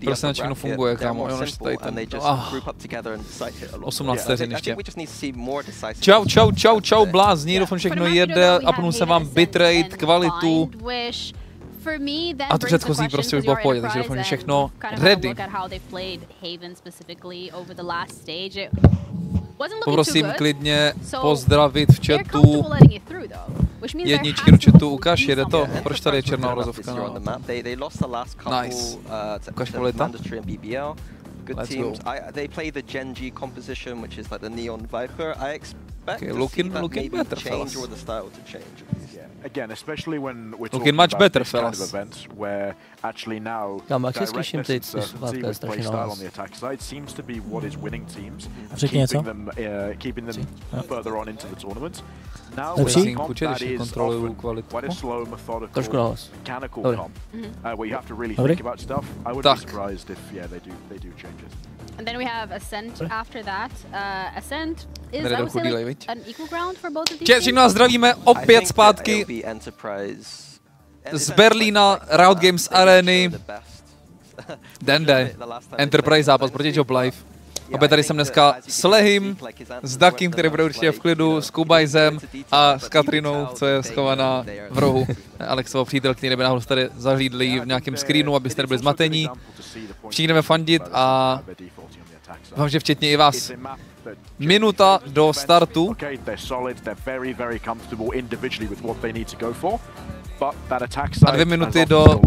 Prostě na všechno funguje, kámo, jo, než tady ten... 18 vteřin ještě. Čau, blázni, doufám všechno jede, apnu se vám bitrate, kvalitu. A to předchozí prostě už bylo v pohodě, takže doufám, že všechno ready. Poprosím klidně pozdravit v chatu. Jedničky do chatu, ukaž, jede to. Proč tady je černá obrazovka? Nice. Ukaž polita. Let's go. Okay, looking better, fellas. Looking much better, fellas. Kámo, jak si zkouším teď, to je strašně nahlas. Řekni něco? Lepší? Když kontroluju kvalitu. Trošku nahlas. Dobrý. Tak. And then we have Ascent after that. Ascent is an equal ground for both of these. Všechno nás zdravíme opět zpátky z Berlína, Riot Games Areny. Dende, Enterprise zápas proti Job Life. Opět tady jsem dneska s Lehim, s Dakim, který bude určitě v klidu, s Kubajzem a s Katrinou, co je schovaná v rohu. Alexova přítelkyně, kdyby náhodou tady zahlídli v nějakém screenu, abyste nebyli zmatení. Všichni jdeme fandit a vám, že včetně i vás. Minuta do startu. A 2 minuty do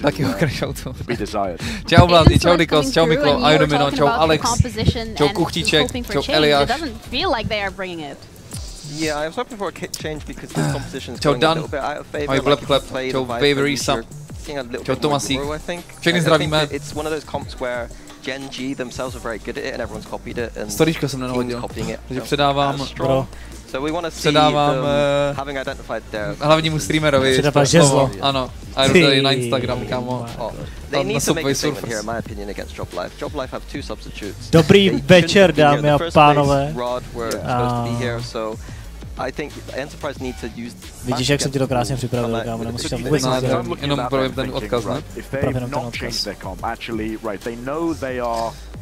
takého crashoutu. Čau Vládí, čau Nikos, čau Miklo, Idomino, čau Alex, čau Kuchtíček, čau Eliáš. Čau Dan, mají Blepklep, čau Vaverisa, čau Tomasík. Všechny zdravíme. Storyčka jsem nenahodil, takže předávám hlavnímu streamerovi. Předáváš žezlo. Ano, a jdu tady na Instagram, kámo. Na Subway Surfers. Dobrý večer, dámy a pánové. Vidíš, jak jsem ti to krásně připravil, kámo, nemusíš tam vůbec nic dělat. Jenom pravím ten odkaz, ne? Pravím ten odkaz.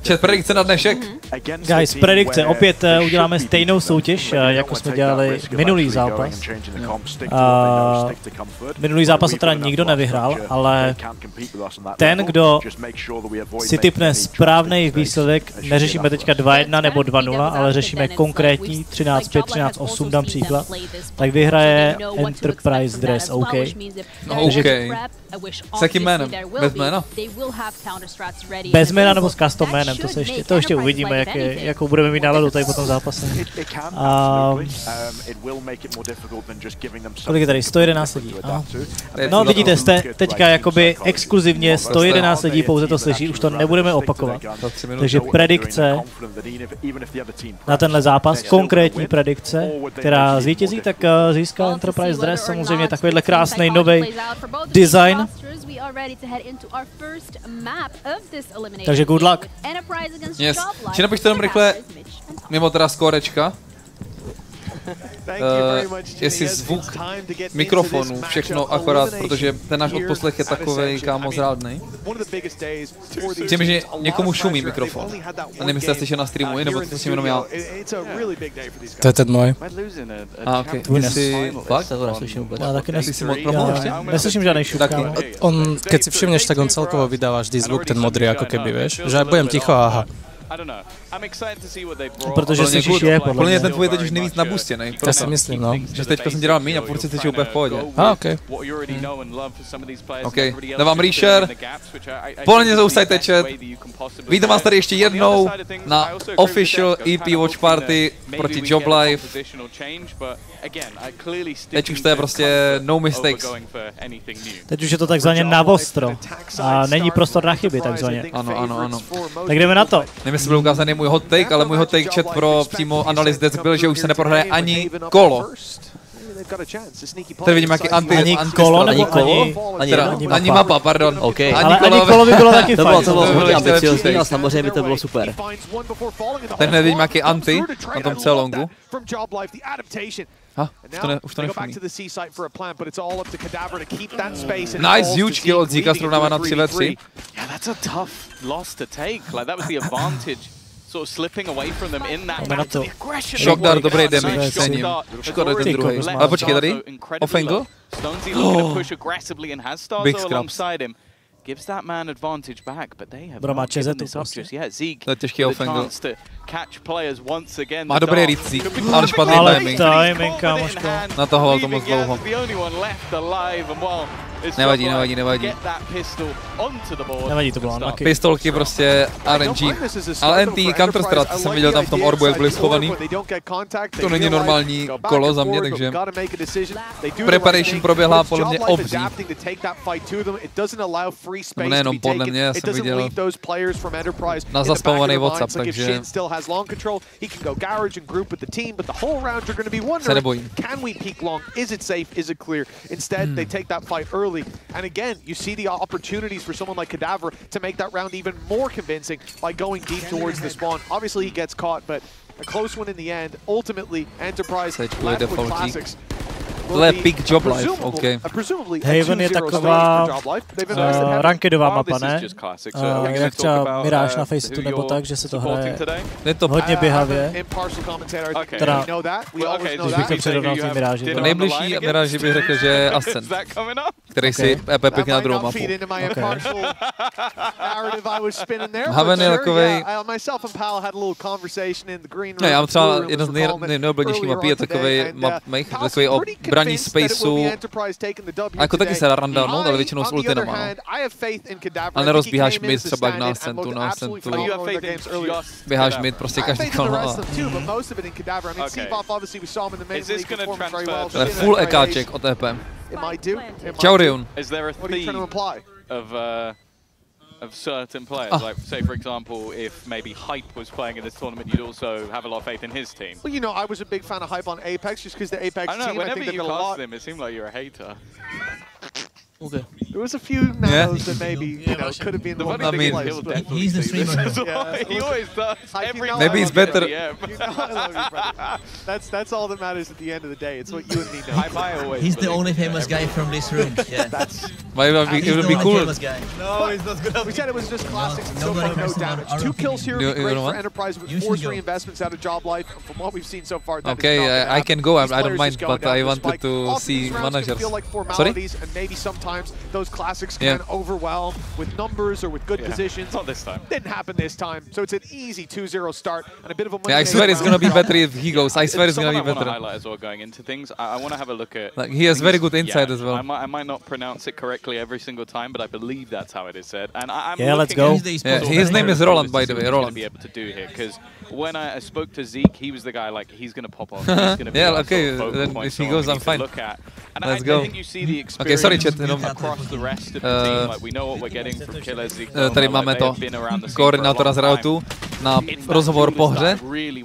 Čet, predikce na dnešek. Guys, predikce. Opět uděláme stejnou soutěž, jako jsme dělali minulý zápas. Minulý zápas to teda nikdo nevyhrál, ale ten, kdo si tipne správný výsledek, neřešíme teďka 2-1 nebo 2-0, ale řešíme konkrétní 13-5, 13-8, dám příklad, tak vyhraje Enterprise Dress, OK? OK. S jakým jménem? Bez jména? Bez jména nebo s custom jménem, to ještě uvidíme, jakou budeme mít náladu tady po tom zápase. Kolik je tady? 111 lidí. No vidíte, jste teďka jakoby exkluzivně 111 lidí, pouze to slyší, už to nebudeme opakovat. Takže predikce na tenhle zápas, konkrétní predikce, která zvítězí, tak získá Enterprise Dress, samozřejmě takovýhle krásný nový design. Takže good luck. Yes. Či napište jenom rychle, mimo teda skórečka, jestli zvuk mikrofonu, všechno akorát, protože ten náš odposlech je takovej, kámo, zrádnej. Tím, že někomu šumí mikrofon. A nevím, jestli slyšel na streamu, nebo to slyším jenom já. To je ten můj. A okej, ty jsi... Fakt? To neslyším vůbec. Já taky neslyším. Neslyším žádnej šum, kámo. On, keď si všimneš, tak on celkovo vydává vždy zvuk, ten modrý, jako keby, vieš? Že budem ticho, aha. Protože slyšíš je, podle mě. Ten tvůj je teď už nejvíc nabustěnej. Já si myslím, no. Že teďka jsem dělal míň a furt si teď úplně v pohodě. OK. OK, dávám reshare. Polně zoustajte chat. Vítám vás tady ještě jednou na official EP Watch Party proti Job Life. Teď už to je prostě no mistakes. Teď už je to takzvaně navostro. A není prostor na chyby, takzvaně. Ano. Tak jdeme na to. Nevím, jestli byl ukázaný můj hot take, ale můj hot take chat pro přímo analyst byl, že už se neprohraje ani kolo. Tady vidím jaký ani kolo, nebo ani mapa, pardon. Okay. Ale ani kolo by bylo taky fajn. To bylo hodně ambiciozní a samozřejmě to bylo super. Tady nevidím jaký anti na tom C-longu. Už to nefumí. Nice, huge kill od Zika, srovnává na 3v3. Shock dart, dobrý damage, cením. Škoda ten druhý. Ale počkej, tady? Off-angle? Big scraps. Bro, má čezetu prostě. To je těžký off-angle. Má dobrý read Zeke, ale špatný timing. Timing, kámoško. Natahoval to moc dlouho. Nevadí. Nevadí, to bylo unlucky. Pistolky prostě RNG. Ale NT Counter-Strat jsem viděl tam v tom orbu, jak byli schovaný. To není normální kolo za mě, takže preparation proběhla podle mě obří. No nejenom podle mě, já jsem viděl na zaspamovaný WhatsApp, takže se nebojím. And again, you see the opportunities for someone like Cadaver to make that round even more convincing by going deep towards the spawn. Obviously, he gets caught, but a close one in the end. Ultimately, Enterprise left with Classics. Tohle je peak job life, OK. Haven je taková rankedová mapa, ne? Jak třeba Mirage na Faceitu nebo tak, že se to hraje hodně běhavě. Teda, když bych to přirovnal tím Mirage. To nejbližší Mirage bych řekl, že je Ascent, který si EP pěkně na druhou mapu. Haven je takovej... Ne, já mám třeba jedna z nejoblíbenějších mapí je takovej mých, takový o braní spaceu. A jako taky se dá rundownnout, ale většinou s ultinama, no. Ale nerozbíháš mid třeba jak na Ascentu, běháš mid prostě každý kolo a... To je full EKček od EP. Čau Rion. Of certain players, like say for example, if maybe Hype was playing in this tournament, you'd also have a lot of faith in his team. Well, you know, I was a big fan of Hype on Apex just because the Apex team. I know, team, whenever I think you cast him, it seemed like you're a hater. Okay. There was a few nanos that maybe, you know, could have been the one I mean, he's the streamer. He always does. Maybe he's better. That's all that matters at the end of the day. It's what you and me know. He's the only famous guy from this room. Yeah. It would be cool. No, he's not good. We said it was just classics and so far no damage. 2 kills here would be great for Enterprise with forced reinvestments out of job life. From what we've seen so far, that okay, I can go. I don't mind, but I wanted to see managers. Sorry? Sometimes those classics can overwhelm with numbers or with good positions. Not this time. Didn't happen this time. So it's an easy 2-0 start and a bit of a... Yeah, I swear it's gonna be better if he goes. I swear it's gonna be better. Highlight as well going into things. I want to have a look at... Like, he has very good insight as well. I might not pronounce it correctly every single time, but I believe that's how it is said. And I'm let's go. Yeah, his name is Roland, by the way. Roland. Be able to do here because when I spoke to Zeke, he was the guy like he's gonna pop off. He's gonna be okay. Then if he goes, I'm fine. Let's go. Okay, sorry, chat. Tady máme to koordinátora z Routu na rozhovor po hře.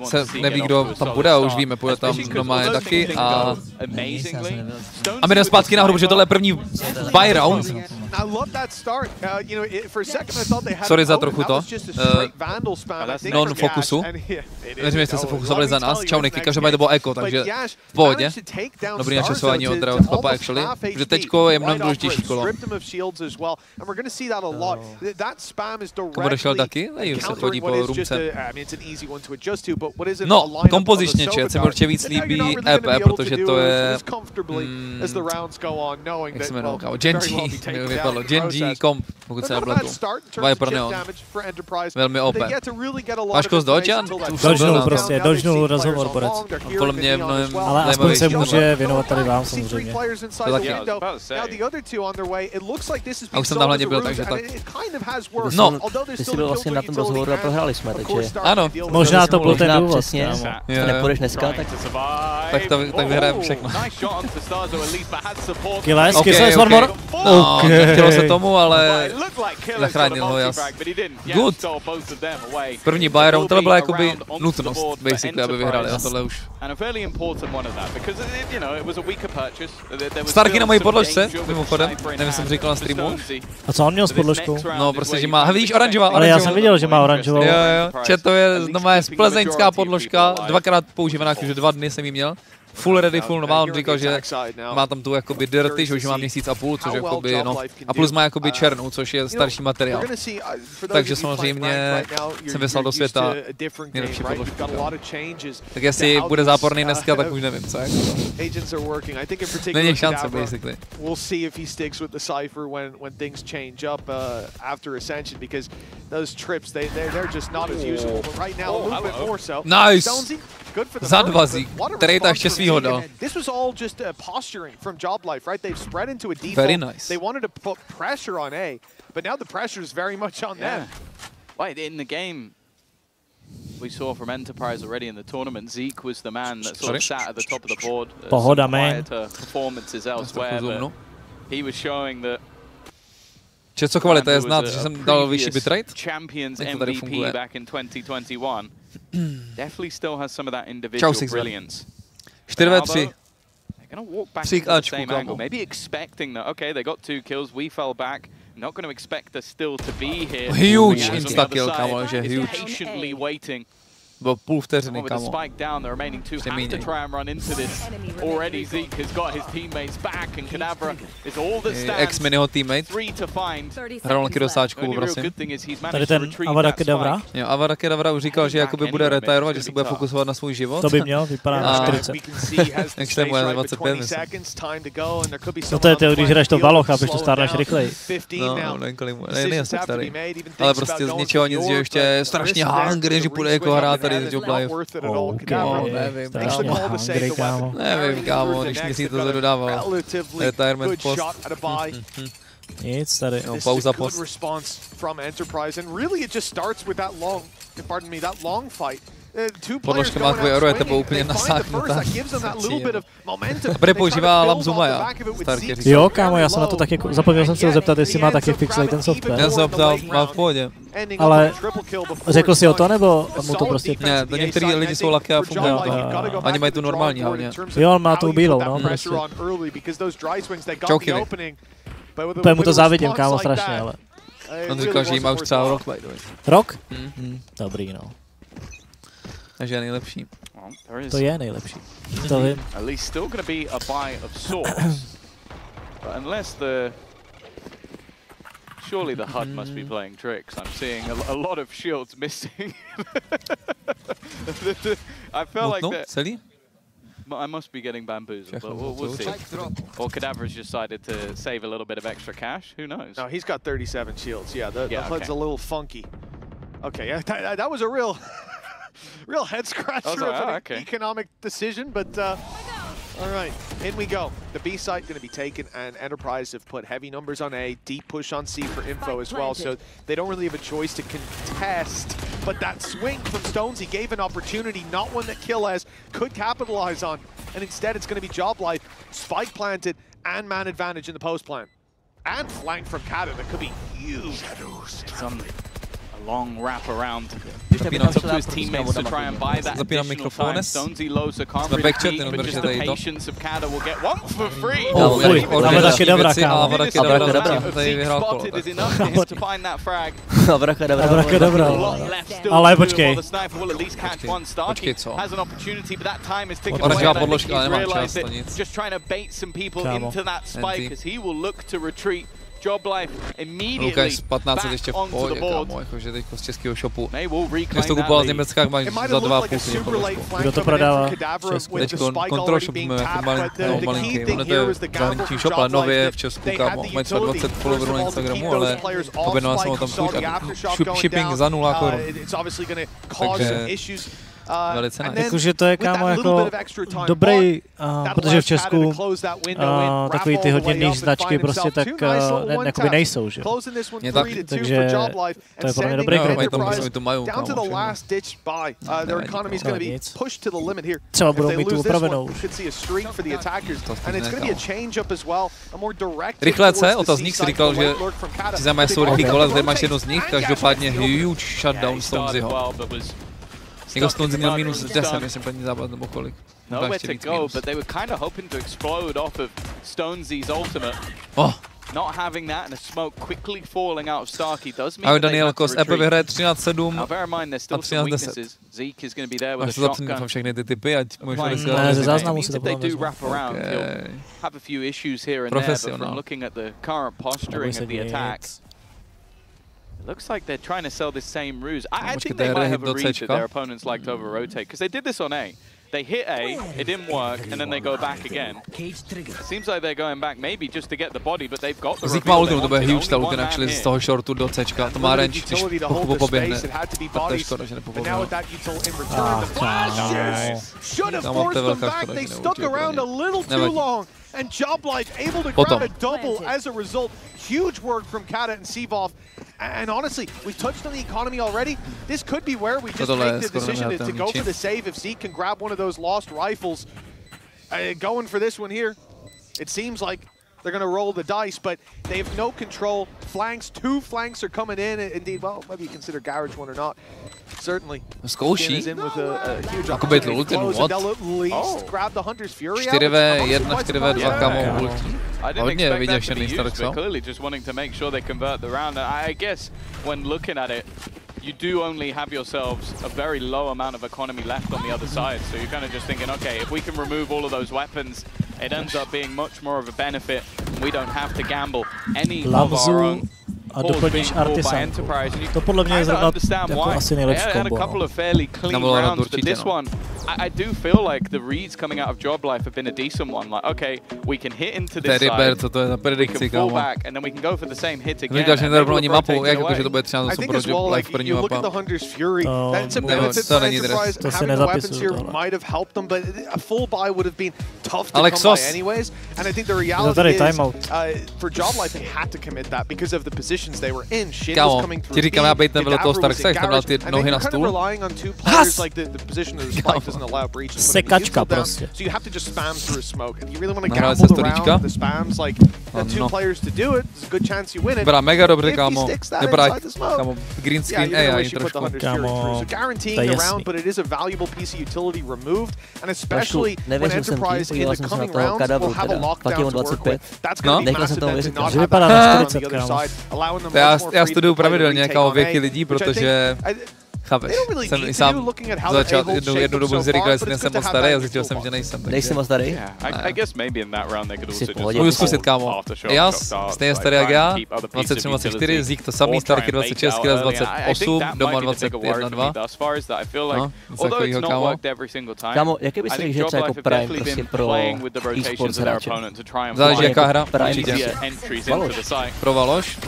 Se neví, kdo tam bude, a už víme, půjde tam doma taky a my jdeme zpátky nahoru, protože tohle je první buy round. Sorry za trochu to. Non-fokusu. Věřím, že jste se fokusovali za nás. Čau Niky, každopádně to bylo eko, takže v pohodě. Dobrý načasování od Rout Papa actually. Protože teďko je mnohem důležitější kolo. Komu došel taky? Nejím se chodí po roomce. No, kompozičně čet se mi určitě víc líbí EP, protože to je... jak se jmenuje? Genji, mi vypadlo. Genji komp, pokud se nepletu. Viper Neon. Velmi OP. Vaško z Dočan? Dožnul prostě, dožnul rozhovor, borec. Podle mě mnohem ale aspoň se může věnovat tady vám samozřejmě. To taky. A už jsem tam hlavně byl, takže tak. No, ty jsi byl vlastně na tom rozhovoru a prohráli jsme, takže... Ano. Možná to byl ten důvod. Přesně, to nepůjdeš dneska, tak vyhrajeme všechno. Killes, Kisses, one more. No, nechtělo se tomu, ale zachránil ho jas. Good. První buy round, tohle byla jakoby nutnost, basically, aby vyhráli, a tohle už. Starky na mojí podložce, mimochodem, nevím, jsem říkal na streamu. A co on měl s podložkou? No, prostě, že má, vidíš, oranžová. Ale já jsem viděl, že má oranžovou. Jo, čet, to je plzeňská podložka, dvakrát používaná, už 2 dny jsem ji měl. full ready, full nová, on říkal, že má tam tu jakoby dirty, že už má měsíc a půl, což jakoby, no, a plus má jakoby černou, což je starší materiál. Takže samozřejmě jsem vyslal do světa nejlepší podložku. Tak jestli bude záporný dneska, tak už nevím, co jako to. Není šance, basically. We'll see if he sticks with the Cypher when things change up after Ascension, because those trips, they're just not as usable. But right now, a little bit more so. Nice! Za dvazík, který ta ještě svýho dal. This was all just posturing from Job Life, right? They've spread into a default. Very nice. They wanted to put pressure on A, but now the pressure is very much on them. Right, in the game, we saw from Enterprise already in the tournament, Zeke was the man that sort of sat at the top of the board. Pohoda, man. Performances elsewhere, but he was showing that co kvalita je znát, že jsem dal vyšší bitrate? Champions MVP back in 2021. Definitely still has some of that individual brilliance. 4v3. Gonna walk back into the same angle, maybe expecting that, okay, they got 2 kills, we fell back. Not going to expect us still to be here. Huge insta-kill, kámo, že huge. Patiently waiting. Bylo půl vteřiny, kámo. Spike down, the remaining 2 have to try and run into this. Already Zeke has got his teammates back and Kadabra is all that stands. Ex-miniho teammate. Hrál taky do sáčku, prosím. Tady ten Avada Kedavra. Jo, Avada Kedavra už říkal, že jakoby bude retirovat, že se bude fokusovat na svůj život. To by měl, vypadá na 40. Extremu je 25, myslím. No to je ty, když hraješ to Valo, chápeš, to stárneš rychleji. No, nejsem starý. Ale prostě z ničeho nic, že ještě je strašně hungry, že bude jako hrát tady z Job Life. Nevím, kámo. Nevím, kámo, když mi si to dodával. Retirement post. Nic tady. No, pauza post. Podložka má tvoje oro, je tebou úplně nasáknutá. A bude používá Lamzumaja. Jo, kámo, já jsem na to taky, zapomněl jsem se ho zeptat, jestli má taky fixlej ten software. Já jsem optal, má v pohodě. Ale řekl jsi o to, nebo mu to prostě... Ne, to některý lidi jsou laky a fungují. Oni mají tu normální hlavně. Jo, on má tu bílou, no, prostě. Čoukili. Úplně mu to závidím, kámo, strašně, ale... On říkal, že jí má už třeba rok. Rok? Dobrý, no. Takže je nejlepší. To je nejlepší. To vím. At least still going to be a buy of sorts. But unless the... Surely the HUD must be playing tricks. I'm seeing a lot of shields missing. I felt like that... Celý? I must be getting bamboozled, but we'll see. Or Cadaver's decided to save a little bit of extra cash. Who knows? No, he's got 37 shields. Yeah, the HUD's a little funky. Okay, yeah, that was a real head scratcher of an economic decision, but all right, in we go. The B site going to be taken, and Enterprise have put heavy numbers on A, deep push on C for info as well, so they don't really have a choice to contest. But that swing from Stonesy gave an opportunity, not one that Killaz could capitalize on, and instead it's going to be Job Life, spike planted, and man advantage in the post plant. And flank from Kata, that could be huge. Long wrap around. It's up to his teammates to try and buy that additional time. Stonesy Loza can't really beat, but just the patience of Kada will get one for free. Avada Kedavra, kámo. Spotted is enough for him to find that frag. Avada Kedavra. Ale počkej. Počkej, co? Has an opportunity, but that time is ticking away. Just trying to bait some people into that spike as he will look to retreat. Job Life immediately back onto the board. Jakože teď z českého shopu. Když to kupoval z Německa, máš za 2,5 podložku. Kdo to prodává? Teď Control Shop jsme jako malinký. Ono to je zahraniční shop, ale nově v Česku, kámo. Mají třeba 20 followerů na Instagramu, ale objednal jsem ho tam tuď a shipping za 0 korun. Takže velice nice. Jakože to je, kámo, jako dobrý, protože v Česku takový ty hodně níž značky prostě tak jakoby nejsou, že? Takže to je pro mě dobrý kredit. Třeba budou mít tu opravenou už. Rychlé C, otazník si říkal, že si zajímají jsou rychlý kola, tady máš jedno z nich, každopádně huge shutdown Stonesyho. Jako Stonesy měl minus 10, myslím, první zápas nebo kolik. Nowhere to go, but they were kind of hoping to explode off of Stonesy's ultimate. not having that and a smoke quickly falling out of Starkey does mean that they Daniel have to Kos EP vyhraje retreat. 13-7 Now bear in mind there's still some weaknesses. Zeke is going to be there with a shotgun. Všechny ty typy, ať možná if they do wrap around, he'll have a few issues here and there, but from looking at the current posturing of the attack, it looks like they're trying to sell the same ruse. I think they might have a read that their opponents like to over-rotate, because they did this on A. They hit A, it didn't work, and then they go back again. It seems like they're going back maybe just to get the body, but they've got the Zeke má ultinu, to bude huge ta ultina, actually z toho shortu do Cčka. To má range, když poběhne. To je škoda, že nepoběhne. Tam máte velká škoda, že neučil. And Joblife able to grab a double as a result. Huge work from Kata and Sevov. And honestly, we've touched on the economy already. This could be where we just make the decision to go for the save if Zeke can grab one of those lost rifles. Going for this one here. It seems like they're going to roll the dice, but they have no control. Flanks, 2 flanks are coming in. Indeed, well, maybe you consider Garage one or not. Certainly. Zkouší. Jako být ultinu, what? 4v1, 4v2, kamo ulti. Hodně vyděšený Starkso. Clearly just wanting to make sure they convert the round. I guess when looking at it, you do only have yourselves a very low amount of economy left on the other side. So you're kind of just thinking, okay, if we can remove all of those weapons, it ends up being much more of a benefit. We don't have to gamble any of our own. A doplníš Artisan. To podle mě je zrovna jako asi nejlepší kombo. I do feel like the reads coming out of Joblife have been a decent one. Like, okay, we can hit into this side, co to je za predikci, fall back, and then we can go for the same hit again. Říkáš, že nerovnou ani mapu, jak jako, že to bude třeba zase pro Joblife první mapa. To není dres. To si nezapisuju tohle. Alexos! To tady timeout. Kámo, ti říkám, já bejt nebyl toho Starksa, jak tam dal ty nohy na stůl. Has! Sekačka prostě. Nahráli se storíčka. Vypadá mega dobře, kámo. Vypadá, kámo, green screen AI trošku. Kámo, to je jasný. Nevěřil jsem ti, podíval jsem se na toho Kadavru teda, pak je on 25. No? Nechal jsem tomu věřit. Že vypadá na 40, kámo. Já studuju pravidelně, kámo, věky lidí, protože chápeš, jsem i sám začal jednu dobu si říkal, jestli nejsem moc starý a zjistil jsem, že nejsem. Nejsem moc starý? Můžu zkusit, kámo. Jas, stejně starý jak já, 23, 24, Zeke to samý, Starky 26, Kiras 28, doma 21, 2. No, něco takovýho, kámo. Kámo, jaký bys řekl, že třeba jako Prime prostě pro Esports hráče? Záleží jaká hra, určitě. Pro Valoš?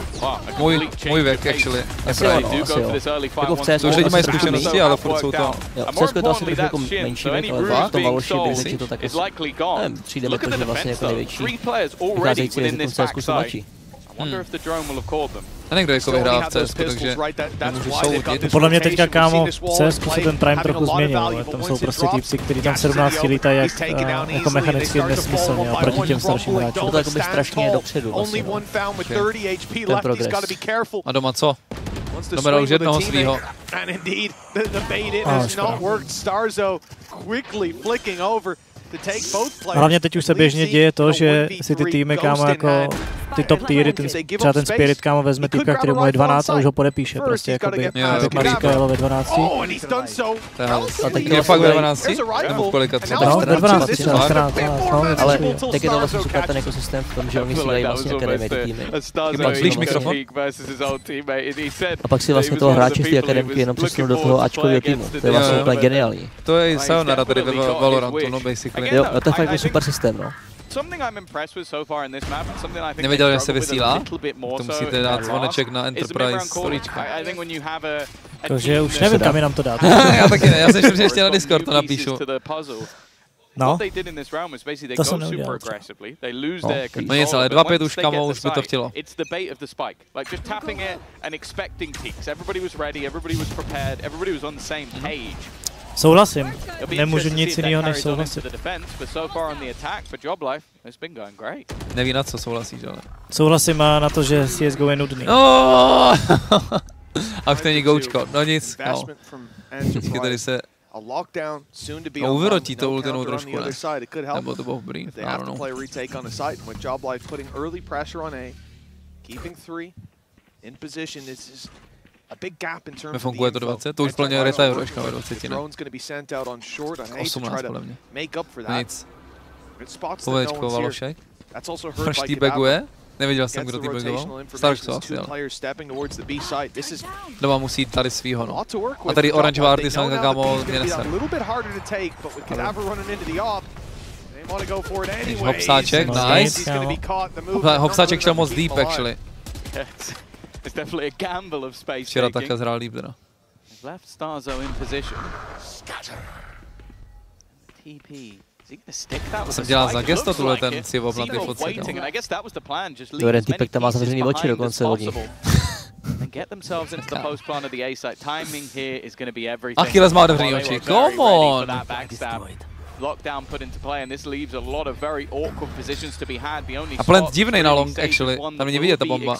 Můj věk, actually. Asi jo. Jako v CS mají zkušenosti, ale furt jsou to... Jo, v CSku je to asi bych jako menší věk, ale v tom Valoši bych řekl, že to tak asi... Přijde mi to, že vlastně jako největší. Vycházející jazyk v CSku jsou mladší. A někdo jako vyhrál v CSku, takže nemůžu soudit. Podle mě teďka, kámo, v CSku se ten Prime trochu změnil, ale tam jsou prostě týpci, kteří tam 17 lítají jako mechanicky nesmyslně a proti těm starším hráčům. To jakoby strašně dopředu vlastně. Ten progres. A doma co? Doma už jednoho svýho. Hlavně teď už se běžně děje to, že si ty týmy, kámo, jako ty top týry, třeba ten Spirit, kámo, vezme týpka, který mu je 12 a už ho podepíše, prostě, jakoby, teď Maříka jelo ve 12. A teď je fakt ve 12? Nebo v kolika třeba? No, ve 12, 14, ale teď je to vlastně super ten ekosystém v tom, že oni si dají vlastně akademie ty týmy. Blíž mikrofon. A pak si vlastně toho hráče z té akademky jenom přesunu do toho Ačkového týmu, to je vlastně úplně geniální. To je sayonara tady ve Valorantu, no basically. Jo, to je fakt super systém, no. Nevěděl, že se vysílá? To musíte dát zvoneček na Enterprise storíčka. Takže už nevím, kam nám to dát. Já taky ne, já jsem šel, že ještě na Discord to napíšu. No, to jsem neudělal. No nic, ale 2-5 už, kamo, už by to chtělo. Souhlasím, nemůžu nic jiného než souhlasit. Neví na co souhlasíš, ale... Souhlasím na to, že CSGO je nudný. A to není goučko, no nic, no. Vždycky tady se... No, vyrotí to ultinou trošku, ne? Nebo to bylo dobrý, I don't know. Ve VENKU je to 20, to už plně retire ještě ve 20, ne? 18 podle mě. Nic. Pověčko, Valošek. Proč týbaguje? Neviděl jsem, kdo týbagoval. Starkso asi, ale. Doma musí jít tady svýho, no. A tady oranžová artisanka, kámo, mě neser. Hopsáček, nice. Hopsáček šel moc deep, actually. Včera takhle zhrál líp, teda. To jsem dělal za gesto, tuhle ten Sivop na ty fotce. To jeden týpek tam má zavřený oči dokonce od ní. Achilles má otevřený oči, come on! A Plant divnej na long, actually, tam není vidět ta bomba.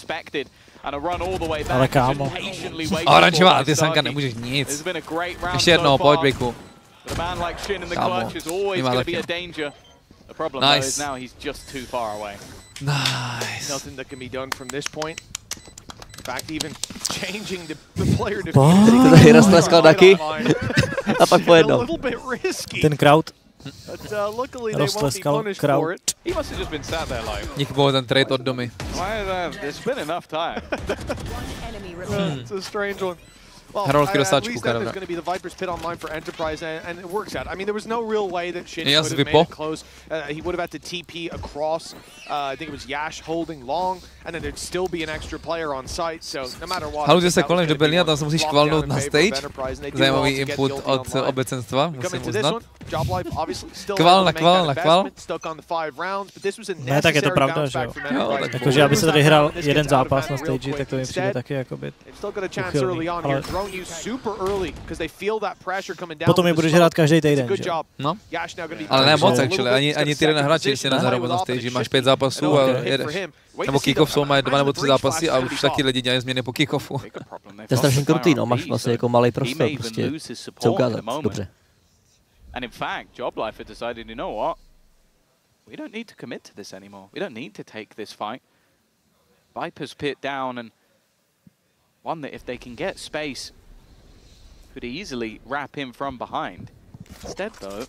Ale kámo. Oranžová artisanka, nemůžeš nic. Ještě jednou, pojď Bejku. Kámo, nemá taky. Nice. To tady roztleskal taky. A pak po jednom. Ten crowd. Roztleskal crowd. Díky bohu ten trade od domy. Hrolky do sáčku, Karabra. Já si vypo. Haluzě se kolem do Berlína, tam se musíš kvalnout na stage. Zajímavý input od obecenstva, musím uznat. Kval. Ne, tak je to pravda, že jo. Jakože aby se tady hrál jeden zápas na stage, tak to mi přijde taky jakoby uchylný. Ale potom je budeš hrát každý týden, že? No. Ale ne moc, actually. Ani ty hráči si nezahrajou na stage. Máš 5 zápasů a jedeš. Nebo kick-off jsou, mají 2 nebo 3 zápasy a už taky lidi dělají změny po kick-offu. To je strašně krutý, no. Máš vlastně jako malý prostor, prostě co ukázat. Dobře. And in fact, JobLife had decided, you know what? We don't need to commit to this anymore. We don't need to take this fight. Viper's pit down and one that if they can get space could easily wrap him from behind. Instead though,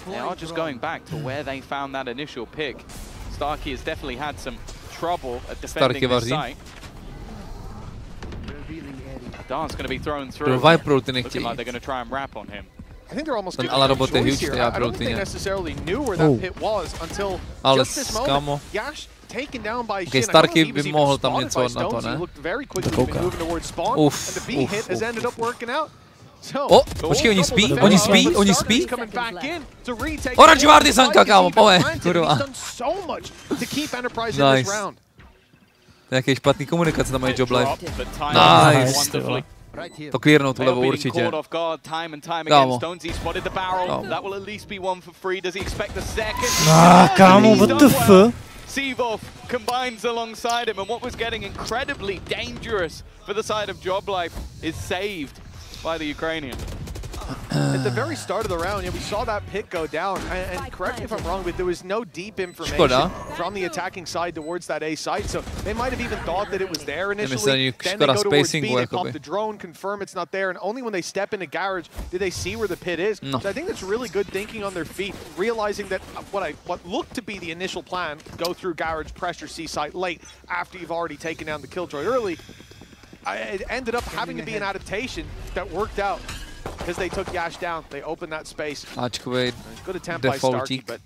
they are just going back to where they found that initial pick. Starkey has definitely had some trouble at defending this site. Dart's going to be thrown through. Looking like they're going to try and wrap on him. Ten ale robot je huge, já pro rutině. Ale kámo. Okay, Starkey by mohl tam něco na to, ne? Uf. Počkej, oni spí? Oranžová artisanka, kámo, pojď, kurva. Nice. Nějaký špatný komunikace tam mají JobLife. Nice. To clearnou tu levou určitě. Kámo. Kámo, what the fuck? Sivov combines alongside him, and what was getting incredibly dangerous for the side of JobLife is saved by the Ukrainian. At the very start of the round, we saw that pick go down, and correct me if I'm wrong, but there was no deep information from the attacking side towards that A site, so they might have even thought that it was there initially. Then they go towards B, they pop the drone, confirm it's not there, and only when they step into garage do they see where the pit is. No. So I think that's really good thinking on their feet, realizing that what looked to be the initial plan, go through garage, pressure C site late after you've already taken down the killjoy early, it ended up having to be an adaptation that worked out. Because they took Yash down, they opened that space. Good attempt by Starkey, but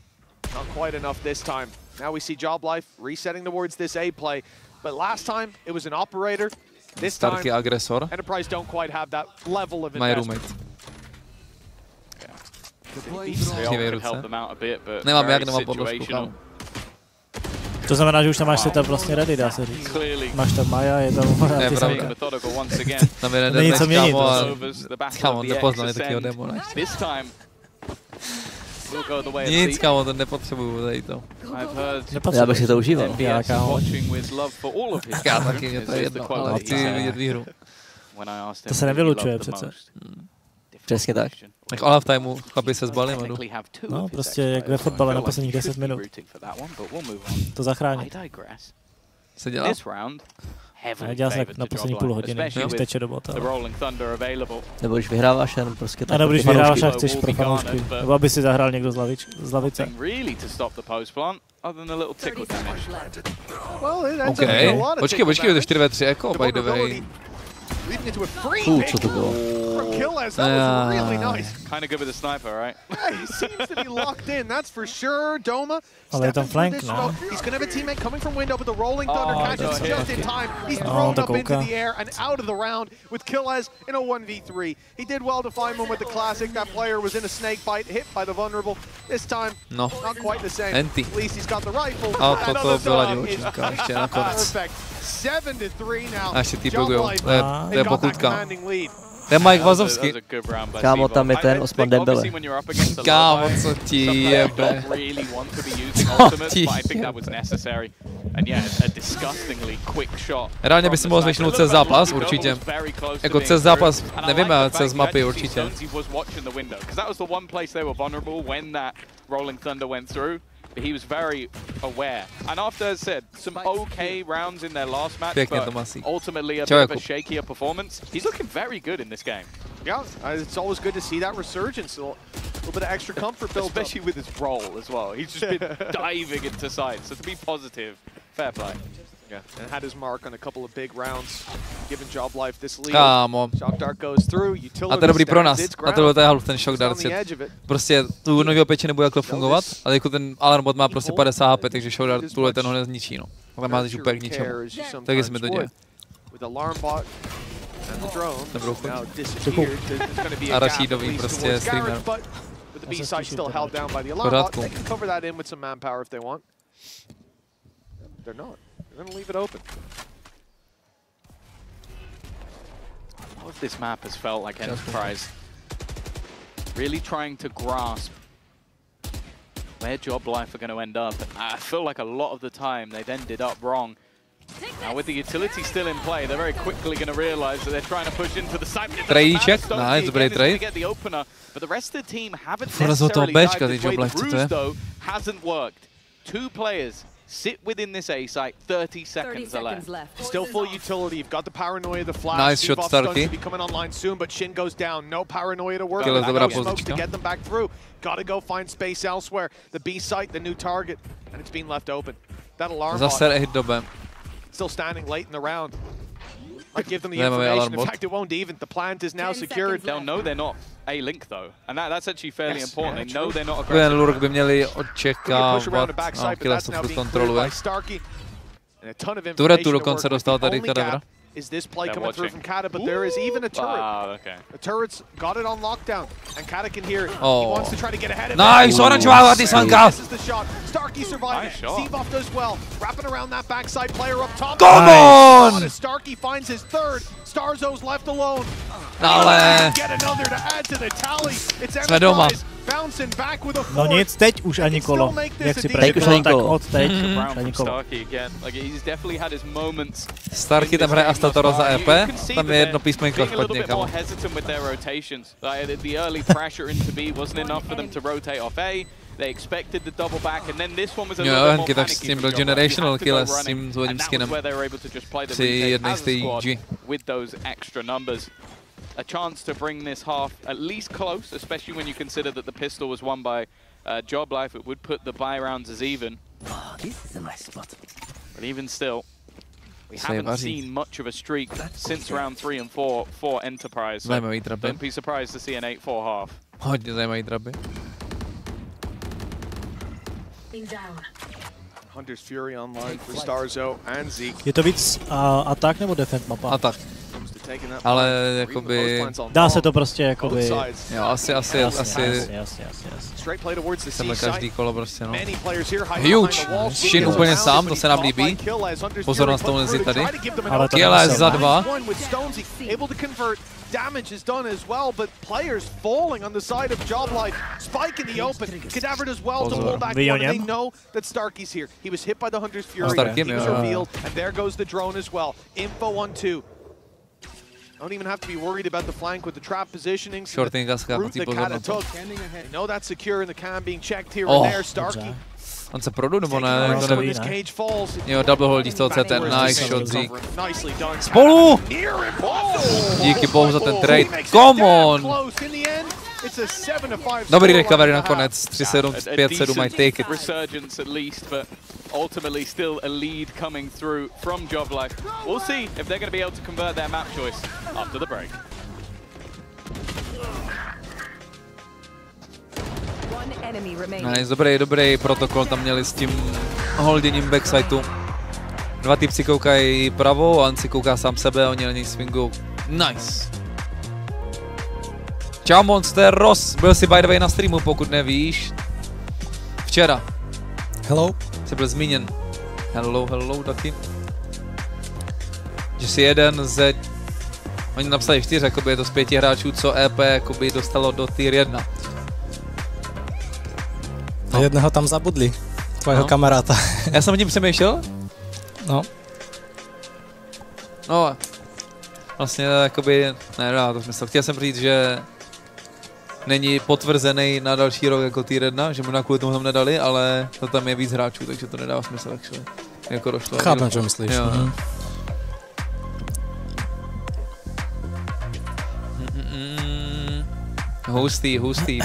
not quite enough this time. Now we see JobLife resetting towards this A play, but last time it was an operator. This time, Enterprise don't quite have that level of investment. Could help them out a bit, but very situational. To znamená, že už tam máš setup vlastně ready, dá se říct. Máš tam Maja, je tam artisanka. Tam je není co měnit. Kámo, nepoznali takýho démona. Nic, kámo, to nepotřebuju tady to. Já bych si to užíval. Já, kámo. Já taky, mě to je jedno, ale chci vidět výhru. To se nevylučuje přece. Přesně tak. Tak o halftimeu chlapi se zbalí, madu. No, prostě jak ve fotbale na posledních 10 minut. To zachrání. Se dělá? Dělá se na poslední půl hodiny, když teče do bota. Nebo když vyhráváš jenom prostě tak. A nebo když vyhráváš a chceš pro fanoušky. Nebo aby si zahrál někdo z lavice. Počkej, to je 4v3 jako, by the way. Co to bylo? Ale je tam flank, ne? No, to kouká. No, Enty. A toto byla divočinka, ještě nakonec. A ještě ty bugujou, to je pokutka. To je Mike Vazovský. Kámo, tam je ten Osman Dembele. Kámo, co ti jebe. Reálně by si mohl zvyšnout CES zápas, určitě. Jako CES zápas, nevíme, ale CES mapy určitě. He was very aware. And after, as I said, some okay rounds in their last match, but ultimately a bit of a shakier performance, he's looking very good in this game. Yeah, it's always good to see that resurgence. A little bit of extra comfort built especially with his role as well. He's just been diving into sides, so to be positive, fair play. Yeah, and had his mark on a couple of big rounds, given job life this league. Kámo. Shock dart goes through, utility a to je dobrý pro nás. A tohle je half ten shock dart. Prostě tu nového peče nebude takhle fungovat, ale jako ten alarmbot má prostě 50 HP, takže shock dart tuhle ten ho nezničí, no. Ale má teď úplně k ničemu. Tak se mi to děje. Dobrou a Rashidový prostě streamer. Pořádku. They're going to leave it open. All of this map has felt like Enterprise really trying to grasp where job life are going to end up. I feel like a lot of the time they've ended up wrong. Now with the utility still in play, they're very quickly going to realize that they're trying to push into the side. Trajíček, nice, dobrý trade. But the rest of the team haven't necessarily died the way the ruse though hasn't worked. Two players sit within this A site, 30 seconds left. Still full utility. You've got the paranoia, the flash. Nice shot, Starkey. Be coming online soon, but Shin goes down. No paranoia to work. To get them back through. Got to go find space elsewhere. The B site, the new target, and it's been left open. That alarm bot still standing late in the round. I give them the information. In fact, it won't even. The plant is now secured. They'll know they're not A-Link though, and that's actually fairly important. They know they're not aggressive. Ten lurk by měli očekávat. No, Killa to furt kontroluje. Turetu dokonce dostal tady Kadavra. Is this play coming through from Kata, but there is even a turret. The turret's got it on lockdown, and Kata can hear it. He wants to try to get ahead of it. Nice, oranžová Tisanka. This is the shot. Starkey surviving. Zebov does well. Wrapping around that backside player up top. Come on! Starkey finds his third. Starzo's left alone. Ale get another to add to the tally. It's Enterprise bouncing back with a no nic, teď už ani kolo. Jak si predikoval, tak od teď ani kolo. Starkey tam hraje Astatoro za EP, tam je jedno písmenko špatně, kámo. They expected the double back, and then this one was a little bit more panicky. S tím byl generational kill s tím zvoleným skinem. Při jednej stage. With those extra numbers. A chance to bring this half at least close, especially when you consider that the pistol was won by Job Life. It would put the buy rounds as even. This is a nice spot. But even still, we haven't seen much of a streak since round 3 and 4 for Enterprise. So don't be surprised to see an 8-4 half. Hodně zajímavý draby. Hunter's Fury online for Starzo and Zeke. Je to víc atak nebo defend mapa? Atak. Ale jakoby dá se to prostě jakoby. Jo, asi. Tenhle každý kolo prostě, no. Huge! Shin úplně sám, to se nám líbí. Pozor na Stonezi tady. Kill za 2. Damage is done as well, but players falling on the side of Job Life. Spike in the open. Cadaver does well to pull back one, and they know that Starkey's here. He was hit by the Hunter's Fury. He was revealed, and there goes the drone as well. Info on 2. Don't even have to be worried about the flank with the trap positioning. Shorting gas route that Kata took. They know that's secure in the cam being checked here and there. Starkey On se produ nebo ne? To neví, ne? Jo, double holdí z toho CT, nice shot Zeke. Spolu! Díky bohu za ten trade, come on! Dobrý recovery nakonec, 3-7, 5-7, I take it. Ultimately still a lead coming through from Joblife. We'll see if they're going to be able to convert their map choice after the break. Nice, dobrý protokol tam měli s tím holděním backsitu. Dva typci koukají pravou, a on si kouká sám sebe, oni na něj swingují. Nice. Čau Monster, Ross, byl jsi by the way na streamu, pokud nevíš. Včera. Hello. Jsi byl zmíněn. Hello taky. Že jsi jeden ze... Oni napsali 4, jakoby je to z 5 hráčů, co EP jakoby dostalo do tier 1. No. Jedného tam zabudli, tvojho kamaráta. Já jsem o tím přemýšlel? No. No, vlastně jakoby, ne, to smysl. Chtěl jsem říct, že není potvrzený na další rok jako tier 1, že mu na kvůli tomu tam nedali, ale to tam je víc hráčů, takže to nedává smysl, actually. Jako došlo. Chápem, co myslíš. Jo. Hustý.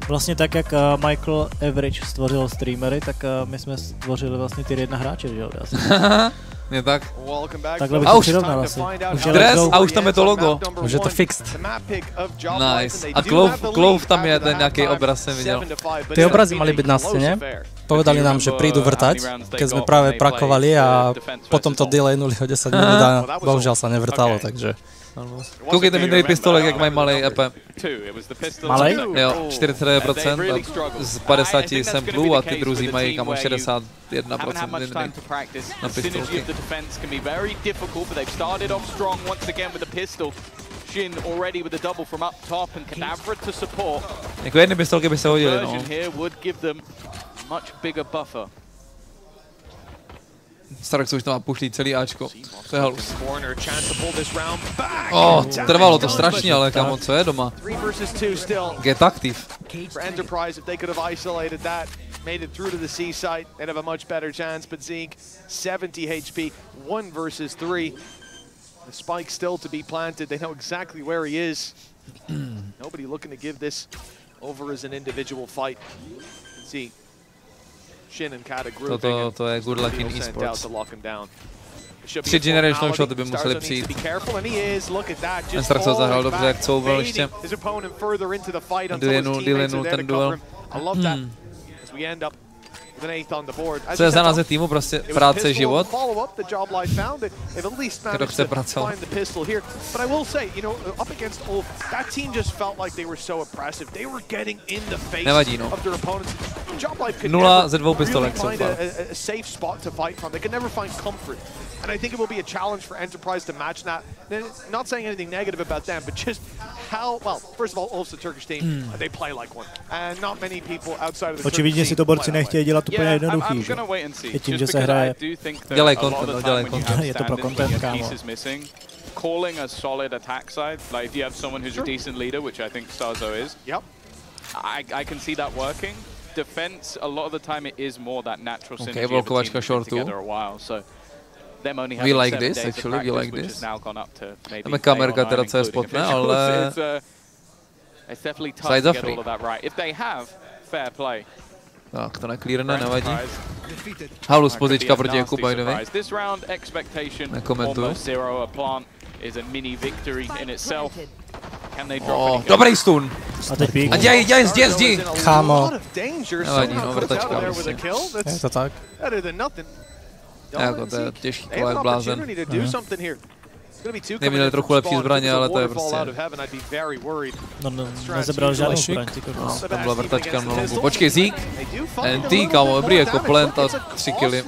Vlastně tak, jak Michael Average stvořil streamery, tak my jsme stvořili vlastně tier 1 hráče, že jo? Je tak. Takhle bych to přirovnal asi. A už tam je to logo. Už je to fixed. Nice. A Clove tam je ten nějaký obraz, jsem viděl. Ty obrazy mali být na scéně. Povedali nám, že prídu vrtať, keď sme práve prakovali a potom to delaynuli o 10 minút a bohužiaľ sa nevrtalo, takže... Koukejte mi tady pistolek, jak mají malej EP. Malej? Jo, 49% z 50 samplů a ty druzí mají kamo 61% na pistolky. Jako jedny pistolky by se hodily, no. Stark už tam má pušlí celý Ačko. To je halus. Trvalo to strašně, ale kamo, co je doma? Get active. Made it through to the C site, they'd have a much better chance, but Zeke, 70 HP, 1 versus 3. The spike still to be planted, they know exactly where he is. Nobody looking to give this over as an individual fight. See, Shin and Kata grouping. To je good luck in Esports. 3 generational shoty by museli přijít. Ten Stark se zahrál dobře, jak couval ještě. Delanul ten duel. Co je za název týmu, prostě práce, život. Kdo chce pracovat. Nevadí, no. 0 ze 2 pistolek jsou And I think it will be a challenge for Enterprise to match that. Not saying anything negative about them, but just how, well, first of all, Ulf's a Turkish team, they play like one. And not many people outside of the Očividně si to borci nechtějí dělat úplně jednoduchý, že? Je tím, že se hraje. Dělej content, dělej content. Je to pro content, kámo. Calling a solid attack side, like if you have someone who's a decent leader, which I think Starzo is, I can see that working. Defense, a lot of the time it is more that natural synergy of a team that's been together a while, so we like this, actually, we like this. NÉMECKA Amerika teda co je spotné, ale sides are free. Tak, to neklírne, nevadí. Halus pozička proti Jakubovi. Nekomentuju. Dobrý stun. A teď pík. A jdi. Kámo. Nevadí, no, vrtačka. Je to tak? Jako to je těžký kolo jak blázen. Neměli trochu lepší zbraně, ale to je prostě... No, nezebral žádnou zbraň, ty kokos. Tam byla vrtačka na longu. Počkej, Zeke. NT, kámo, dobrý jako plant a 3 killy.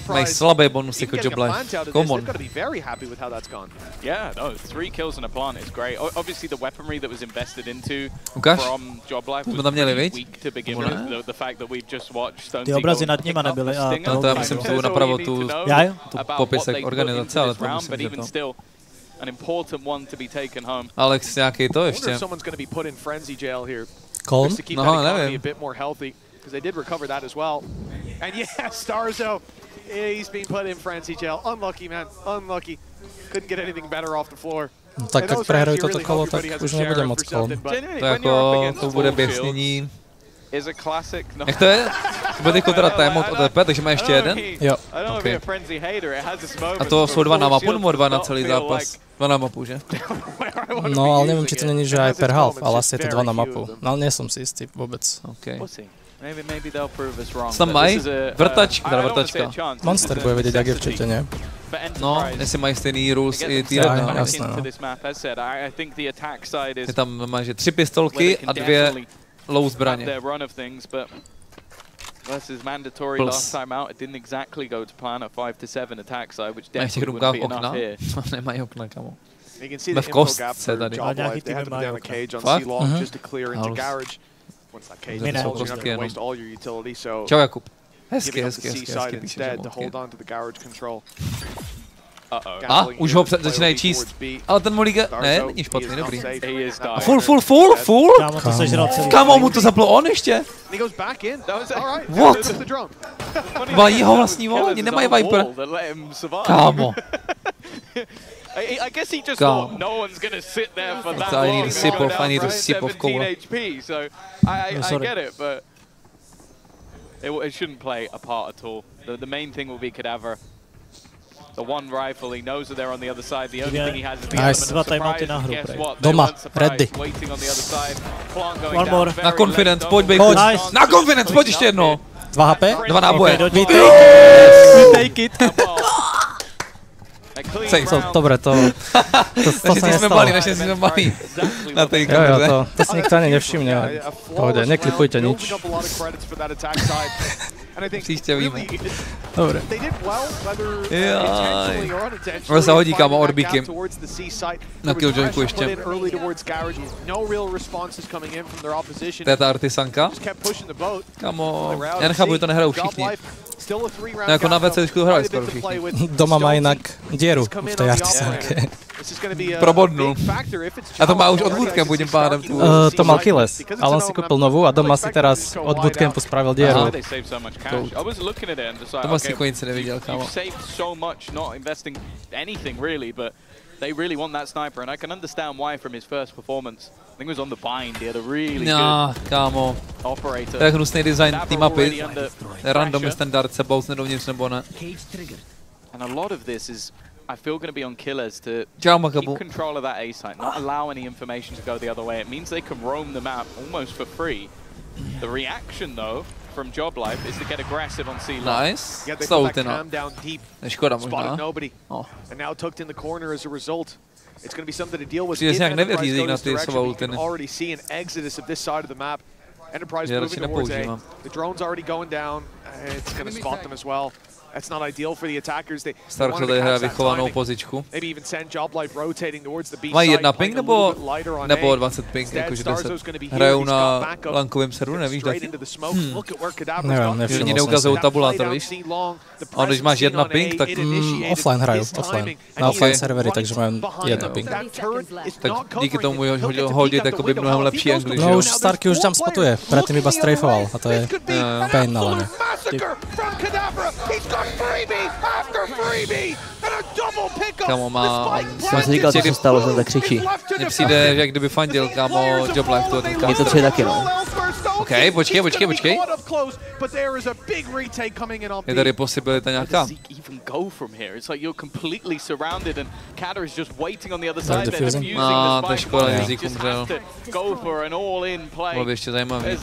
Mají slabé bonusy jako Joblife. Come on. Yeah, no, 3 kills in a plant is great. Obviously the weaponry that was invested into from Joblife was weak to begin with. The fact that we've just watched Stone ty obrazy nad nima nebyly a to já myslím tu napravo tu popisek organizace, ale to myslím, že to... Alex nějaký to ještě. Kolm? No, nevím. Because they did recover that as well. And yeah, Starzo, he's been put in frenzy jail. Unlucky, man. Unlucky. Couldn't get anything better off the floor. No, tak jak prehrajú toto kolo, tak už nebude moc kolom. To jako, to bude běsnění. Jak to je? Bude teďko teda timeout ODP, takže má ještě jeden? Jo. Okay. A to jsou 2 na mapu, nebo 2 na celý zápas? 2 na mapu, že? No, ale nevím, či to není, že aj per half, ale asi je to 2 na mapu. No, ale nie som si istý vôbec. Okay. Co tam mají? Vrtačka, teda vrtačka. Monster bude vědět, jak je v čete, ne? No, jestli mají stejný rules i Tier 1. Jasné, no. Je tam, máš 3 pistolky a 2 low zbraně. Plus. Mají v těch rukách okna? Nemají okna, kamo. Jsme v kostce tady. Fakt? Čau Jakub. Hezky, píše, a už ho začínají číst. Ale ten Molíka, ne, není špatný, dobrý. A full? Kámo, to sežral celý. Kámo, mu to zaplo on ještě? What? Mají jeho vlastní volání, nemají Viper. Kámo. I guess he just thought no one's gonna sit there for that long. I need to sip of cola. HP, so I get it, but it shouldn't play a part at all. The main thing will be Cadaver. The one rifle, he knows that they're on the other side. The only thing he has is the element of surprise. Guess what? Doma, ready. Waiting on the other side. Plant going One more. down. Na Confidence, pojď bejku. Na Confidence, pojď ještě jedno. 2 HP? 2 náboje. We take it. Dobre, to sa nestalo. Naštěstí jsme malí. Na tej jo, to si nikto ani nevšimne. Pohode, neklipujte nič. Příště víme. Dobre. Jaj. Ono se hodí, kámo, orbíky. Na killjoyku ještě. To je ta artisanka. Kámo, já nechápu, že to nehrajou všichni. No jako na VCčku to hrají skoro všichni. Doma má jinak dieru v tej artisanke. Probodnul. A to má už od bootcampu tím pádem. To mal Killes, ale on si koupil novou a doma si teraz od bootcampu spravil dieru. To asi nic neviděl, kámo. They really want that sniper, and I can understand why from his first performance. I think it was on the bind, he had a really good kámo. operator. To je hnusný design té mapy. Random standard se bousne dovnitř nebo ne. And a lot of this is, I feel, going to be on Killers to keep control of that A site, not allow any information to go the other way. It means they can roam the map almost for free. The reaction, though, from Job Life is to get aggressive on C line. Nice. Slautina. Škoda možná. And now tucked in the corner as a result. It's going to be something to deal with. Přijde nějak nevěří na ty Svaultiny. Already see an exodus of this side of the map. Enterprise moving towards A. The drone's already going down. It's going to spot them as well. That's not ideal for the attackers. They Stark tady hraje vychovanou pozičku. Maybe even send Job Life rotating towards the B side. Mají 1 ping nebo 20 ping, jakože 10. Hrajou na lankovém serveru, nevíš, taky? Nevím, Oni neukazují tabulátor, víš? A když máš 1 ping, tak offline hraju, offline. Na offline servery, takže mám 1 ping. Tak díky tomu hodit jakoby mnohem lepší angli, že jo? No už Starky už tam spotuje, predtým iba strafeoval a to je pain na lane. Kámo má... Jsem si říkal, co se stalo, že tam tak křičí. Mně přijde, že jak kdyby fandil, kámo, Job Life tu ten Je to 3 taky, no. OK, počkej. Je tady posibilita nějaká. To je škoda, Rizík umřel. Bylo by ještě zajímavý.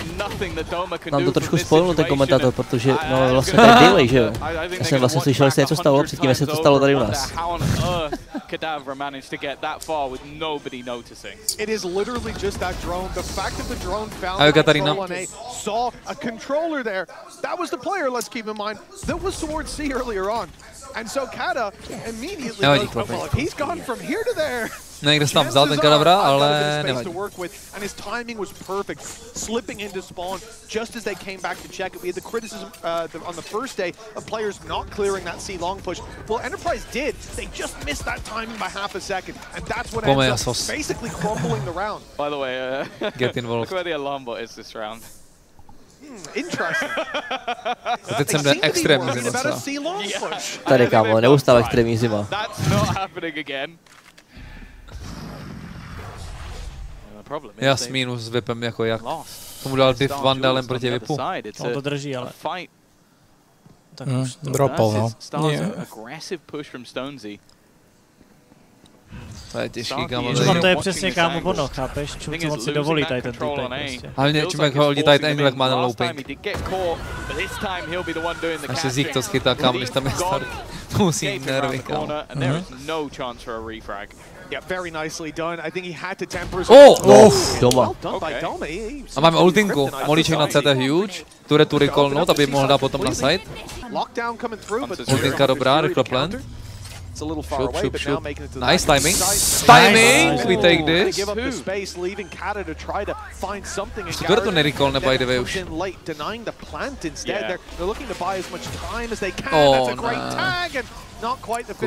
Nám to trošku spojilo ten komentátor, protože no vlastně to je delay, že jo? Já jsem vlastně slyšel, že se něco stalo předtím, jestli to stalo tady u nás. Ahoj Katarina. Saw a controller there. That was the player, let's keep in mind, that was towards C earlier on. And so Kata immediately goes, well, if he's gone from here to there. Někde se tam vzal ten Kadabra, ale nevadí. And his timing was perfect, slipping into spawn just as they came back to check it. We had the criticism on the first day of players not clearing that C long push. Well, Enterprise did. They just missed that timing by half a second, and that's what ends up basically crumbling the round. By the way, get involved. Look where the alarm bot is this round. Interesting. Teď jsem den extrémní zima. Tady kámo, neustále extrémní zima. That's not happening again. Jasmínu s Vipem jako jak. Tomu dal div Vandalem proti Vipu. On to drží, ale. Tak už dropol, no. To je těžký, kámo. To je přesně kámo ono, chápeš? Co on si dovolí tady ten týpek prostě. Ale čím jak ho hodí tady ten angle, má ten looping. Až se Zeke to schytá, kámo, když tam je start. Musí nervy, kámo. Yeah, very nicely done. I think he had to temper his doma. A máme ultinku. Molíček na CT huge. Tu recallnout, aby mohl dát potom na side. Ultinka dobrá, rychle plant. Shoot. Nice timing. Timing! We take this. Ještě to to nerecallne by the way už.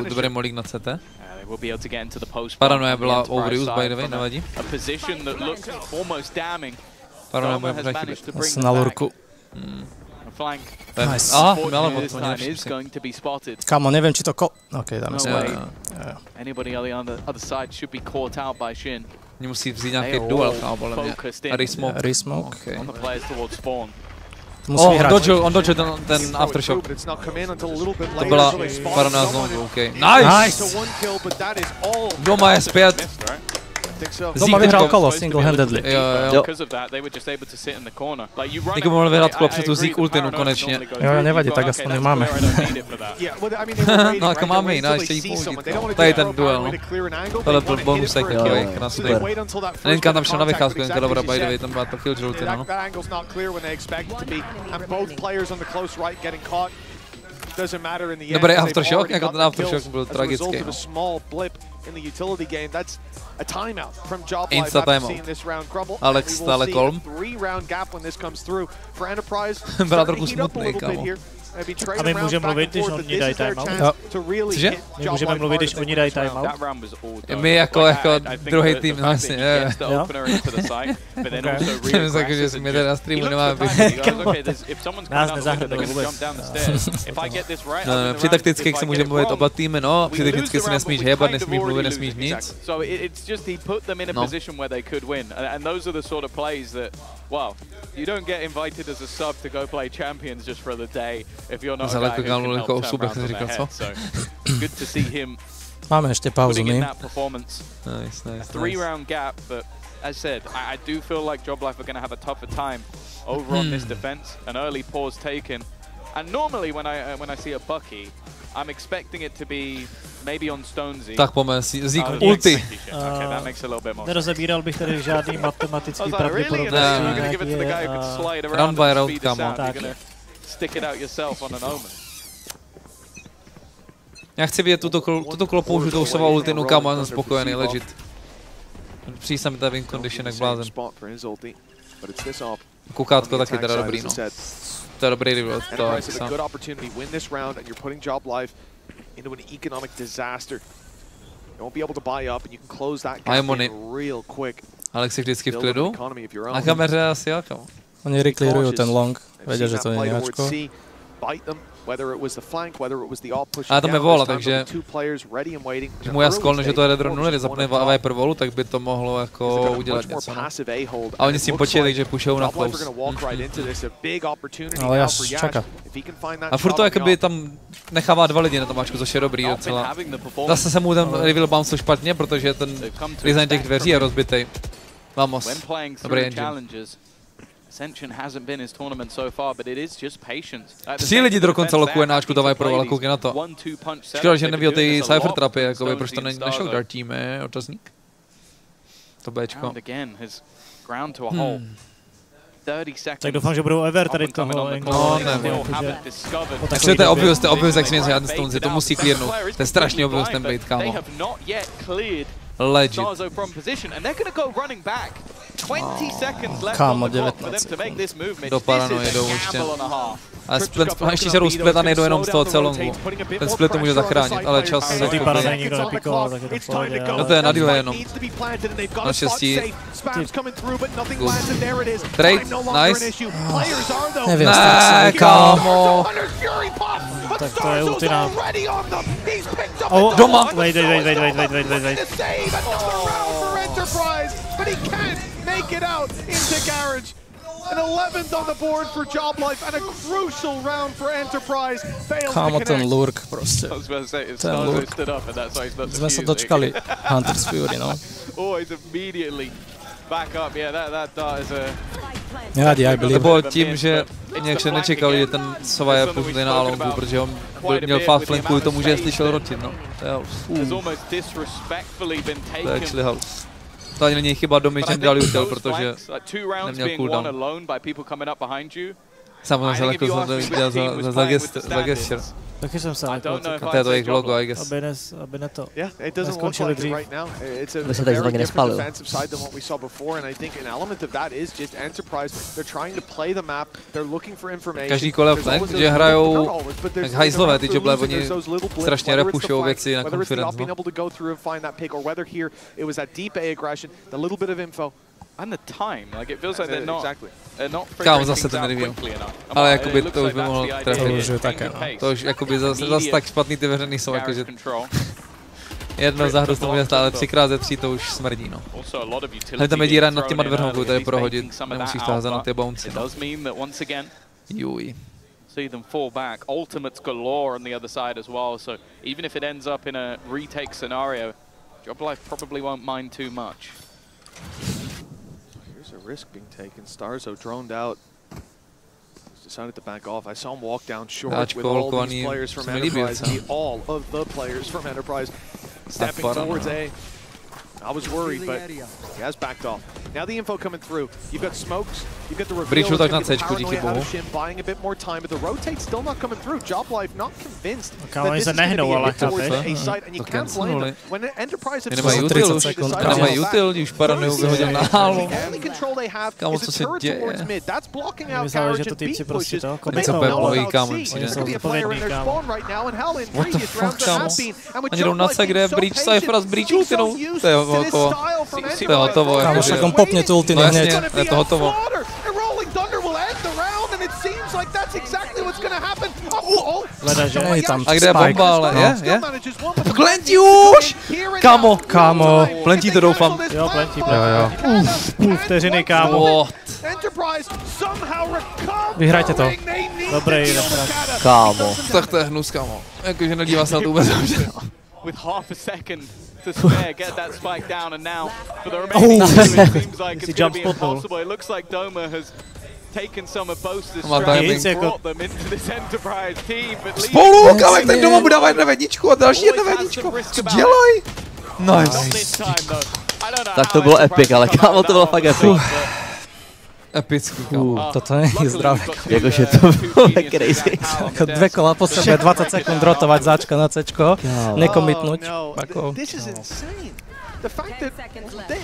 Dobrý molík na CT. Paranoia byla overuse, by the way, nevadí. Paranoia bude možná chybět. Asi na lurku. Nice. Aha, ale moc to Kámo, neviem, či to OK, dáme smoke. Musí vzít nějaký duel, kámo, podle mě. A Resmoke. On dodžil ten aftershock. To byla paranoia znovu, OK. Nice! Doma je zpět. Doma vyhrál kolo, single-handedly. Jo. Někdo mohl vyhrát kolo před tu Zeke ultinu konečně. Jo, nevadí, tak aspoň nemáme. No, jako máme jiná, ještě jí použít. Tady ten duel, no. Tohle byl bonusek takový, krásný. Nenka tam šel na vycházku, Nenka dobrá, by the way, tam byla to kill ultina, no. Dobrý aftershock, jako ten aftershock byl tragický, no. Insta timeout. Alex stále kolm. Byla trochu smutný, kámo. A my můžeme mluvit, když oni dají timeout? Cože? My můžeme mluvit, když oni dají timeout? My jako druhý tým, vlastně, jo. Jsem řekl, že jsme tady na streamu nemáme být. Nás nezahrnou vůbec. Při taktických se může mluvit oba týmy, no. Při technicky si nesmíš hebat, nesmíš mluvit, nesmíš nic. No. Wow, you don't get invited as a sub to go play Champions just for the day if you're not a guy who can help turn rounds on their head. So good to see him Máme ještě pauzu, putting in my. that performance. Nice. A 3-round gap, but as said, I do feel like Joblife are going to have a tougher time over on this defense. An early pause taken, and normally when I see a Bucky, I'm expecting it to be maybe on Stonesy. Tak pome, Zeke ulti. Okay, that makes a little bit more. Nerozebíral bych tady žádný matematický pravděpodobnosti. Round by round, kámo. Stick it out yourself on an Omen. Já chci vidět tuto kolo použitou Sova ultinu, kámo, jsem spokojený, legit. Přijde se mi ta win condition jak blázen. Kukátko taky teda dobrý, no. To je dobrý rebuild, to je sám. A je money. Alex je vždycky v klidu. Na kameře asi jo, kámo. Oni reclearují ten long, věděl, že to není háčko. A tam je vola, takže mu já skolnu, že to je redro 0, když zapne Viper volu, tak by to mohlo jako udělat něco, no. A oni s tím počítají, takže pušou na close. Ale já čeká. A furt to jakoby tam nechává 2 lidi na tom máčku, což je dobrý docela. Zase se mu ten reveal bounce špatně, protože ten design těch dveří je rozbitej. Vamos, dobrý engine. Ascension hasn't been his tournament so far, but it is just patience. 3 lidi dokonce lokuje náčku, dávají pro ale koukej na to. Škoda, že neviděl ty Cypher trapy, jakoby, proč to nešel Dark Team, otazník? To Bčko. Tak doufám, že budou ever tady toho. No, ne. Takže to je obvious, jak si něco žádný Stones, to musí clearnout. To je strašně obvious ten bait, kámo. Legit. Kámo, 19. Do paranoje jdou ještě. Ale ještě se jdou split a nejdou jenom z toho celongu. Ten split to může zachránit, ale čas se ty paranoje nikdo nepikoval, tak je to v pohodě. No to je na delay jenom. Naštěstí. Trade, nice. Nevím, ne, kámo. Tak to je ultina. Doma. Wait. An 11th on the board for Job Life and a crucial round for Enterprise. Kámo, ten lurk prostě. Ten lurk. Jsme se dočkali Hunter's Fury, no. I believe. Nebo tím, že nějak se nečekali, že ten Sova je pustý na Alongu, protože on měl fast flank kvůli tomu, že slyšel rotit, no. To je actually house. To ani není chyba domy, že dal util, protože neměl cooldown. Samozřejmě se lehko dělal za gesture. Taky jsem se to je to jejich logo, I guess. Aby ne to neskončili dřív. Aby se tady znovu nespalil. Každý kole flank, že hrajou tak hajzlové ty joble, oni strašně repušou věci na confidence. Kámo, zase ten review. Ale jakoby to už by mohl trefit. To už jakoby zase tak špatný ty veřejný jsou, jakože jedno za hru to může stát, ale 3x ze 3 to už smrdí, no. Hlavně tam je díra nad těma dveřma, to je prohodit, nemusíš to házet na ty bouncy, no. Juj. See them fall back. Ultimates galore on the other side as well, so even if it ends up in a retake scenario, Job Life probably won't mind too much. Here's a risk being taken. Starzo droned out. He's decided to back off. I saw him walk down short with all these players from Enterprise. All of the players from Enterprise stepping towards A. I was worried, but he has backed off. Now the info coming through. You've got smokes. You've got the reveal. Tak na Cčku, díky bohu. Buying a bit more time, but the rotate still not coming through. Job Life not convinced that this is going to be a hit towards A site, and you can't blame them. When Enterprise have nemají util, už paranoju vyhodil na hálu. Kámo, co se děje? Myslel, že to týpci prostě to komentovali. Co peploví, kámo, přijde. What the fuck, kámo? Oni jdou na C, kde je Breach Cypher a s Breach ultinou. To je hotovo. To je hotovo. Kámo, však on popne tu ultinu hned. Je to hotovo. A kde je bomba, ale je? Plentí už! Kámo, plentí to doufám. Jo, plentí. Půl vteřiny, kámo. Vyhrajte to. Dobrý, kámo. Tak to je hnus, kámo. Jakože nedívá se na to vůbec dobře. With half a second to spare, get that spike down, and now for the remaining two, it seems like it's going to be impossible. It looks like Doma has taken some of Boast's strategies and brought them into this Enterprise team. Spolu, kámo, jak ten Doma bude dávat jedna vedničku a další jedna vedničku. Co dělaj? Nice. Tak to bylo epic, ale kámo, to bylo fakt epic. Epický, kámo. Toto není zdravé. Jakože to bylo crazy. Jako 2 kola po sebe, 20 sekund rotovat záčka na Cčko, nekomitnúť.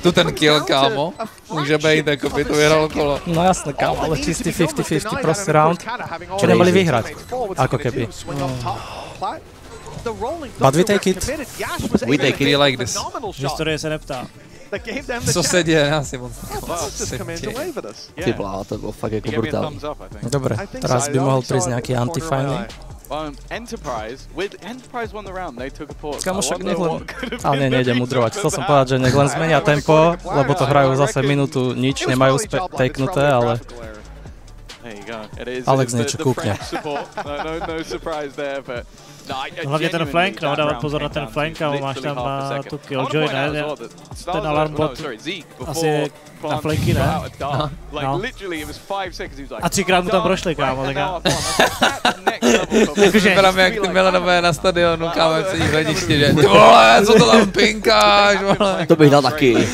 Tu ten kill, kámo, může být, jako by to vyhralo kolo. No jasné, kámo, ale čistý 50-50 prostě round, čo nemali vyhrať, ako keby. But we take it. We take it like this. Historie se neptá. Co se děje, já si moc Ty bláho, to bylo fakt jako brutální. Dobre, teraz by mohl prísť nejaký anti-final. Kámo, však nech len... Ale nie, nejdem mudrovať. Chcel som povedať, že nech len zmenia tempo, lebo to hrajú zase minútu nič, nemajú takenuté, ale... Alex niečo kúkne. Hlavně ten flank, no, dávat pozor na ten flank, a máš tam tu killjoy, ne? Ten alarm bot asi na flanky, ne? No. A 3krát mu tam prošli, kámo, tak já... Vypadám jak ty melanové na stadionu, kámo, jak sedí v hledišti, že ty vole, co to tam pinkáš, vole. To bych dal taky.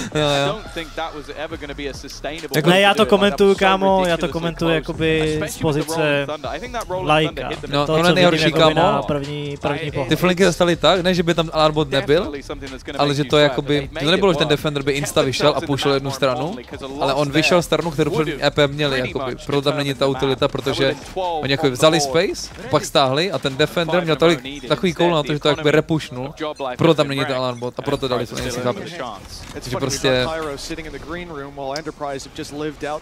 Ne, já to komentuju, kámo, já to komentuju jakoby z pozice lajka. No, to nejhorší, kámo, první pohled. ty flanky dostali tak, ne, že by tam alarmbot nebyl, ale že to jakoby, to nebylo, že ten defender by insta vyšel a poušel jednu stranu, ale on vyšel stranu, kterou před EP měli, jakoby, proto tam není ta utilita, protože oni jakoby vzali space, pak stáhli a ten defender měl takový koul na to, že to jakoby repušnul, proto tam není ten alarmbot a proto dali to, nejsi chápeš. Takže prostě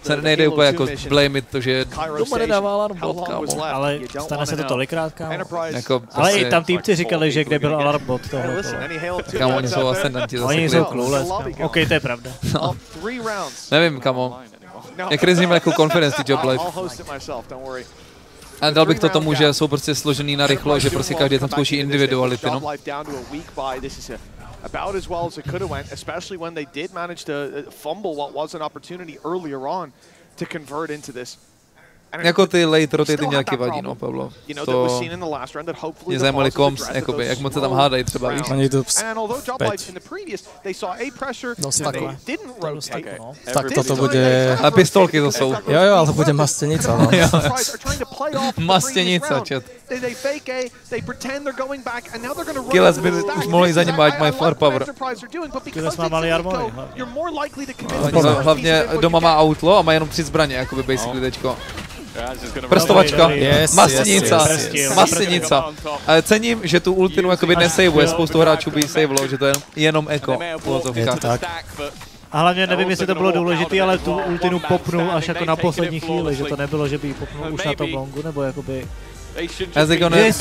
se nejde úplně jako blameit to, že doma nedává alarmbot, kámo. Ale stane se to tolikrát, kámo. Jako ale i tam týpci říkali, že kde byl alarmbot tohle. Kámo, oni jsou ascendanti zase. Oni jsou clueless, kámo. OK, to je pravda. No. Nevím, kamo. Jak Riz jako confidence job life. A dal bych to tomu, že jsou prostě složený na rychlo, že prostě každý tam zkouší individuality, no. About as well as it could have went, especially when they did manage to fumble what was an opportunity earlier on to convert into this. Jako ty late rotaty nějaký vadí, no, Pavlo. To mě zajímaly comps, jakoby, jak moc se tam hádají třeba, víš? Oni jdou zpět. Tak toto bude... A pistolky to jsou. Jo, ale bude mastěnica, no. Mastěnica, čet. Killers by už mohli za ním ať mají firepower. Killers má malý armory. Hlavně doma má outlaw a má jenom 3 zbraně, jakoby basically teďko. Prstovačka, mastěnica. Ale cením, že tu ultinu jakoby nesavuje, spoustu hráčů by ji savelo, že to je jenom eko. A hlavně nevím, jestli to bylo důležité, ale tu ultinu popnul až jako na poslední chvíli, že to nebylo, že by ji popnul už na tom longu, nebo jakoby...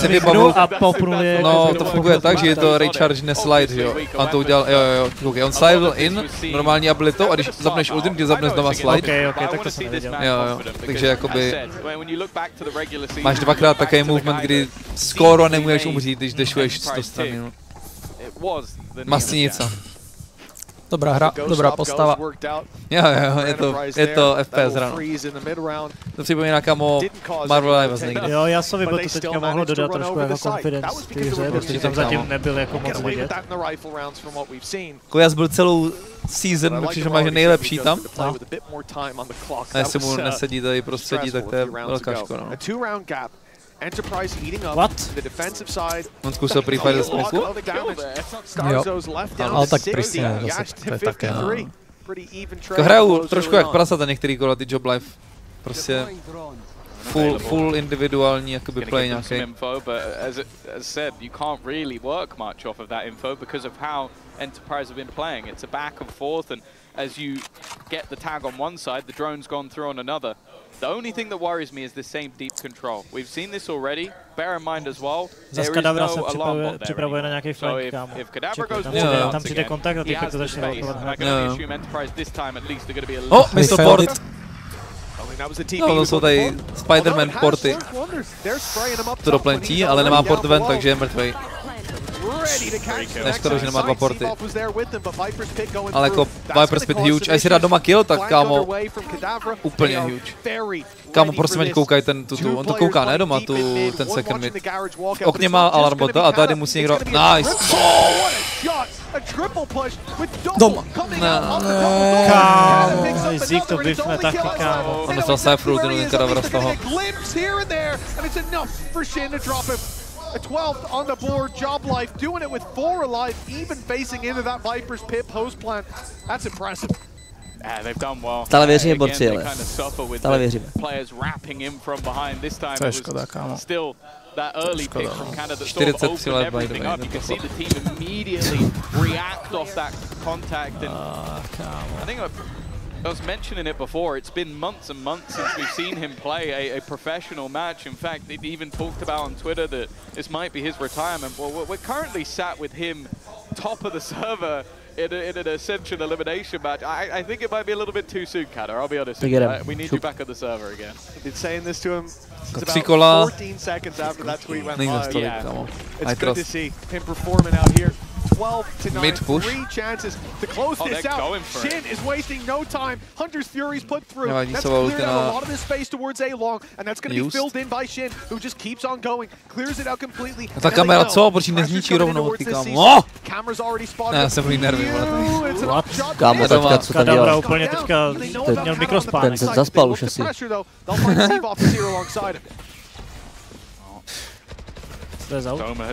nevybavu. A popnul je... No, to funguje tak, že je to recharge neslide, že jo. On to udělal, jo, okay. On slidel in normální abilitou a když zapneš ultim, tě zapne znova slide. Ok, tak to jsem nevěděl. Jo, takže jakoby... Máš 2krát takový movement, kdy skoro nemůžeš umřít, když dešuješ 100 strany. Mastěnica. Dobrá hra, dobrá postava. Jo, je to FPS hra. To připomíná, kamo, Marvel Rivals někdy. Jo, Jasovi by to teďka mohlo dodat trošku jako confidence v té hře, protože tam zatím nebyl jako moc vidět. Kojas byl celou season, protože má nejlepší tam. A jestli mu nesedí tady prostředí, tak to je velká škoda. What? On zkusil pre-fight ze smoku? Jo, ale tak přesně, to je také, no. Hrajou trošku jak prasata některý kola, ty Job Life. Prostě full individuální jakoby play nějaký. Enterprise have been playing. It's a back and forth, and as you get the tag on one side, the drone's gone through on another. The only thing that worries me is the same deep control. We've seen this already. Bear in mind as well, there is no alarm bot there. Na nějaký flank, kámo. If Kadabra goes tam přijde kontakt a týpek to začne halkovat. Enterprise this time at least they're going to be a little... Oh, missile port! No, to jsou tady Spider-Man porty. To doplentí, ale nemá port ven, takže je mrtvej. Neškoda, že nemá 2 porty. Ale jako Viper's Pit huge. A jestli dá doma kill, tak kámo, úplně huge. Kámo, prosím, ať koukaj on to kouká, ne doma, ten second mid. V okně má alarmbota a tady musí někdo... Nice! Doma. Kámo, Zeke to bifne taky, kámo. On dostal cypher ultinu, ten Kadavra z toho. A 12th on the board, Job Life doing it with 4 alive, even facing into that Viper's Pit post plant. That's impressive. They've done well. Stále věříme, borci, ale. Stále věříme. To je škoda, kámo. That early pick from Canada sort of opened everything up. You could see the team immediately react off that contact. And I think I was mentioning it before, it's been months and months since we've seen him play a professional match. In fact, it even talked about on Twitter that this might be his retirement. Well, we're currently sat with him top of the server in an Ascension elimination match. I think it might be a little bit too soon, Kada. I'll be honest. We need you back on the server again. I've been saying this to him since about 14 seconds after that tweet went live. Yeah. It's good to see him performing out here. 12 to 9, 3 chances to close this out. Shin is wasting no time. Hunter's Fury's put through. That's cleared out a lot of the space towards A-Long, and that's going to be filled in by Shin, who just keeps on going, clears it out completely. Ta kamera co? Proč ji nezničí rovnou, ty kámo? Camera's already spotted. Já jsem nervy, kámo, teďka co tam dělal? Úplně teďka měl mikrospánek. Ten se zaspal už asi.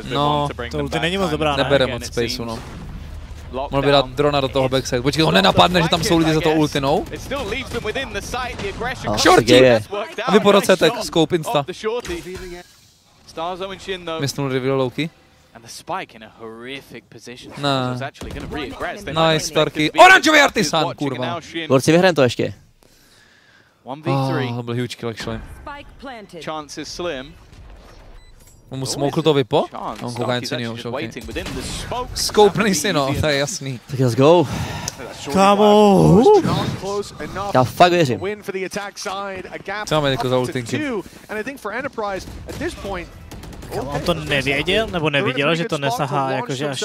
No, to ulti není moc dobrá, ne? Nebere moc spaceu, no. Mohl by dát drona do toho backside. Počkej, ho nenapadne, že tam jsou lidi za to ultinou. Shorty! A vypad do CT, scope insta. Mysnul reveal lowkey. Nice, Starky. Oranžový artisan, kurva. Borci, vyhrajeme to ještě. To byl huge kill, actually. Chance is slim. On mu smokl to vypo? On kouká něco jiného, okay. Skoupnej si, no, to je jasný. Tak let's go. Kámo! Já fakt věřím. Co máme jako za ultinky? On to nevěděl, nebo neviděl, že to nesahá jakože až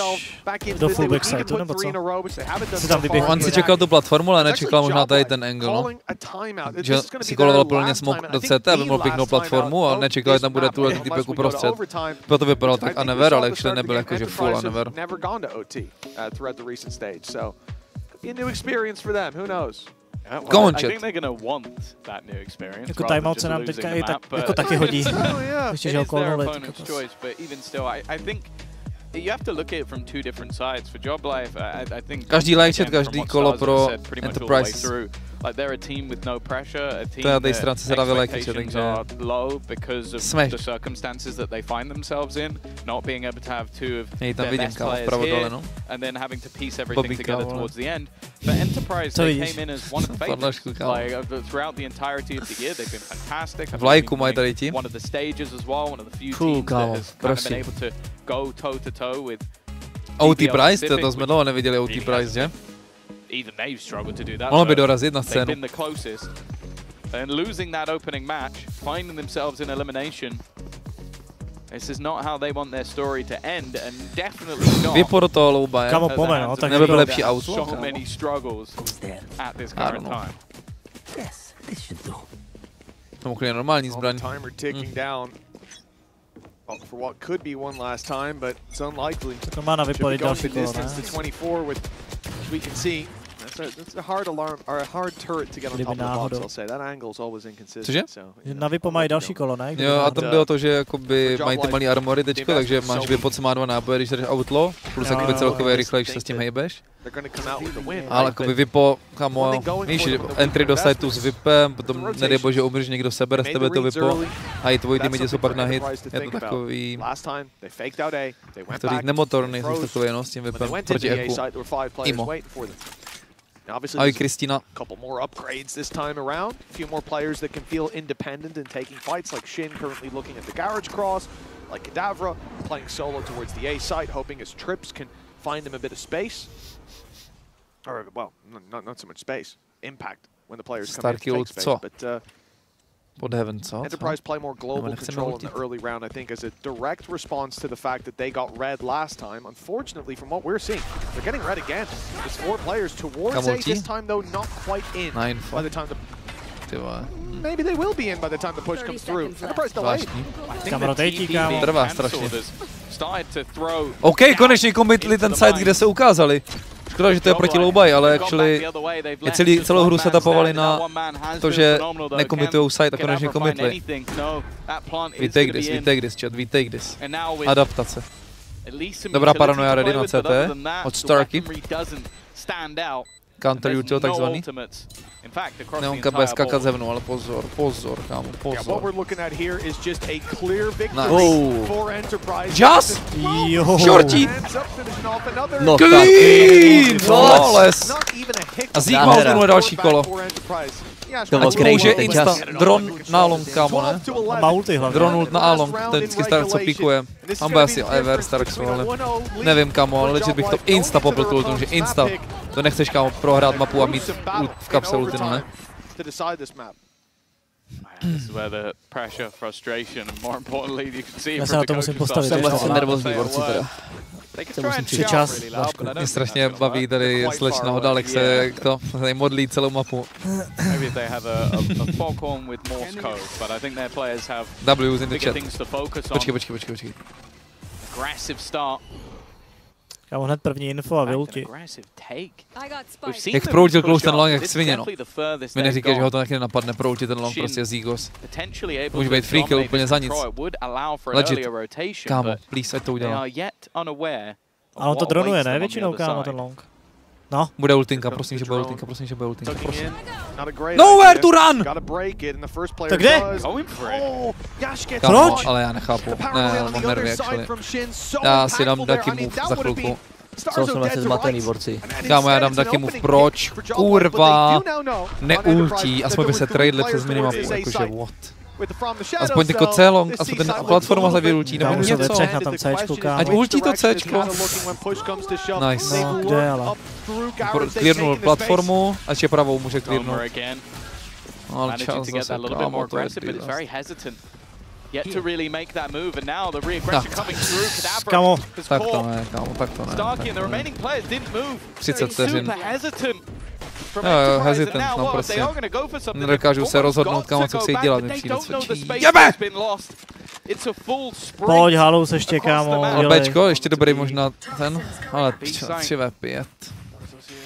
do full backsidu, nebo co? Si tam vyběhl. On si čekal tu platformu, ale nečekal možná tady ten angle, no. Že si koloval plně smoke do CT, aby mohl pěknou platformu, ale nečekal, že tam bude tu typek uprostřed. Proto vypadal tak Anever, ale actually nebyl jakože full Anever. Končet. Jako timeout se nám teďka i tak, jako taky hodí. Ještě, že ho kolnuli. Každý like chat, každý kolo pro Enterprise. To na té stránce se dá vylajkat, takže smash. Jej tam vidím, kámo, vpravo dole, no. Bobby, kámo. Co vidíš? Padlašku, kámo. V lajku mají tady tím. Kámo, prosím. OT Price, to jsme dlouho neviděli OT Price, že? Mohl by dorazit na scénu. And losing that opening match, finding themselves in elimination. This is not how they want their story to end, and definitely not. Vypo do toho louba, Kámo, pome, no, tak nebyl lepší auto. So many struggles at this current time. Yes, this should do. To mohl je normální zbraň. For what could be one last time, but it's unlikely. To má na vypověď další kolo, ne? We can see that's a hard alarm or a hard turret to get on top of the box. I'll say that angle is always inconsistent. Že na Vipo mají další kolo, ne? Jo, a tam bylo to, že jakoby mají ty malý armory teďko, takže máš Vipo, co má 2 náboje, když jdeš outlaw, plus jakoby celkově rychle, když se s tím hejbeš. Ale jakoby Vipo, kamo, víš, entry do siteu s Vipem, potom nedej bože umřeš, někdo sebere z tebe to Vipo a i tvoji týmy jsou pak na hit. Je to takový, jak to říct, nemotorný, jsou takový, no, s tím Vipem proti Eku. Imo. Obviously, Kristina. A couple more upgrades this time around. A few more players that can feel independent and taking fights, like Shin currently looking at the garage cross, like Kadavra playing solo towards the A site, hoping his trips can find him a bit of space. Or, well, not so much space. Impact when the players come in to take space. But Enterprise play more global control in the early round, I think, as a direct response to the fact that they got red last time. Unfortunately, from what we're seeing, they're getting red again. There's 4 players towards A this time, though, not quite in by the time the... Maybe they will be in by the time the push comes through. Enterprise delayed. Trvá strašně. OK, konečně komitli ten site, kde se ukázali. Škoda, že to je proti low-buy, ale actually celou hru setapovali na to, že nekomitujou site a konečně komitli. We take this, chat, we take this. Adaptace. Dobrá paranoia ready na CT od Starky. Counter util takzvaný. Neonka bude skakat ze mnou, ale pozor, kámo, pozor. Just! Shorty! Clean! Flawless! A Zeke má uzmínul další kolo. To bylo může insta dron na long, kámo, ne? A má ulti hlavně. Dron ult na A long, to je vždycky Stark, co píkuje. On bude asi Ever Starksu, ale nevím, kámo, ale legit bych to insta popl tu ultu, že insta. To nechceš, kámo, prohrát mapu a mít v kapse ulti, no ne? Já se na to musím postavit. Jsem nervózní borci teda. Při čas. Mě strašně baví tady slečna od Alexe, jak to tady modlí celou mapu. W's in the chat. Počkej. Kámo, hned první info a vyulti. Jak proutil close ten long, jak svině, no. Mi neříkej, že ho to nechně napadne, proutit ten long prostě z Egos. Může být free kill úplně za nic. Legit. Kámo, please, ať to udělá. Ale on to dronuje, ne? Většinou, kámo, ten long. No. Bude ultinka, prosím, že bude ultinka, prosím. Nowhere to run! To kde? Kámo, ale já nechápu. Ne, mám nervy, actually. Já si dám Ducky move za chvilku. Jsou se zmatený borci. Kámo, já dám Ducky move, proč? Kurva! Neultí, aspoň by se tradeli přes minimapu, jakože what? Aspoň jako C-long, aspoň ten platforma za vyultí, nebo něco. Na tom Cčku, kámo. Ať ultí to Cčko. Nice. No, kde ale? Clearnul platformu, ať je pravou může clearnout. Ale čas zase, kámo, to je Kámo. Tak to ne, kámo, tak to ne. 30 vteřin. Jo, hesitant, no prostě. Nedokážu se rozhodnout, kámo, co chci dělat, mi přijde cvičí. Jebe! Pojď, halus ještě, kámo. Ale Bčko, ještě dobrý možná ten, ale 3v5.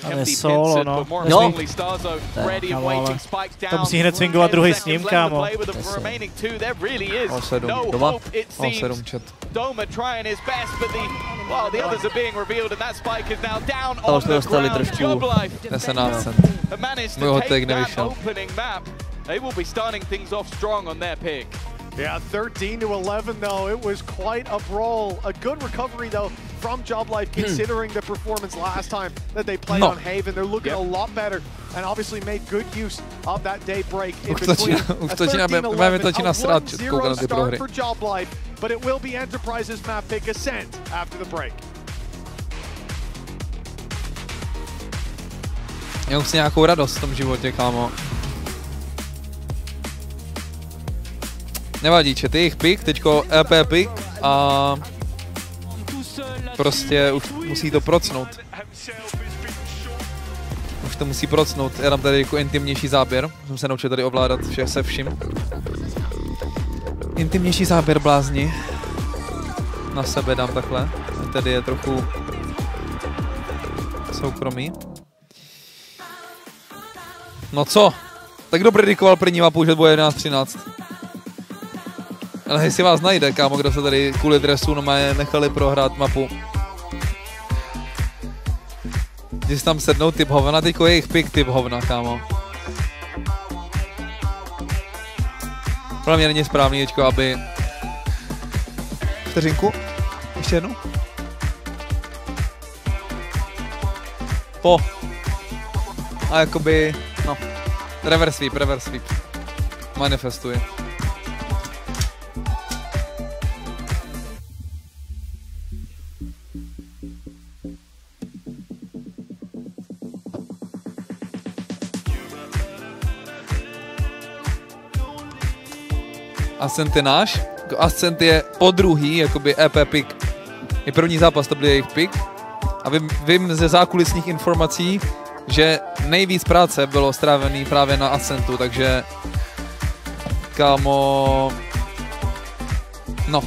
Tam je solo, no. No. Kámo, ale to musí hned swingovat druhý s ním, kámo. O7. Doma? O7 chat. Ale jsme dostali trošku. 10%. Můj hot take nevyšel. Yeah, 13-11 though. It was quite a brawl. A good recovery though from Joblife, considering the performance last time that they played on Haven. They're looking a lot better and obviously made good use of that day break in between. A 13-11 start for Joblife, but it will be Enterprise's map pick Ascent after the break. Já už si nějakou radost v tom životě, kámo. Nevadí, chat, jejich pick, teďko EP pick a prostě už musí to procnout. Už to musí procnout. Já dám tady jako intimnější záběr, jsem se naučil tady ovládat vše se vším. Intimnější záběr, blázni. Na sebe dám takhle, tady je trochu soukromý. No co? Tak kdo predikoval první mapu, že bude 11-13? Ale jestli vás najde, kámo, kdo se tady kvůli dresu nechali prohrát mapu. Když tam sednou typ hovna, teďko je jejich pick typ hovna, kámo. Pro mě není správný, teďko, aby... Vteřinku? Ještě jednu? Po. A jakoby... No. Reverse sweep. Manifestuji. Ascent je náš. Ascent je podruhý, jakoby EP pick. I první zápas to byl jejich pick. A vím ze zákulisních informací, že nejvíc práce bylo strávený právě na Ascentu, takže... Kámo... No.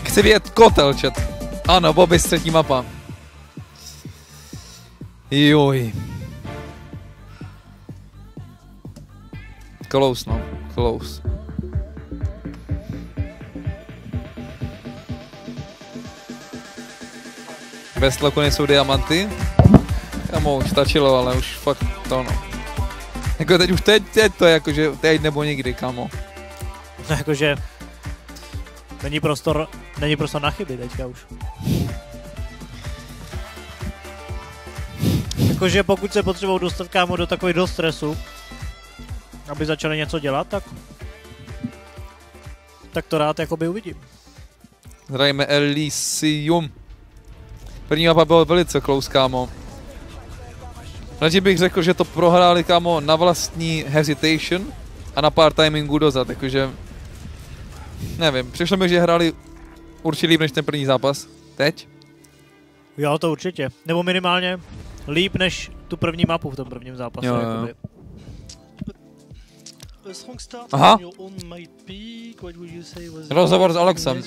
Chci vidět kotel, chat. Ano, Bobby z třetí mapa. Joj. Close, no. Close. Bez tlaku nejsou diamanty. Kamo, už stačilo, ale už fakt to no. Jako teď to je jakože teď nebo nikdy, kamo. No jakože... Není prostor na chyby teďka už. Jakože pokud se potřebují dostat kámo do takového stresu, aby začali něco dělat, tak to rád jakoby uvidím. Hrajeme Elysium. První mapa byla velice close, kámo. Radši bych řekl, že to prohráli, kámo, na vlastní hesitation a na pár timingů dozad, jakože... Nevím, přišlo mi, že hráli určitě líp než ten první zápas. Teď? Jo, to určitě. Nebo minimálně líp než tu první mapu v tom prvním zápase. Jo, jakoby. Aha. Rozhovor s Alexem.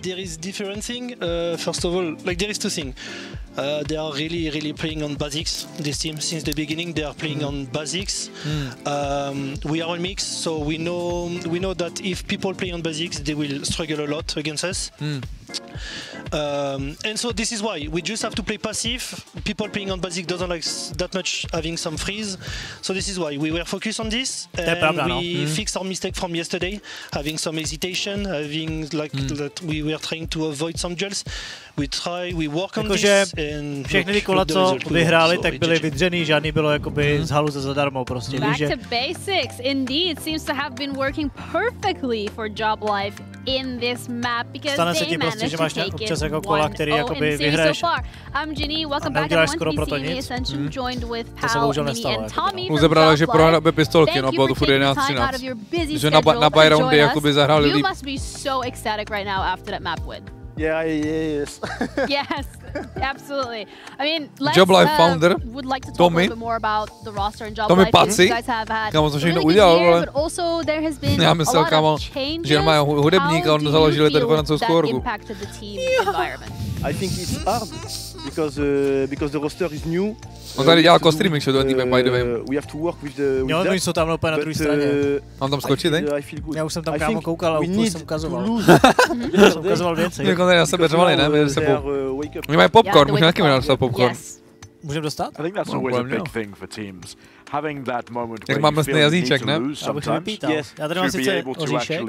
There is differencing. First of all, like there is two things. They are really playing on basics. This team since the beginning they are playing on basics. We are on mix, so we know that if people play on basics, they will struggle a lot against us. And so this is why we just have to play passive. People playing on basic doesn't like that much having some freeze. So this is why we were focused on this and we fixed our mistake from yesterday, having some hesitation, having like that we were trying to avoid some duels. We work on this. Všechny ty kola, co vyhráli, tak byly vydřený, žádný bylo jakoby z haluze zadarmo prostě. Back to basics, indeed, seems to have been working perfectly for Job Life in this map because they managed to take it 1-0 in series so far. I'm Ginny, welcome back everyone to VCT Ascension, joined with Pal, Mini and Tommy from Uzebrala, že Job prohráli Life. obě pistolky, no, bylo to furt 11-13. Že na buy roundy jakoby zahráli líp. You must be so ecstatic right now after that map win. Yes. Yes, absolutely. I mean, let's Job Life founder, would like to talk Tommy. a little bit more about the roster and Job Tommy Life. Paci. You guys have had Kámo, co a všechno really udělal, good year, vole. but also there has been Já a myslel, lot kámo, of changes. že mají hudebníka, on založili tady francouzskou orgu. Impacted the team environment. I think it's hard because the roster is new. On tady dělá kostreaming, že to je týmek, by the way. We have to work with Jo, oni jsou tam úplně na druhé straně. Mám tam skočit, ne? Já už jsem tam kámo koukal a už jsem ukazoval. Jsem ukazoval věci. Jako tady na sebe řvali, ne? Mezi sebou. Oni mají popcorn, můžeme taky dostat popcorn. Můžeme dostat? I think that's always a big thing for teams. Having that moment Jak where máme you sný feel you need jazyček, to ne? lose Já bych sometimes, vypítal. Já tady mám sice oříšek.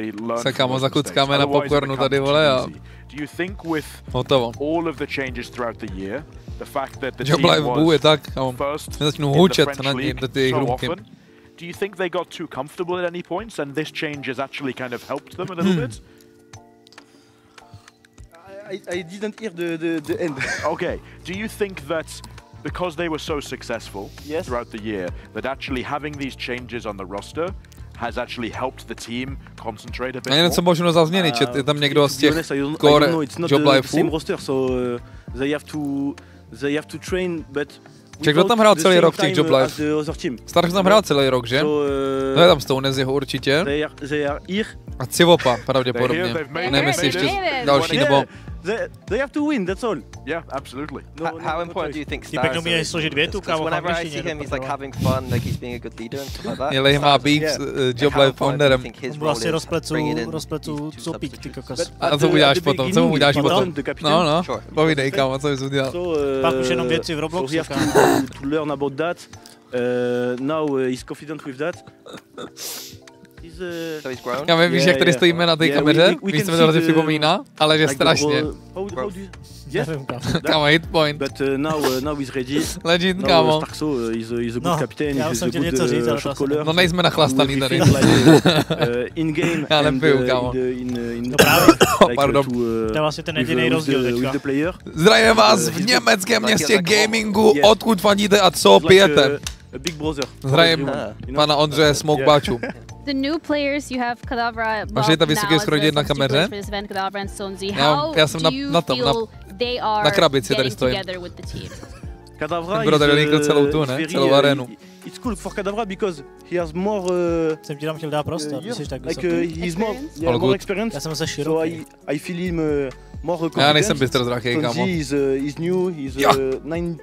Se kámo zakuckáme na popcornu tady, vole, a Do you think with hotovo. all of the changes throughout the year, the fact that the Job team Life bůje was tak, kámo. first Začnu in the hučet French na league do ty jejich so rumky. often, do you think they got too comfortable at any points and this change has actually kind of helped them a little bit? I didn't hear the end. Okay, do you think that because they were so successful throughout the year, that actually having these changes on the roster has actually helped the team concentrate a bit A něco možno za změny, je tam někdo z těch core Job Lifeů? Kdo tam hrál celý rok v těch Job Life? Stark tam hrál celý rok, že? To je tam Stone z jeho určitě. A Civopa pravděpodobně. Nevím, jestli ještě další nebo... They have to win, that's all. Yeah, absolutely. How important do you think Stars is? Because whenever I see him, he's like having fun, like he's being a good leader and stuff like that. Jelej má beef s Job Life founderem. On asi rozplecu copík, ty kokos. A co uděláš potom? Co mu uděláš potom? No, povídej, kámo, co bys udělal. Pak už jenom věci v Robloxu, kámo. To learn about that. Now he's confident with that. Já vím, víš, jak tady stojíme na té kameře, víš, co mi to hrozně připomíná, ale že strašně. Kámo, hit point. Now he's ready. Legend, kámo. He's a good captain, he's a good shot caller. No nejsme nachlastaný tady. Já nepiju, kámo. Pardon. To je vlastně ten jediný rozdíl teďka. Zdravím vás v německém městě gamingu, odkud fandíte a co pijete. Zdravím pana Ondřeje Smokebáču. The new players, you have Kadavra, Máš ta vysoký skrodit na kameře? Já jsem na tom, na krabici tady stojím. Ten bro tady linkl celou tu, ne? Celou arénu. It's cool for Kadavra because he has more... Jsem ti tam chtěl dát prostor, jsi tak vysoký. He's more experience. Já jsem zase široký. So I feel him more confident. Já nejsem bystr zrakej, kámo. He's new, he's 19...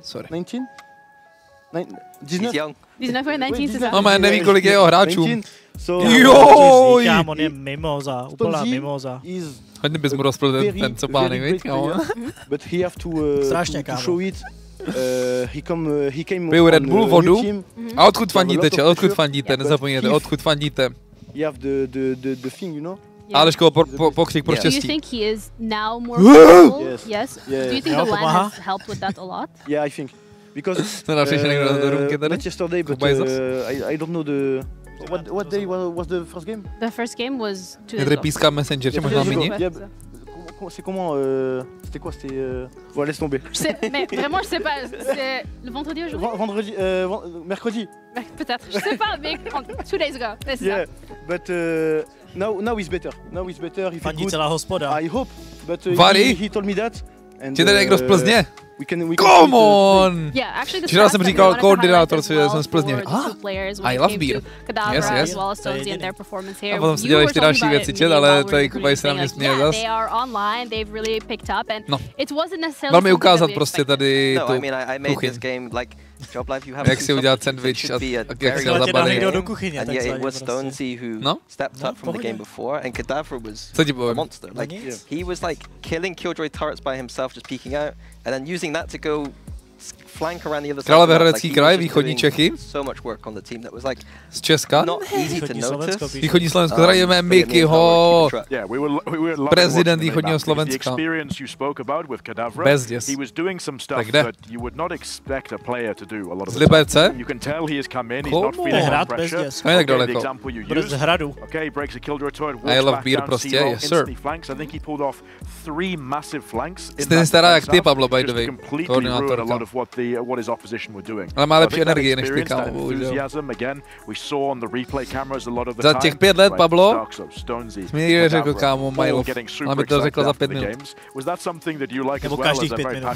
Sorry. 19? 19? No, man, neví, kolik je jeho hráčů. Joj! Kámo, on je mimoza, úplná mimoza. Hodně bys mu rozpl ten copánek, víš, kámo? Strašně, kámo. Piju Red Bull, vodu. A odkud fandíte, čel? Odkud fandíte? Nezapomeňte, odkud fandíte? Aleško, pokřik pro štěstí. Do you think he is now more powerful? Yes. Do you think the LAN has helped with that a lot? Yeah, I think. Because not yesterday, but I don't know the what day was the first game? The first game was 2 days ago. Píská Messenger, tě možná mini? C'est comment c'était quoi? C'était ouais, laisse tomber. Mais vraiment je sais pas, c'est le vendredi aujourd'hui? Vendredi mercredi. Peut-être, je sais pas, mais 2 days ago. Yeah, but now he's better. Now he's better. He feels good. Celá hospoda. I hope, but he told me that. Tě tady někdo z Plzně? Come on! Včera jsem říkal koordinátor, co jsem z Plzně. I love beer. Yes, yes. A potom se dělají ještě další věci, čet, ale tady Kuba se na mě směje zas. No. Velmi ukázat prostě tady tu kuchyň. Jak si udělat sandwich a jak si ho zabalí. No? Co ti povím? He was like killing killjoy turrets by himself, just peeking out, and then using that to go flank around the other side. Královéhradecký kraj, východní Čechy. Z Česka. Východní Slovensko, zdravíme Mikyho. Prezident východního Slovenska. Bezděs. Tak kde? Z Liberce? Komu? Hrad Bezděs. No je tak daleko. Z Hradu. I love beer prostě, yes sir. Jste stará jak ty, Pablo, by the way, koordinátorka. Ale má lepší energii než ty, kámo, bohužel. Za těch 5 let, Pablo, jsi mi řekl, kámo, Majlov. Ale mi to řekl za 5 minut. Nebo každých 5 minut.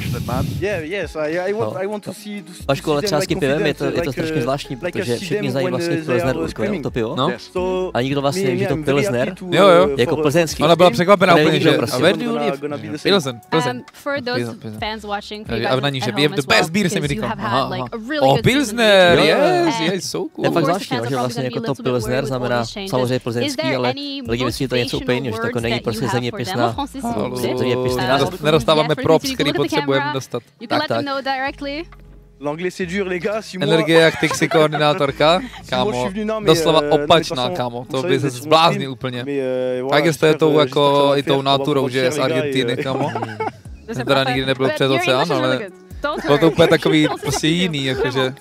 Vašku, ale třeba s tím pivem je to strašně zvláštní, protože všichni znají vlastně Pilsner Urko, to pivo. No. A nikdo vlastně neví, že to Pilsner, jo. jako plzeňský. Ona byla překvapená úplně, že a where do you live? Pilsen. A v Naní, že we have the best beer, jsem mi říkal. Pilsner, yes, so cool. Je fakt zvláštní, že vlastně jako to Pilsner znamená samozřejmě plzeňský, ale lidi myslí, že to je něco úplně jiného, že to jako není prostě zeměpisná. Nedostáváme props, který potřebujeme dostat. Tak. L'anglais c'est dur, les gars. Energie jak Tixi koordinátorka, kámo, doslova opačná, kámo, to by se zbláznil úplně. Tak jste tou jako i tou naturou, že je z Argentiny, kámo. Jsem teda nikdy nebyl přes oceán, ale bylo to úplně takový prostě jiný, jakože.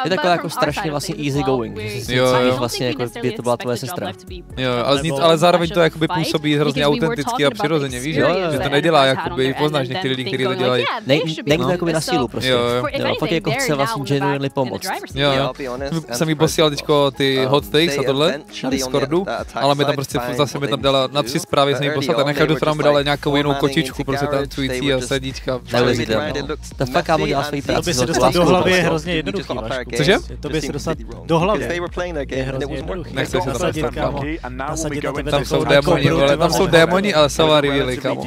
Je taková jako strašně vlastně easy going, že si vlastně jako by to byla tvoje sestra. Jo, ale zároveň to jakoby působí hrozně autenticky a přirozeně, víš, že to nedělá, jakoby poznáš některý lidi, kteří to dělají. Není to jakoby na sílu prostě. Jo, fakt jako chce vlastně genuinely pomoct. Jo, jsem jí posílal teďko ty hot takes a tohle na Discordu, ale mi tam prostě zase mi tam dala na 3 zprávy, jsem jí poslal, tak na každou stranu mi dala nějakou jinou kočičku, prostě tancující a sedíčka. Ta fakt kámo dělá svoji práci. To by se dostat do hlavy je hrozně jednoduchý. Cože? To by se dostat do hlavy. Je hrozně jednoduchý. Nechceš se nasadit, kámo. Nasadit na tebe tam jsou démoni, ale tam jsou démoni, ale Sava revealy, kámo.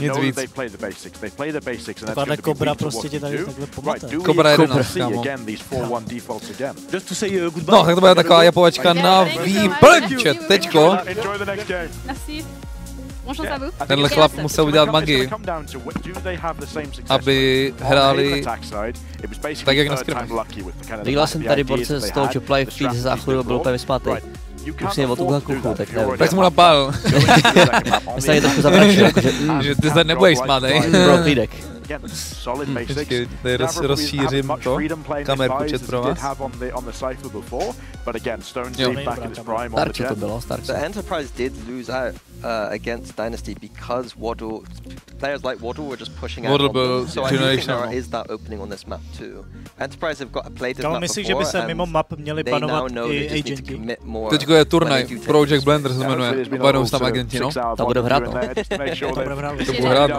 Nic víc. Takováhle kobra prostě tě tady takhle pomate. Kobra 11, kámo. No, tak to bude taková japovačka na výplň, teďko. Tenhle chlap musel udělat magii, aby hráli tak, jak na skrimech. Viděl jsem tady borce z toho Choplay v týdě záchodu, byl úplně vyspátý. Už si od tuhle kuchu, tak nevím. Tak jsem mu napál. Já jsem tady trošku zabračil, jakože že ty se nebudeš smátej. Bro, klídek. Počkej, tady rozšířím to, kamerku čet pro vás. Jo, Starčo to bylo, Starčo. The Enterprise did lose out against Dynasty because Waddle, players like Waddle were just pushing out on them. So I think there is that opening on this map too. Enterprise have got played this map myslím, že by se mimo map měli panovat i agenti. Teďko je turnaj, Project Blender se jmenuje, panou se tam agenti, no. To bude hrát, no. To bude hrát.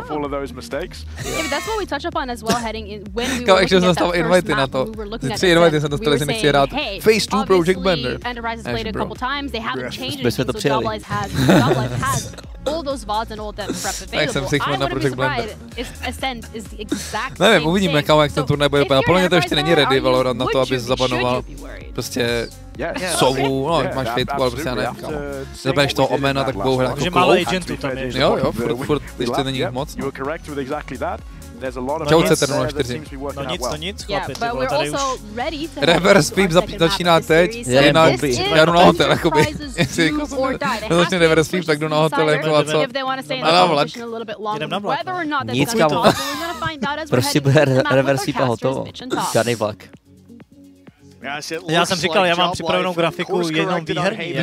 That's what we touched upon as well heading in when we were looking at that first map. We were looking at it. We were saying, hey, Phase 2 Project Blender. Enterprise has played a couple times. They haven't changed anything, so Job Life has all those VODs and all that prep available. I wouldn't be surprised if Ascent is the exact same nevím, uvidíme, kámo, jak ten turnaj bude vypadat. Podle mě to ještě není ready Valorant na to, aby zabanoval prostě Sovu, no, máš Fateku, ale prostě já nevím, kámo. Když zabaneš toho Omena, tak budou hrát jako málo agentů tam je. Jo, furt ještě není moc. Čau C04. No nic, chlapi. Reverse sweep začíná teď. Já jdu na hotel, jakoby. Jestli začne reverse sweep, tak jdu na hotel, jako a co? A na vlak. Jdem na vlak. Nic, kámo. Prostě bude reverse sweep a hotovo. Žádnej vlak. Já jsem říkal, já mám připravenou grafiku jenom výherní.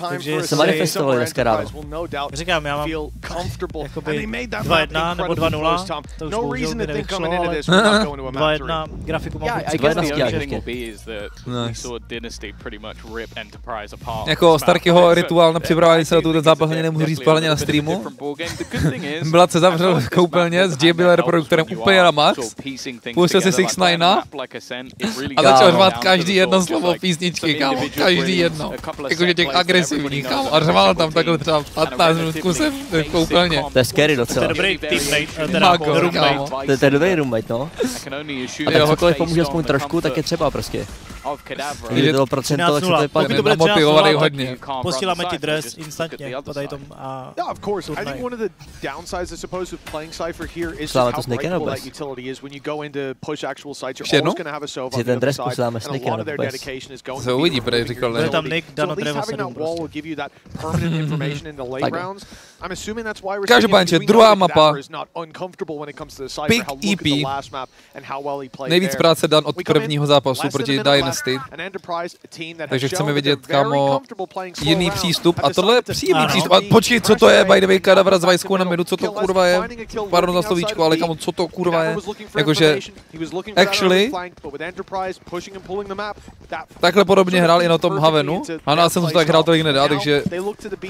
Takže se manifestovali dneska ráno. Říkám, já mám jakoby 2-1 nebo 2-0, to už bohužel by nevyšlo, ale 2-1 grafiku mám jako Starkyho rituál na připravování se na tuto zápas ani nemůžu říct pohledně na streamu. Byla se zavřel v koupelně s JBL reproduktorem úplně na max, pustil si 6ix9ine a začal řvát každý jedno slovo písničky, kámo, každý jedno. Jakože těch agresivních, kámo, a řval tam takhle třeba 15 minut kusem v koupelně. To je scary docela. To je dobrý teammate, teda roommate. To je dobrý roommate, no. A tak cokoliv pomůže aspoň trošku, tak je třeba prostě. Když to procento, tak se to vypadne. Pokud to namotivovaný hodně. Posíláme ti dres instantně po tady tom a turnaj. Posíláme to Snake nebo bez? Ještě jednou? Si ten dres posíláme Snake nebo bez? Se uvidí, protože říkal ne. Bude tam Nick, Dano, Drevo 7 prostě. Každopádně, druhá mapa. Pick EP. Nejvíc práce dan od prvního zápasu proti Dynasty. Takže chceme vidět, kámo, jiný přístup. A tohle je příjemný přístup. A počkej, co to je, by the way, Kadavra s Vajskou na midu, co to kurva je? Pardon za slovíčko, ale kámo, co to kurva je? Jakože, actually, takhle podobně hrál i na tom Havenu. Ano, já jsem to tak hrál, tolik nedá, takže,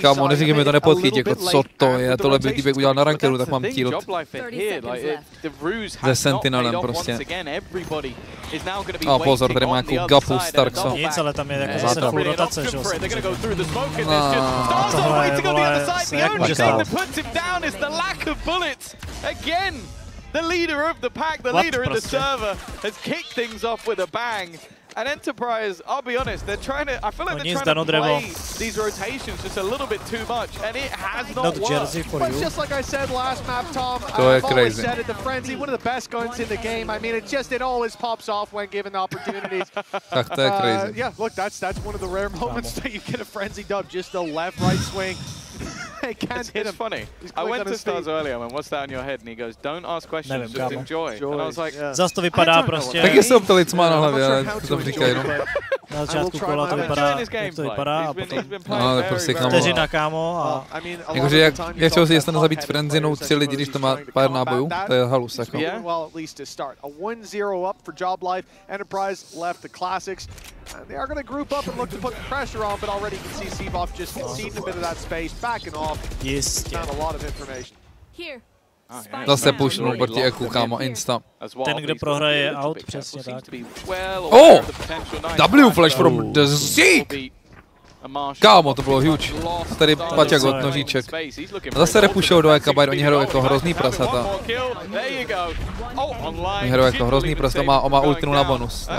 kámo, neříkej mi to nepodchyt, jako co to je, tohle by týbek udělal na rankeru, tak mám tilt. Se Sentinelem prostě. A pozor, tady má nějakou gapu Starksa. Nic, ale tam je jako zase full rotace, že jo? Tohle je, vole, se jak může stát? The leader of the pack, the leader in the server, has kicked things off with a bang. And Enterprise, I'll be honest, they're trying to, I feel like they're trying to play these rotations just a little bit too much, and it has not worked. But just like I said last map, Tom, I've always said it, the Frenzy, one of the best guns in the game. I mean, it always pops off when given the opportunities. Tak to je crazy. Yeah, look, that's one of the rare moments that you get a Frenzy dub, just a left-right swing. It's funny. I went to Stars earlier and what's that on your head? And he goes, don't ask questions, just enjoy. And I was like, zas to vypadá prostě. Tak jestli optali, co má na hlavě, ale to tam říkají, no. Na začátku kola to vypadá, jak to vypadá a potom no, tak prostě kámo. Vteřina, kámo a... Jakože jak chtěl si jestli nezabít Frenzinou 3 lidi, když to má pár nábojů, to je halus, jako. And they are going to group up and look to put pressure on, but already you can see Seavoff just conceding a bit of that space, backing off. Found a lot of information. Here. Zase pušnul proti Eku, kámo, insta. Ten, kdo prohraje, je out, přesně tak. Oh! W flash from the Zeke! Kámo, to bylo huge. A tady Paťagot, nožíček. A zase repušou do Eka, oni hrajou jako hrozný prasata. Oni hrajou jako hrozný prasata, má ultinu na bonus.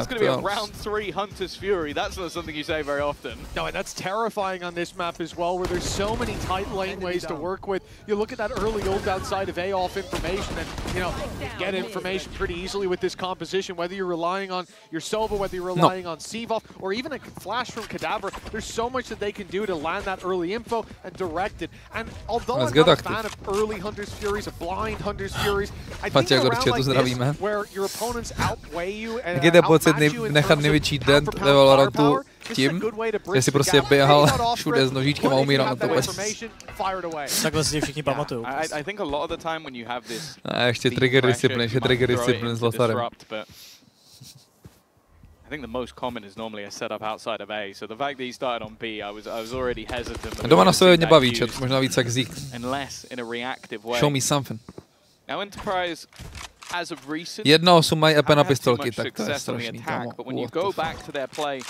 No, and that's terrifying on this map as well, where there's so many tight laneways to work with. You look at that early ult outside of A off information, and you know, get information pretty easily with this composition, whether you're relying on your Sova, whether you're relying on Seavoff, or even a flash from Cadaver. There's so much that they can do to land that early info and direct it. And although I'm not a fan of early Hunter's Furies, of blind Hunter's Furies, I think in a round like this, where your opponents outweigh you and outmatch you in nechat největší dent ve Valorantu tím, že si prostě běhal všude s nožíčkem a umíral na to bez. Takhle si všichni pamatujou. A ještě trigger discipline s Lotarem. I think the most common is normally a setup outside of A, so the fact that he started on B, I was already hesitant. Doma na sebe hodně baví, chat, možná víc jak Zeke. Unless in a reactive way. Show me something. Now Enterprise, as of recent, 1.8 mají EP na pistolky, tak to je strašný, kámo. But when you go back to their play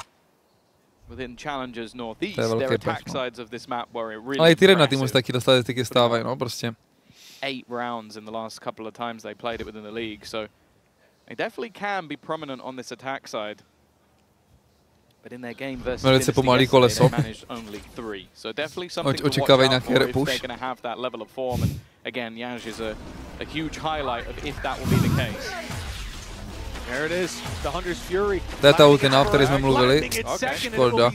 within Challengers Northeast, their attack sides of this map were really ale i ty na týmu se taky do statistiky stávají, no, prostě. 8 rounds in the last couple of times they played it within the league, so they definitely can be prominent on this attack side. But in their game versus velice pomalý koleso. So definitely something očekávají nějaký repush. They're going to have that level of form, and again, Yaj is a a huge highlight of if that will be the case. There it is, the Hunter's Fury. To je ta ultina, o které jsme mluvili. Škoda.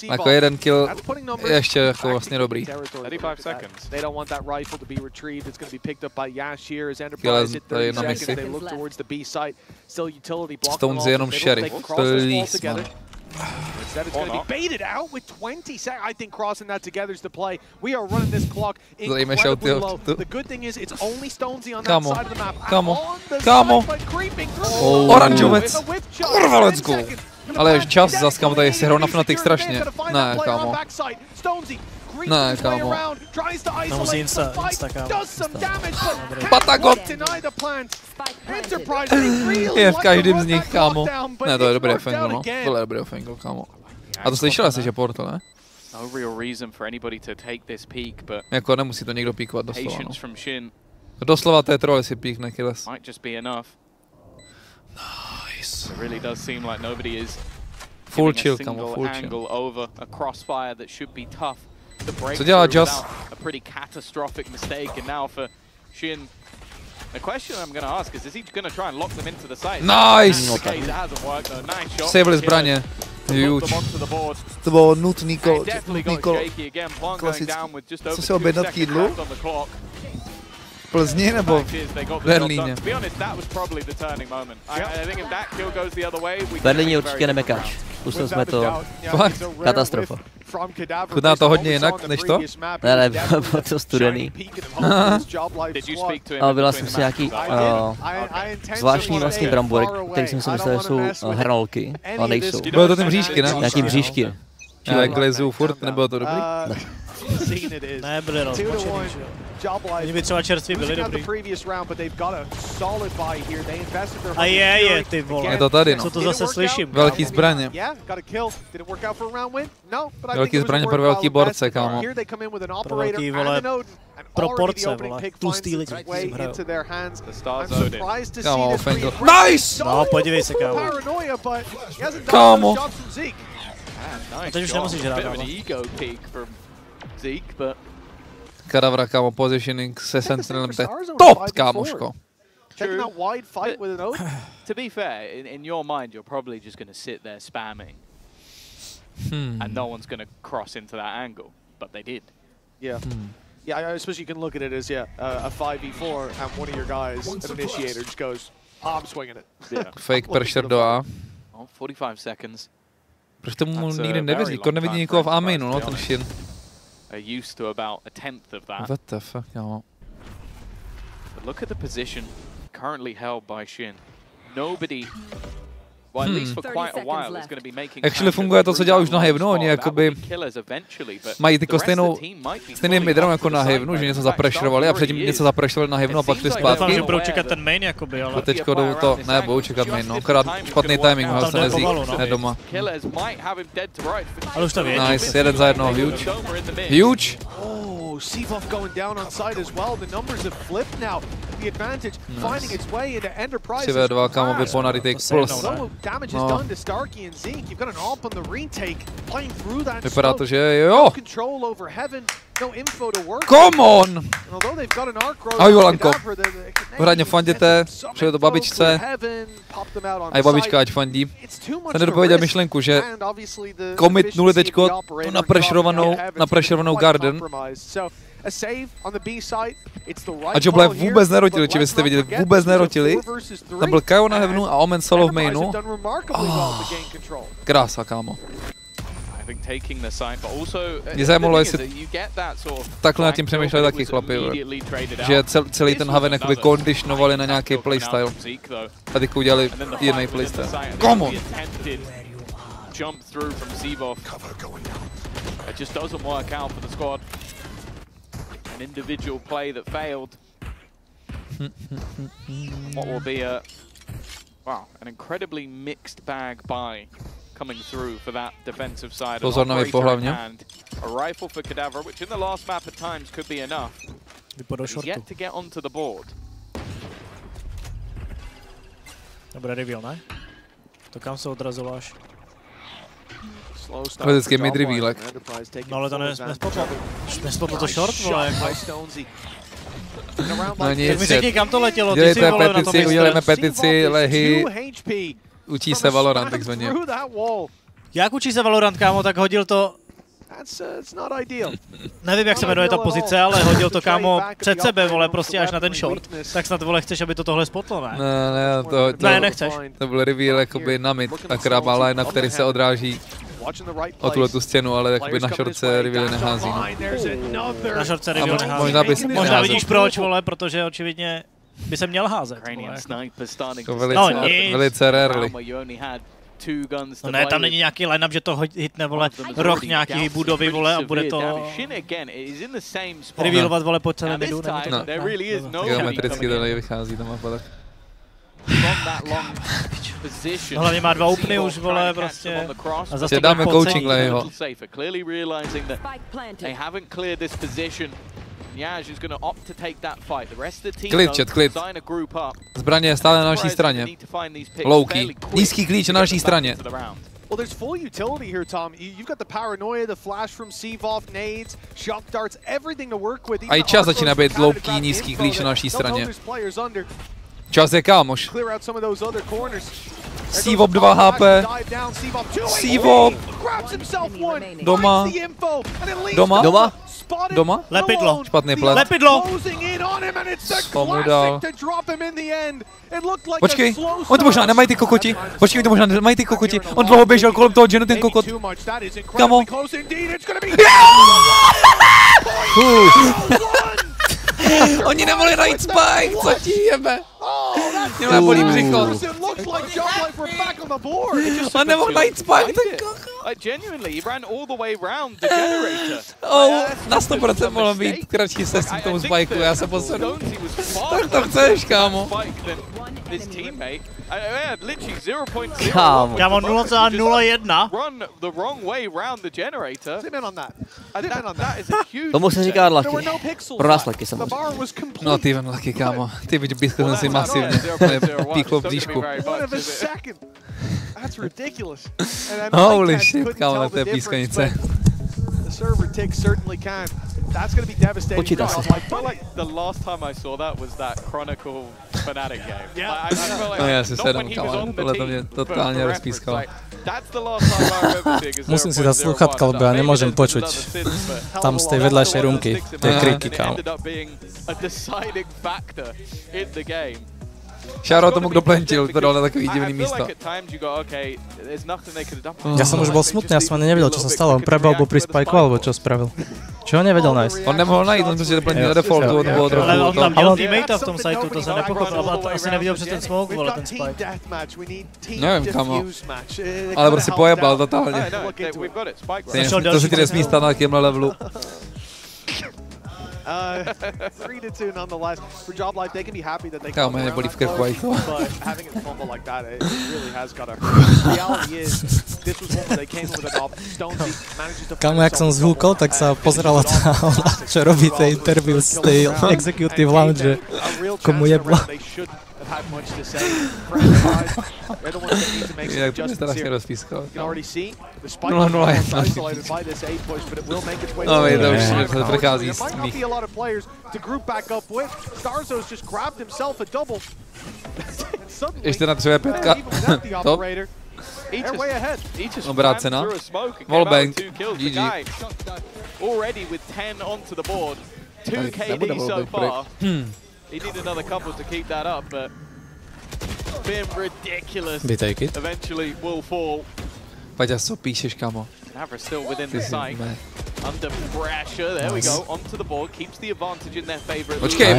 Jako jeden kill je ještě jako vlastně dobrý. Kille tady na misi. Stones je jenom sheriff. Please, man. Instead, it's going to be baited out with 20 seconds. I think crossing that together is the play. We are running this clock incredibly low. The good thing is it's only Stonesy on that side of the map. Kámo. Oranžovec. Kurva, let's go. Ale čas zas, kámo, tady si hrál na Fnatic strašně. Ne, kámo. Ne, kámo. No musí insta, kámo. Patagot! Je v každém z nich, kámo. Ne, to je dobrý offengle, no. Tohle je dobrý offengle, kámo. A to slyšel asi, že portal, ne? Jako nemusí to někdo píkovat doslova, no. Doslova to je troll, jestli píkne killes. Nice. Full chill, kámo, full chill. Co dělá Just? The question I'm going to ask is he going to try and lock them into the site? Nice! Okay, that hasn't worked though. Nice shot. Sejvili zbraně. Huge. To bylo nutný kolo. Klasický. Co si objednat k jídlu? Plzni nebo v Berlíně? V Berlíně určitě NÉMECKAč. Zkusili jsme to. Fakt? Katastrofa. Chutná to hodně jinak než to? Ne, bylo to studený. Ale byla jsem si nějaký zvláštní vlastně brambory, který jsem si myslel, že jsou hranolky, ale nejsou. Bylo to ty mřížky, ne? Nějaký mřížky. Já glezu furt, nebylo to dobrý? Ne, byly rozmočený, že jo. Oni by třeba čerství byli dobrý. A je, ty vole. Je to tady, no. Co to zase slyším? Velký zbraně. Velký zbraně pro velký borce, kámo. Pro velký, vole, proporce, vole. Tlustý lidi, co si hrajou. Kámo, offengle. Nice! No, podívej se, kámo. Kámo. A teď už nemusíš hrát, kámo. Kadavra, kámo, positioning se Sentinelem, to je top, kámoško. To be fair, in your mind, you're probably just going to sit there spamming. And no one's going to cross into that angle, but they did. Yeah. Yeah, I suppose you can look at it as, a 5v4, and one of your guys, an initiator, just goes, I'm swinging it. Yeah. Fake pressure do A. 45 seconds. Proč tomu nikdy nevěří? Nevidí nikoho v Aminu, no, ten Shin. Used to about a tenth of that. What the fuck, kámo. But look at the position currently held by Shin. Nobody, well, at least for quite a while, is going to be making. Actually funguje to, co dělá už na Heavenu, oni jakoby mají tyko stejný midrun jako na Heavenu, že něco zapressurovali a předtím něco zapressurovali na Heavenu a pak šli zpátky. Doufám, že budou čekat ten main jakoby, ale. A teďko jdou to, ne, budou čekat main, no, akorát špatný timing, ho se nezík, ne doma. Ale už to vědí. Nice, jeden za jedno, huge. Huge! Seavoff going down on side as well. The numbers have flipped now. The advantage finding its way into Enterprise. CV2, kámo, vypon retake plus. So damage is done to Starkey and Zeke. You've got an AWP on the retake, playing through that. Vypadá to, že jo. Control over Heaven. No info to work. Come on! Although they've got an arc road. Ahoj, Volanko. Pořádně fanděte, přeju to babičce. A i babička ať fandí. Jsem nedopověděl myšlenku, že commit 0 teďko na pressurovanou Garden. A Job Life vůbec nerotili, či vy jste viděli, vůbec nerotili. Tam byl Kajo na Heavenu a Omen solo v mainu. Krása, kámo. Mě zajímalo, jestli takhle nad tím přemýšleli taky chlapi, že celý ten Haven jakoby conditionovali na nějaký playstyle. A teď udělali jiný playstyle. Come on! Jump through from Seavoff. It just doesn't work out for the squad. An individual play that failed. What will be an incredibly mixed bag buy coming through for that defensive side. Pozor na pohlavně. A rifle for Cadaver, which in the last map at times could be enough. He's yet to get onto the board. Dobrý reveal, ne? To kam se odrazilo až? vždycky mid revealek. No ale to nespotlo to short, vole, jako. No nic, tak mi řekni, kam to letělo, ty si, dělejte vole, petici, udělejme petici, lehy, učí se Valorant, takzvaně. Jak učí se Valorant, kámo, tak hodil to... Nevím, jak se jmenuje ta pozice, ale hodil to, kámo, před sebe, vole, prostě až na ten short. Tak snad, vole, chceš, aby to tohle spotlo, ne? Ne, nechceš. To byl reveal jakoby na mid, akorát má line, na který se odráží o tu stěnu, ale jakoby na short se reveal nehází. No. Na short se reveal nehází. Možná vidíš proč, vole, protože očividně by se měl házet. To velice rarely. No ne, tam není nějaký line-up, že to hitne, vole, roh nějaký budovy, vole, a bude to revealovat, vole, po celém midu. No, geometricky to nevychází, ta mapa tak. No, hlavně má 2 upny už, vole, prostě. A zase dáme coaching Lehyho. Klid, chat, klid. Zbraně je stále na naší straně. Low-key. Nízký klíč na naší straně. Well, there's full utility here, Tom. You've got the paranoia, the flash from Seavoff, nades, shock darts, everything to work with. A i čas začíná být low-key, nízký klíč na naší straně. Čas je kámoš. Seavoff 2 HP. Seavoff. Doma. Doma? Doma? Doma? Lepidlo. Špatný plet. Lepidlo! To mu dal. Počkej, on to možná nemají ty kokoti. Počkej, to možná nemají ty kokoti. On dlouho běžel kolem toho Jenu, ten kokot. Kamo. Oni nemohli najít spike, co ti jebe? Mě bolí břicho. On nemohl najít spike, ten kokot. Na 100% mohlo být kratší sesí k tomu spikeu, já se posunu. Tak to chceš, kámo. Kámo. Já mám 0,01. Tomu se říká laky. Pro nás laky samozřejmě. No ty ven laky, kámo. Ty byť blízko jsem si masivně. Píklo v bříšku. Holy shit, kámo, na té pískanice. Počítá se. No já si sedm, kámo, tohle to mě totálně rozpískalo. Musím si dať sluchatka, lebo ja nemôžem počuť tam z tej vedľajšej rúmky, tie kriky, kámo. Šáro tomu, kdo plentil, to dal na takový divný místo. Ja som už bol smutný, ja som ani nevedel, čo sa stalo. On prebal bo pri spajku, alebo čo spravil? Čo ho nevedel nájsť? On nemohl najít, on prostě plentil na defaultu, on bylo trochu... Ale on tam měl teammatea v tom sajtu, to se nepochopil, a to asi neviděl přes ten smoke, vole, ten spike. Nevím, kamo. Ale prostě pojebal totálně. To si ty nesmí stát na takovémhle levelu. 3-2 nonetheless. For Job Life, they can be happy that they come around, but having it fumble like that, it really has got a reality is this was one they came with a Stonesy manages to. Kámo, jak som zhúkol, tak sa pozerala tá ona, čo robí tej interview z tej executive lounge, komu jebla. Had much to say. They're the ones that need to make some adjustments here. You can already see the spike is isolated by this A push, but it will make its way. No, to už přichází z mých. A lot of players to group back up with. Starzo's just grabbed himself a double. Ještě na 3v5. Top. Obrácená. Wallbang. GG. Already with 10 onto the board. 2 KD so far. He needed another couple to keep that up, but been ridiculous. They take it. Eventually will fall. Paťa, co píšeš, kámo? Navra still within the site. Under pressure, there we go, onto the board, keeps the advantage in their favor. Počkej.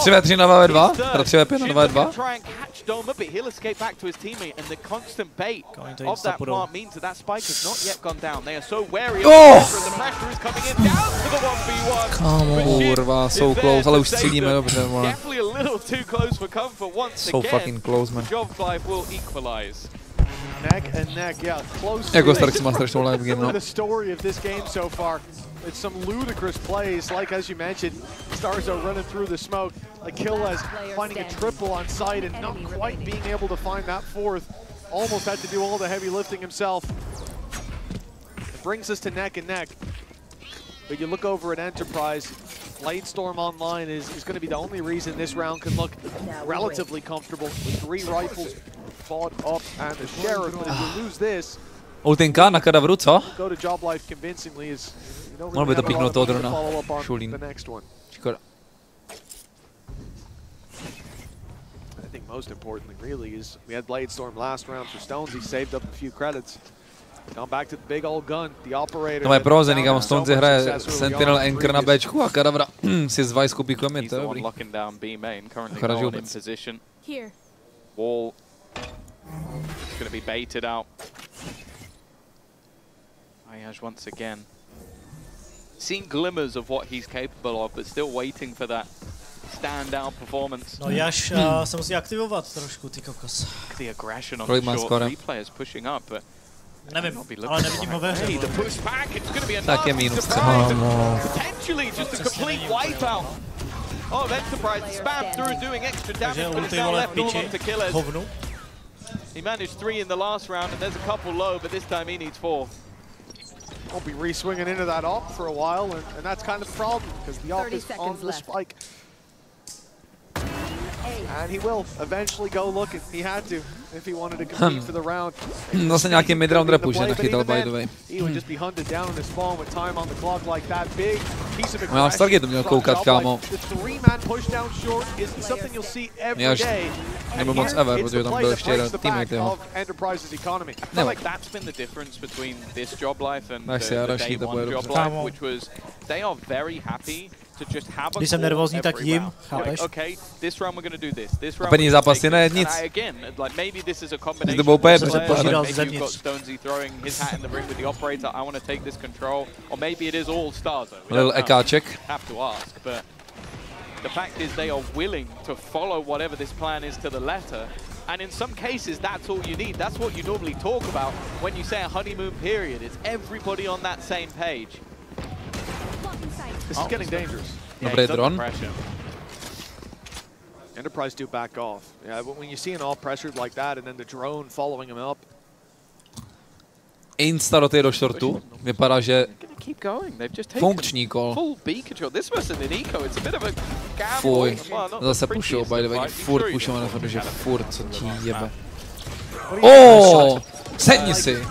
3v3 na 2v2? Teda 3v5 na 2v2? Try and catch Doma, but he'll escape back to his teammate, and the constant bait of that plant means that spike has not yet gone down. They are so wary of the pressure is coming in down to the 1v1. Kámo, kurva, so close, ale už střílíme dobře, vole. Definitely a little too close for comfort once again. So fucking close, man. Job Life will equalize. Neck and neck, yeah, close. Jako Starks má strašnou live game, no. The story of this game so far. It's some ludicrous plays, like as you mentioned, Starzo running through the smoke, like Killez finding a triple on site and not quite being able to find that fourth. almost had to do all the heavy lifting himself. It brings us to neck and neck. But you look over at Enterprise, Bladestorm online is going to be the only reason this round can look relatively comfortable. With 3 rifles fought up and the Sheriff, but if you lose this, Ultinka na Kadavru, co? go to Job Life convincingly is you don't Mohl by really to píknout toho drona. follow up on Šulín. the next one. Škoda. I think most importantly really is we had Bladestorm last round for Stones. He saved up a few credits. Gone back to the big old gun, the operator. No je prohozený, kam Stonezy hraje Sentinel Anchor na Bčku a Kadavra si z Vice kupí komit, to je dobrý. Wall going to be baited out. Ayaj once again. Seeing glimmers of what he's capable of, but still waiting for that standout performance. No Jaš se musí aktivovat trošku, ty kokos. The aggression on the short, 3 players pushing up, but nevím, ale nevidím ho ve hře. Tak je minus. Potentially just a complete wipeout. Oh, Enterprise spam through doing extra damage, but it's now left all to killers. He managed 3 in the last round, and there's a couple low, but this time he needs 4. Won't be re-swinging into that op for a while, and that's kind of the problem, because the op is on the spike. And he will eventually go looking. He had to if he wanted to compete for the round. Zase nějaký mid-round repush nachytal, by the way. He would just be hunted down in his spawn with time on the clock like that. Big piece of Já Stargate to měl koukat, kámo. The 3-man pushdown short is something you'll see every day. Nebyl moc ever, protože tam byl ještě teammate jeho. I feel like that's been the difference between this Job Life and the day one Job Life, which was they are very happy. Když jsem nervózní, tak jim, chápeš? První zápas je ne nic. To bylo úplně předpádem. Little ekáček. The fact is they are willing to follow whatever this plan is to the letter. And in some cases, that's all you need. That's what you normally talk about when you say a honeymoon period. It's everybody on that same page. This is getting dangerous. Dobrý dron. Enterprise do back off. Yeah, but when you see an all pressured like that and then the drone following him up. Insta do té do shortu. Vypadá, že funkční kol. Fuj. Zase pušou, by the way. Furt pušou, protože furt, co ti jebe. Sedni si.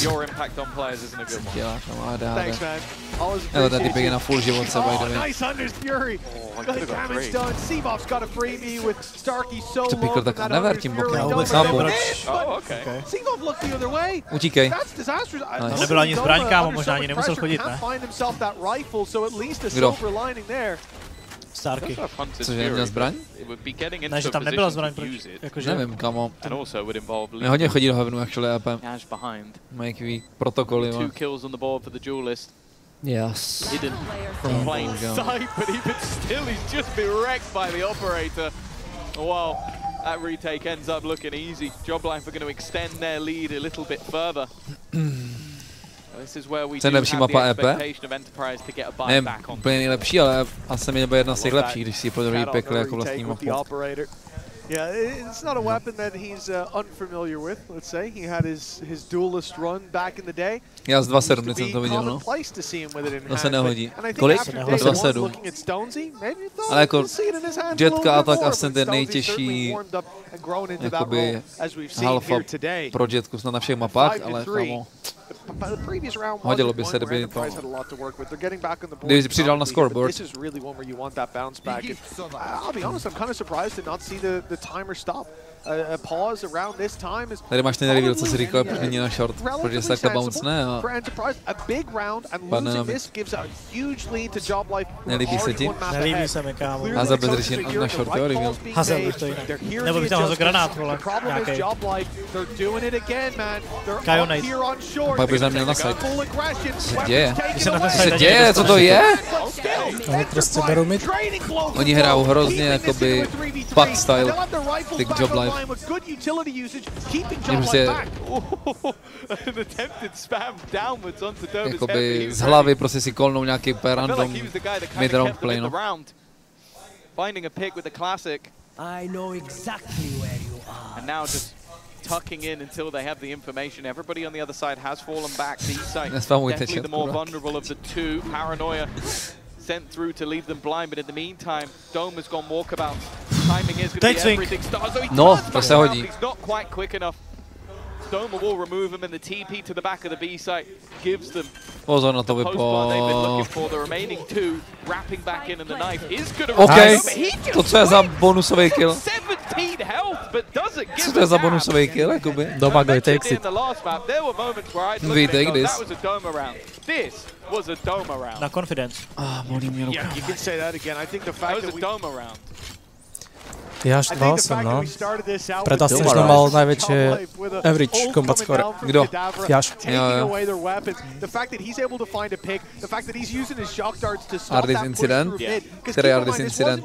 Your impact on players isn't a good one. Thanks, man. Hele, ten typek je na full životce, by the way. Nice Hunter's Fury. Good damage done. Seabob's got a freebie with Starkey so low. Co pikl, tak nevrátím bokem. Chápu. Seabob looked the other way. Utíkej. To nebyla ani zbraň, kámo, možná ani nemusel chodit, ne? Kdo? Starky. Cože, neměl zbraň? Ne, že tam nebyla zbraň, proč? Jakože... Nevím, kamo. Mě hodně chodí do hevnu, actually, AP. Mají takový protokoly, man. Yes. Hidden from plain sight, but even still he's just been wrecked by the operator. Wow, that retake ends up looking easy. Job Life are going to extend their lead a little bit further. This is where we do have the expectation of Enterprise to get a buy back on. Úplně nejlepší, ale asi mi nebo jedna z těch lepších, když si ji podruhý pekli jako vlastní mapu. Yeah, it's not a weapon that he's unfamiliar with, let's say. He had his duelist run back in the day. Já z 2.7 jsem to viděl, no. To se nehodí. Kolik? 2.7. Ale jako jetka a tak Ascent je nejtěžší jakoby halfa pro jetku snad na všech mapách, ale kamo. Hodilo by se, kdyby to... Kdyby si přidal na scoreboard. Tady máš ten reveal, co si říkal, proč není na short, protože se takhle bounce ne a padne na mid. Nelíbí se ti? Nelíbí se mi, kámo. Hazel bez řeší na short, jo, reveal. Hazel bych to jinak. Nebo bych tam hazel granát, vole, nějakej. Kajonate. Pak bych měl na side. Co se děje? Co se děje? Co to je? Oni prostě berou mid. Oni hrajou hrozně jakoby pack style. Ty Job Life. Prostě jakoby z hlavy prostě si kolnou nějaký random mid-round play, no. I know exactly where you are. And now just tucking in until they have the information. Everybody on the other side has fallen back. D-side definitely the more vulnerable of the two. Paranoia sent through to leave them blind, but in the meantime, Dome has gone walkabout. Timing is going to be everything. Starzo, he turns back around, he's not quite quick enough. Dome will remove him, and the TP to the back of the B site gives them pozor na to vypo. They've been looking for the remaining two, wrapping back in, and the knife is going to. Okay, to co je za bonusový kill? 17 health, but does it give? Co to je za bonusový kill, jakoby? Domagoj takes it. We take this. That was a Dome around. This was a Dome around. Na confidence. Bolí mě ruka. Yeah, you can say that again. I think the fact that we Dome around. Ja až 2-8, no. Pred Ascensionom mal najväčšie average combat score. Kdo? Jaš. Ardis incident? Který Ardis incident?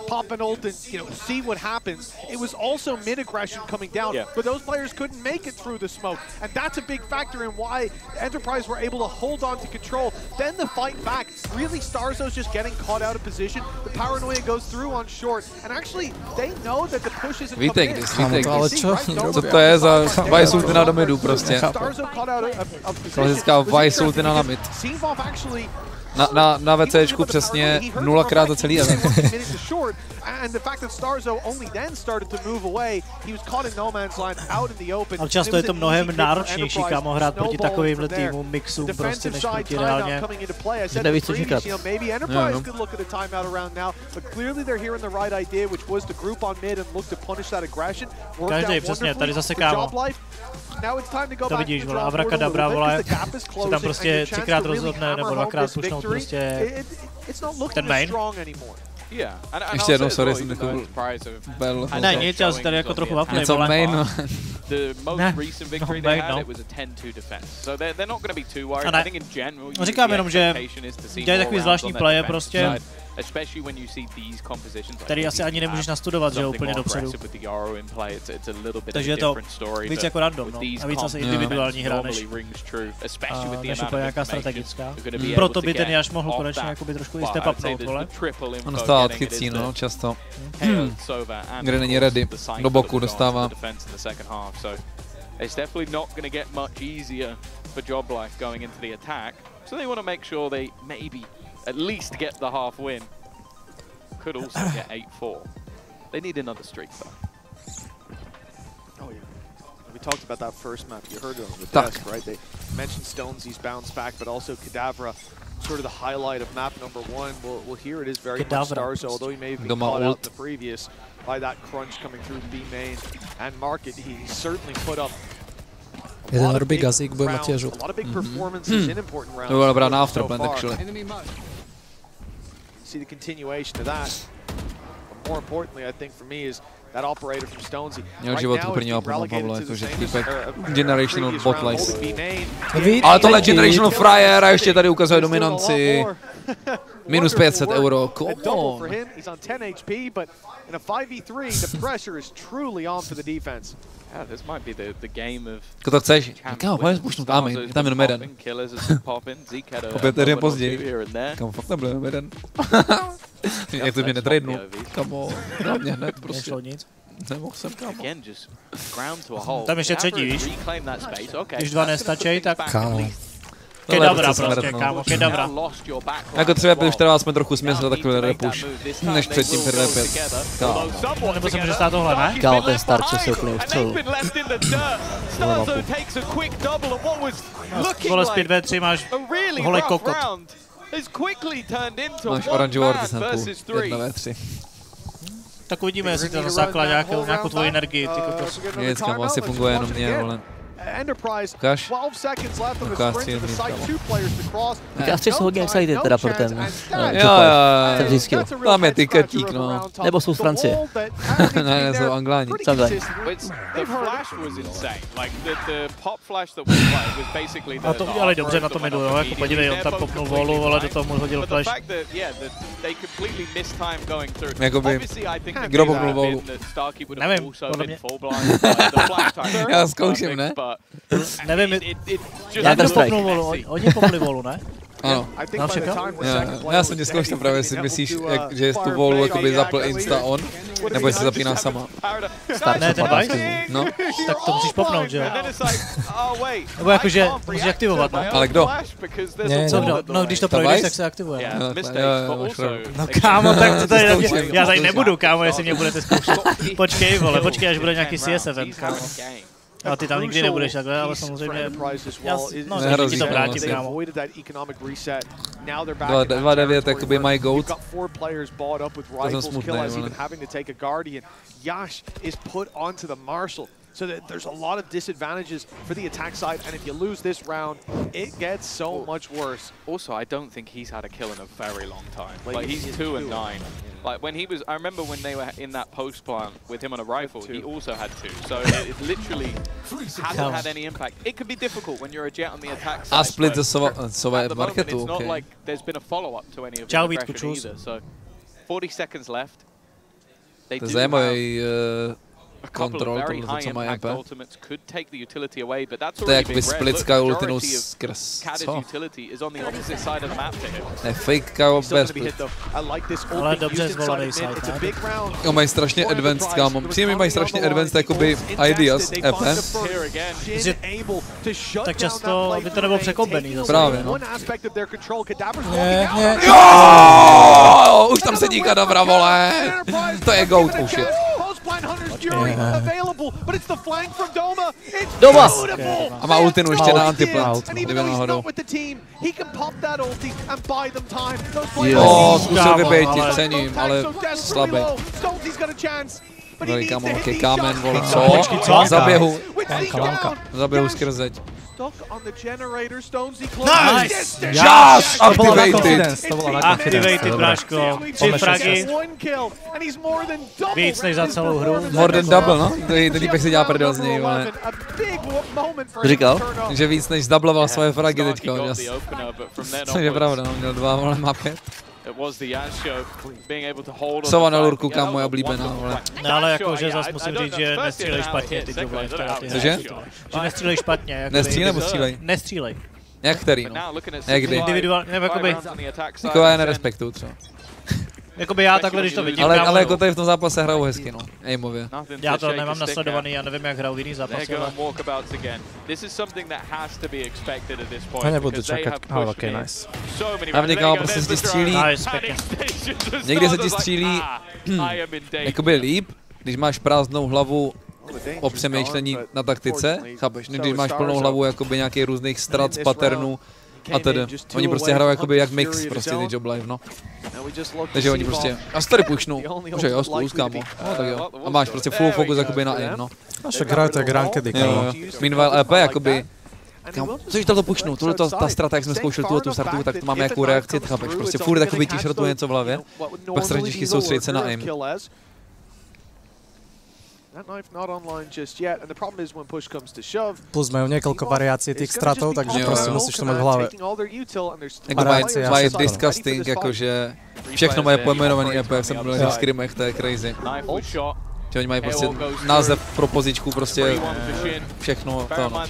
Pop an ult and see what happens. It was also mid aggression coming down, but those players couldn't make it through the smoke, and that's a big factor in why Enterprise were able to hold on to control. Then the fight back, really Starzo's just getting caught out of position. The paranoia goes through on short, and actually they know that the push isn't coming in. Ale čo? Co to je za Vice ultina do midu prostě? Klasická Vice ultina na mid. Na VCčku přesně 0krát za celý event. Ale často je to mnohem náročnější, kámo, hrát proti takovýmhle týmům, mixům, prostě než proti reálně. Že nevíš, co čekat. Každý, přesně, tady zase, kámo. To vidíš, vole, Avrakadabra, vole, se tam prostě 3krát rozhodne, nebo 2krát pušnout prostě ten main. Ještě jednou, sorry, jsem takový bel. Ne, nic, já si tady jako trochu vapnej, něco vole. main, no. No říkám jenom, že dělají takový zvláštní playe prostě, který asi ani nemůžeš nastudovat, že jo, úplně dopředu. Takže je to víc jako random, no. A víc asi individuální hra, než úplně nějaká strategická. Proto by ten Jaš mohl konečně jakoby trošku i step upnout, vole. On dostává odchycí, no, často. Kde není ready, do boku dostává. It's definitely not going to get much easier for Job Life going into the attack, so they want to make sure they maybe at least get the half win. Could also get 8-4. They need another streak though. Oh yeah. We talked about that first map. You heard it on the desk, right? They mentioned Stonesy's bounce back, but also Kadavra, sort of the highlight of map number 1. Well, here it is very much Starzo, although he may have been caught out in the previous by that crunch coming through B main and market. He certainly put up a lot of big performances in important rounds. To byla dobrá na afterplan, actually. See the continuation of that. But more importantly, I think for me is that operator from Stonesy. Měl život úplně Pavla, jakože týpek generational bot life. Ale tohle generational fryer a ještě tady ukazuje dominanci. Minus 500 euro, come on. He's on 10 HP, but in a 5v3, the pressure is truly on for the defense. Yeah, this might be the game of. Jako to chceš? Kámo, pojď pušnout Ami, je tam jenom jeden. Opět tady je později. Kámo, fakt nebyl jenom jeden. Jak to mě netradnul. Kámo, na mě hned prostě. Nemohl jsem, kámo. Tam ještě třetí, víš? Když dva nestačí, tak... Kámo. Kedavra prostě, kámo, Kedavra. Jako třeba když teda jsme trochu smysl takový repush, než předtím P5. Nebo se může stát tohle, ne? Kámo, ten start, co se úplně ustřelil. Vole, z 5v3 máš holej kokot. Máš oranžovou artisanku, 1v3. Tak uvidíme, jestli to zasákla nějakou tvoji energii, ty kokos. Nic, kámo, asi funguje jenom mě, vole. Ukáž? Ukáž si jedný, kámo. Ukáž jsou hodně excited teda pro ten ten skill. Tam je tiketík, no. Nebo jsou z Francie. Ne, jsou Angláni. A to udělali dobře na tom midu, jo, jako podívej, on tam popnul volu, ale do toho mu hodil flash. Jakoby, kdo popnul volu? Nevím, podle mě. Já zkouším, ne? Nevím, já popnul volu, oni popnuli volu, ne? Ano. Nám čekal? Já jsem tě zkoušel právě, jestli myslíš, že tu volu jakoby zapl insta on, nebo jestli zapíná sama. Ne, ten Vice? No. Tak to musíš popnout, že jo? Nebo jakože musíš aktivovat, ne? Ale kdo? Co kdo? No když to projdeš, tak se aktivuje. No kámo, tak to tady já tady nebudu, kámo, jestli mě budete zkoušet. Počkej, vole, počkej, až bude nějaký CS event, kámo. A ty tam nikdy nebudeš takhle, ale samozřejmě, no takže ti to vrátím, kámo. 2-9, jakoby my goat. To jsem smutný, So that there's a lot of disadvantages for the attack side, and if you lose this round, it gets so much worse. Also, I don't think he's had a kill in a very long time. Like he's 2-9. Like when he was, I remember when they were in that post plant with him on a rifle, he also had 2. So it literally hasn't had any impact. It could be difficult when you're a Jet on the attack side. A split ze Sova v marketu, it's not like there's been a follow-up to any of the aggression either. So 40 seconds left. They do have kontrol, tohle co má EP. To je jakoby splitská ultinu skrz, co? Ne, fake KO bez split. Ale dobře zvolený side, ne? Jo, mají strašně advanced, kámo. Přijde mají strašně advanced jakoby ideas, EP. Tak často by to nebylo překombený zase. Právě, no. Ne. Jo! Už tam sedí kadavra, vole! To je goat, oh shit. Doma! A má ultinu ještě na antiplant, kdyby náhodou. Jo, zkusil vybejtit, cením, ale slabý. Velký kámo, okej, kámen, vole, co? Zaběhu. Zaběhu skrz zeď. Nice! Just activated! Activated, bráško. 3 fragy. Víc než za celou hru. More than double, no? Ten týpek si dělá prdel z něj, vole. Říkal? Že víc než doubloval svoje fragy teďka, což je pravda, on měl 2, vole, má 5. Sova na lurku, kam moje oblíbená, vole. No ale jakože zase musím říct, že nestřílej špatně ty Joblay v té. Cože? Že nestřílej špatně. Nestřílej nebo střílej? Nestřílej. Jak který, no? Jak kdy? Individuálně, nebo jakoby... Takové já nerespektuju třeba. Jakoby já takhle, když to vidím, ale jako tady v tom zápase hrajou hezky, no. Aimově. Já to nemám nasledovaný, já nevím, jak hrajou v jiný zápasy, ale... Já nebudu čekat, ale okej, nice. Hlavně kámo, prostě se ti střílí... Někdy se ti střílí... jakoby líp, když máš prázdnou hlavu o přemýšlení na taktice, chápeš? Když máš plnou hlavu jakoby nějakých různých strat, patternů a tedy. Oni prostě hrajou jakoby jak mix, prostě ty Joblay, no. Takže oni prostě, já si tady pušnu, může jo, zkus, kámo, no tak jo. A máš prostě full focus jakoby na aim, no. Naše hra to je rankedy, kámo. Meanwhile EP jakoby, což to pušnu, tohle ta strata, jak jsme zkoušeli tuhle tu startu, tak to máme jakou reakci, chápeš? Prostě furt jakoby ti šrotuje něco v hlavě, pak strašně těžký soustředit se na aim. Plus majú niekoľko variácií tých stratov, takže prostě musíš to mať v hlave. Mají disgusting, jakože všechno mají pojmenovaný EP, jak jsem byl v skrimech, to je crazy. Že oni mají prostě název pro pozičku, prostě všechno to, no.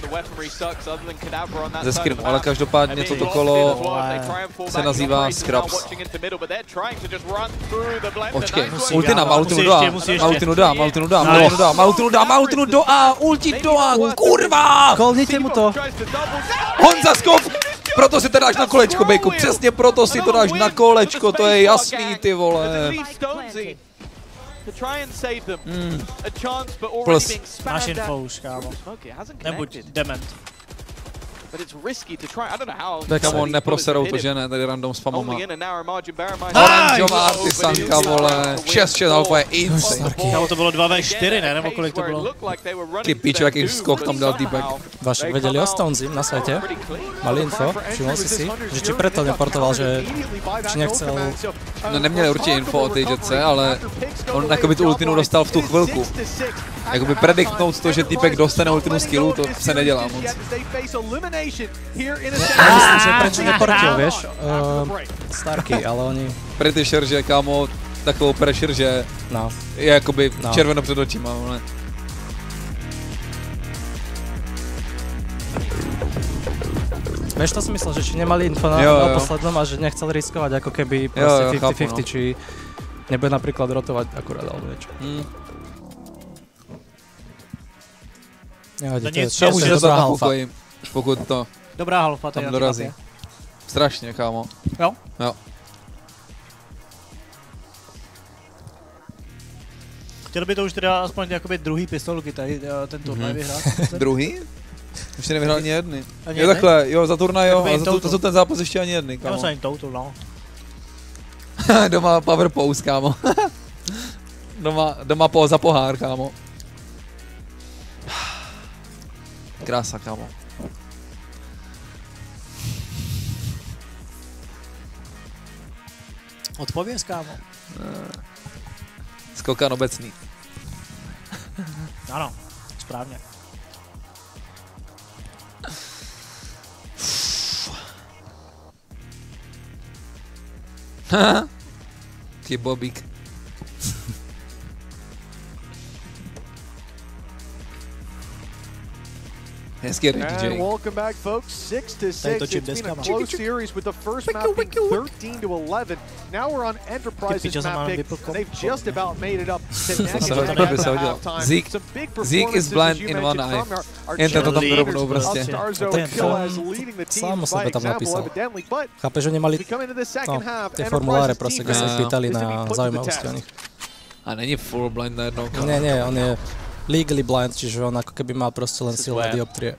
Ze skrimu, ale každopádně toto kolo se nazývá Scraps. Počkej, ultina, má ultinu do A, ulti do A, kurva! Kolněte mu to. Honza Skov! Proto si to dáš na kolečko, Bejku, přesně proto si to dáš na kolečko, to je jasný, ty vole. Plus. Máš info už, kámo. Nebuď dement. Kámo, neproserou to, že ne, tady random spamama. Oranžová artisanka, vole. 6-6 alfa je insane. Kámo, to bylo 2v4, ne? Nebo kolik to bylo? Ty pičo, jaký skok tam dal týpek. Vaši vedeli o Stonesy na svete? Mali info? Všimol si, že či preto neportoval, že či nechcel... No neměli určitě info o té jetce, ale on jakoby tu ultinu dostal v tu chvilku. Jakoby prediktnout to, že týpek dostane ultinu skillu, to se nedělá moc. Myslím, že prečo neportil, vieš? Starky, ale oni... Pretty že kámo, takovou pressure, že je jakoby červeno před očima, ale... Vieš, to si myslel, že či nemali info na poslednom a že nechcel riskovať ako keby proste 50-50, či nebude napríklad rotovať akurát alebo niečo. Nevadí, to už je dobrá halfa. Pokud to dobrá halfa, to tam dorazí. Strašně, kámo. Jo? Jo. Chtěl by to už teda aspoň jakoby druhý pistolky tady ten turnaj vyhrát. Druhý? Ještě nevyhrál ani jedny. Jo takhle, jo za turnaj jo, ale za ten zápas ještě ani jedny, kámo. Jo, ani total, no. Doma power pose, kámo. Doma za pohár, kámo. Krása, kámo. Odpověz, kámo. Skokan obecný. Ano, správně. Ty bobík. Hezký DJ. Welcome back, folks. 6-6. It's been a close series with the first map being 13-11. Now we're on Enterprise's map pick. They've just about made it up to next halftime. Zeke is blind in one eye. Jen to tam rovnou prostě. Sám sebe tam napísal. Chápeš, že nemali ty formuláře prostě, kde se pýtali na zaujímavosti o nich. A není full blind najednou. Ne, on je legally blind, čiže on ako keby mal prostě len silné dioptrie.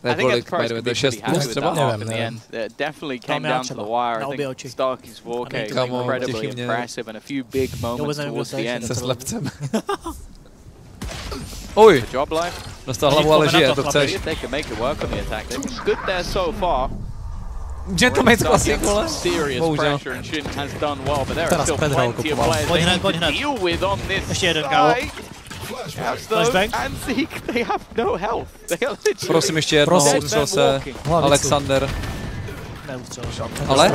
Kolik, by the way, to je 6 plus třeba? Nevím. Definitely came down to the wire. I think Starkey's 4K was incredibly impressive and a few big moments towards the end. Se slepcem. Oj! Dostal hlavu, ale žije, to chceš. They can make it work on the attack. They've been good there so far. Gentleman's Classic, vole. Serious pressure and Shin has done well, but there are still plenty of players they need to deal with on this side. And Zeke, they have no health. Prosím ještě jednou, ustřel se Alexander. Ale?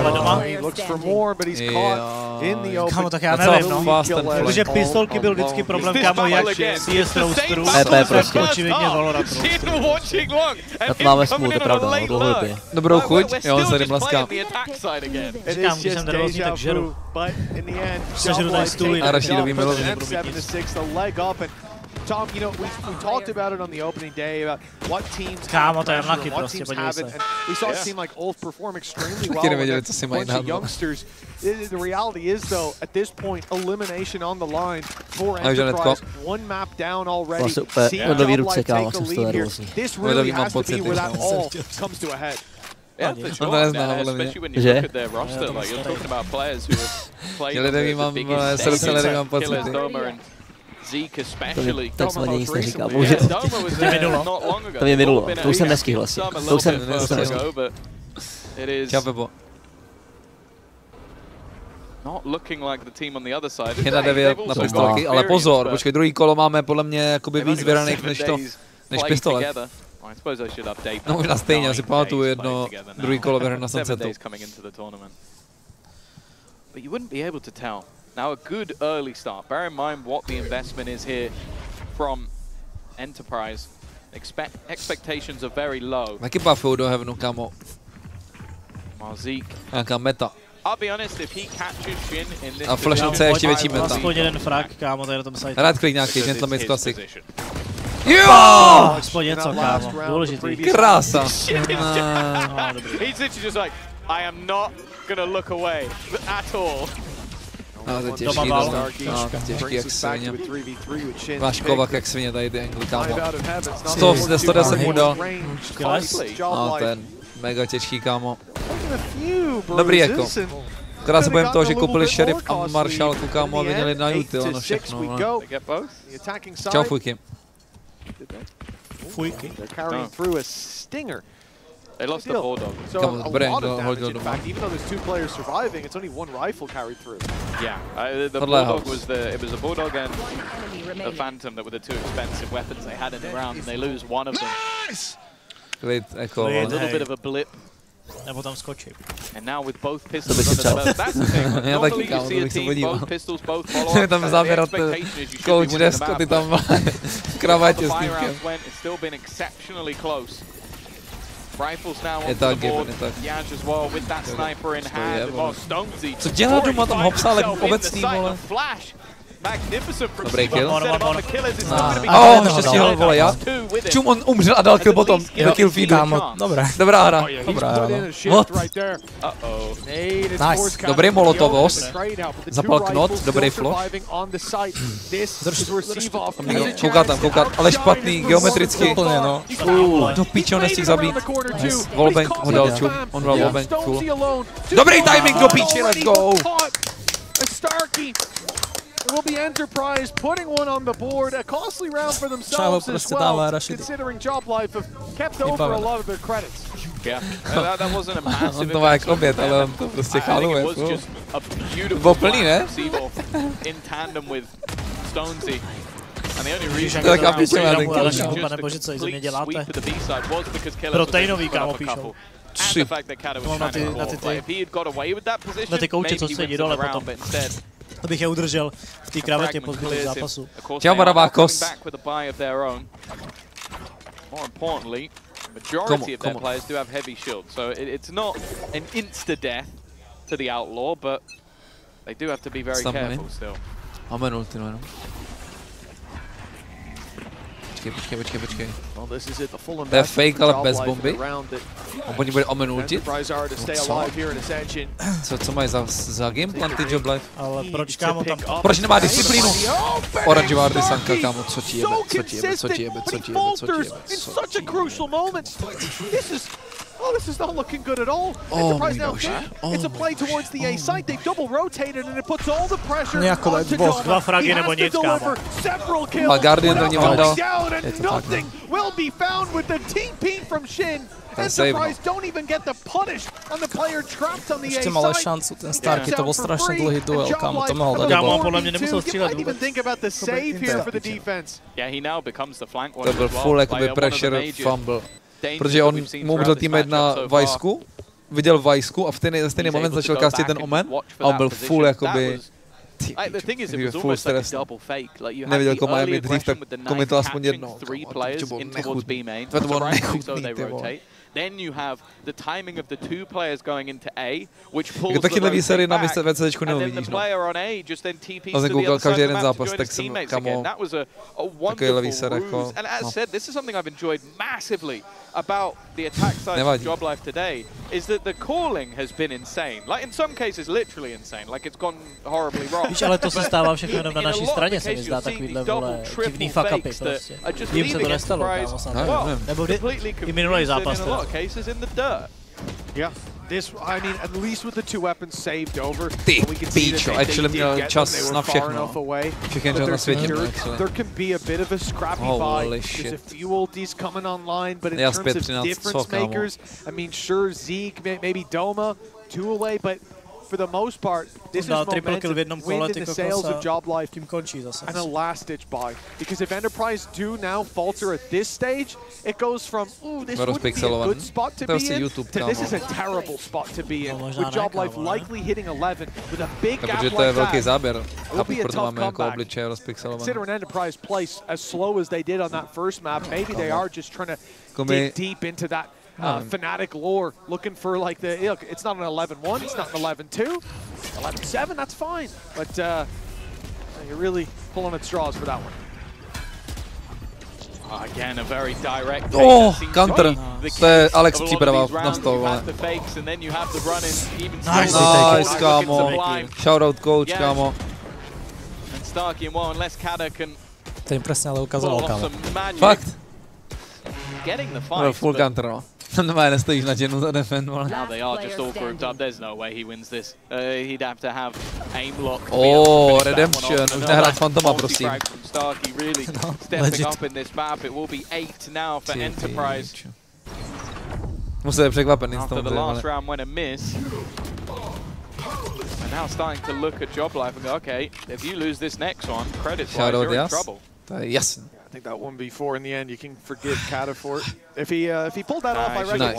Kámo, tak já nevím, no. Protože pistolky byl vždycky problém, kámo, jak CS roasterů. EP prostě. Očividně Valorant. Na to máme smůl, to je pravda, no, dlouhodobě. Dobrou chuť, jo, on se tady mlaská. Říkám, když jsem nervózní, tak žeru. Sežeru tady stůly. A Rašídový milovně. Tom, you know, we talked about it on the opening day about what teams kámo, to je unlucky prostě, podívej se. We saw a team like Ulf perform extremely well with a bunch of youngsters. The reality is, though, at this point, elimination on the line for Enterprise. One map down already. Seeing Joblife take a lead here. This really has to be where that all comes to a head. Yeah, for sure, especially when you look at their roster, like you're talking about players who have played on the biggest stages, Killers, Doma and Zeke especially. Tak se nic neříká, bohužel. To mě minulo, to už jsem nestihl asi. To už jsem nestihl. Čau, Bebo. 1-9 na pistolky, ale pozor, počkej, druhý kolo máme podle mě jakoby víc vyhraných než pistole. No možná stejně, já si pamatuju jedno druhý kolo vyhrané na Sunsetu. Now a good early start. Bear in mind what the investment is here from Enterprise. Expectations are very low. Taky buffou do Heavenu, kamo. Zeke. Nějaká meta. I'll be honest, if he catches Shin in this a flashnice je ještě větší meta. Aspoň jeden frag, kámo, tady na tom sajtu. Rád klik nějaký Gentleman's Classic. Jo! Aspoň něco, kámo. Důležitý. Krása. He's literally just like, I am not gonna look away at all. No, to je těžký, těžký jak svině. Máš kovak jak svině tady ty angly, kámo. 110 mu dal. No, ten mega těžký, kámo. Dobrý jako. Teda se bojím toho, že koupili šerif a maršálku, kámo, a vyněli na util, no všechno. No. Čau, Fujky. Fujky. They lost the bulldog. So a lot of damage, in fact, even though there's two players surviving, it's only one rifle carried through. Yeah, the bulldog was it was a bulldog and the phantom that were the two expensive weapons they had in the round, and they lose one of them. A little bit of a blip. Nebo tam skočí. And now with both pistols under the belt, that's the thing. Normally you see a team, both pistols, both follow-ups. Tam záběrat coach desko, ty tam v kravatě s týmkem. It's still been exceptionally close. Je tak, je tak. Co dělá doma tam Hopsálek obecný, vole? Dobrý kill. Ještě stihl, vole, já. Čum, on umřel a dal kill potom. Do kill feedu. Dobrá hra. What? Nice. Dobrý molotovos. Zapal knot, dobrý flow. Koukat, ale špatný, geometricky. Úplně, no. Do píče, on nestihl zabít. Wallbang ho dal čum, on dal wallbang full. Dobrý timing do píče, let's go. It will be Enterprise putting one on the board, a costly round for themselves as well, considering Job Life have kept over a lot of their credits. Yeah, that wasn't a massive on to má jak oběd, ale on to prostě cháluje. To bylo plný, ne? In tandem with Stonesy. And the only reason to tak píčová ten kill. Pane bože, co ze mě děláte? Proteinový, kámo, píšou. Na ty kouče, co sedí dole potom. Abych je udržel v té kravetě po zbytek zápasu. Čau, Marabákos. Majority of their players do have heavy shields, so it's not an insta-death to the outlaw, but they do have to be very careful still. Máme ulti, no. Počkej. To je fake, ale bez bomby. On po ní bude omen ultit. Co mají za gameplan ty Job Life? Ale proč, kámo, tam... Proč nemá disciplínu? Oranžová artisanka, kámo, co ti jebe? Oh, this is not looking good at all. Enterprise now, it's a play towards the A site. They've double rotated and it puts all the pressure onto Job. He has to deliver several kills. Down and nothing will be found with the TP from Shin. Enterprise don't even get the punish on the player trapped on the A site. Ještě mal šancu, ten Starky, to byl strašně dlouhý duel, kámo, to mohl dát. Kámo, podle mě nemusel střílet vůbec. Yeah, he now becomes the flank one. To byl full jakoby pressure fumble. Protože on mu umřel teammate na Vajsku, viděl Vajsku a v stejný moment začal castit ten omen a on byl full jakoby full stres. Neviděl, koho má mít dřív, tak komital aspoň jednou. To bylo nechutný. To bylo nechutný, ty vole. Then you have the timing of the two players going into A, which pulls the takovýhle výsery na VCT nevidíš, no. A jsem koukal každý jeden zápas, tak jsem, kamo, takovýhle výser jako, and as said, this is something I've enjoyed massively about the attack side of Job Life today, is that the calling has been insane. Like in some cases, literally insane. Like it's gone horribly wrong. Víš, ale to se stává všechno jenom na naší straně, se mi zdá takovýhle, vole, divný fuck-upy prostě. Jím se to nestalo, kámo, samozřejmě. Nebo i minulý zápas teda. Yeah, this, I mean, at least with the two weapons saved over, ty píčo, actually měl čas na všechno. Všechny čas na světě. There can be a bit of a scrappy buy. There's a few ultis coming online, but in terms of difference makers, I mean, sure, Zeke, maybe Doma, two away, but for the most part, this is momentum, wind in the sails of Job Life, and a last-ditch buy. Because if Enterprise do now falter at this stage, it goes from, ooh, this would be a good spot to be in, to this is a terrible spot to be in, with Job Life likely hitting 11, with a big gap like that. It'll be a tough comeback. Considering Enterprise place as slow as they did on that first map, maybe they are just trying to dig deep into that Fnatic lore, looking for like the, look, it's not an 11-1, it's not an 11-2, 11-7, that's fine, but you're really pulling at straws for that one. Again, a very direct counter. To je Alex příprava na stол, ale. Nice, kámo. Shoutout coach, kámo. Ten přesně ale ukazoval, kámo. Fakt? Full counter, no. Normálně nestojíš na dženu za defend, vole. Now they are just all grouped up. There's no way he wins this. He'd have to have aim lock. Oh, Redemption. Už nehrát Fantoma, prosím. Starky really stepping up in this map. It will be 8 now for Enterprise. Musel je překvapený z toho. After the last round went a miss. And now starting to look at Job Life and go, okay, if you lose this next one, credits-wise, you're in trouble. To je jasný. I think that one before in the end you can forgive Kata for it. If he pulled that off, I reckon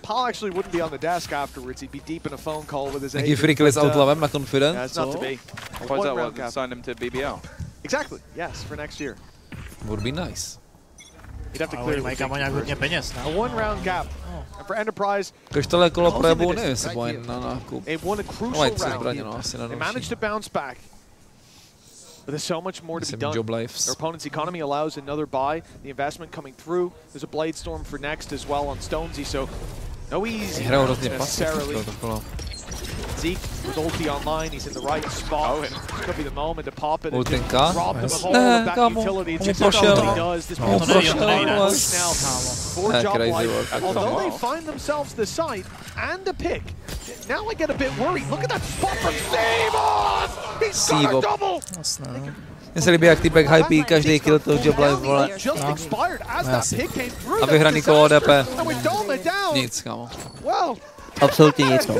Paul actually wouldn't be on the desk afterwards. He'd be deep in a phone call with his agent. Jaký freak list outlavem na Confident? Yeah, it's not to be. Why is that sign him to BBL? Exactly. Yes, for next year. Would be nice. Mají kámo nějak hodně peněz, ne? A one-round gap. And for Enterprise, když tohle kolo projebu, nevím, jestli mají na nákup. They won a crucial round. They managed to bounce back. But there's so much more to be done. Their opponent's economy allows another buy. The investment coming through. There's a Blade Storm for next as well on Stonesy, so no easy necessarily. Zeke with ulti online, he's in the right spot. This could be the moment to pop it and just rob them of all of that utility. It's exactly what he does. This push now for Job Life. Although they find themselves the site and the pick, now I get a bit worried. Look at that spot from Save! He's got a double! Mně se líbí, jak týpek hypí každý kill toho Job Life, vole. A vyhraný kolo ODP. Nic, kámo. Absolutně nic, no.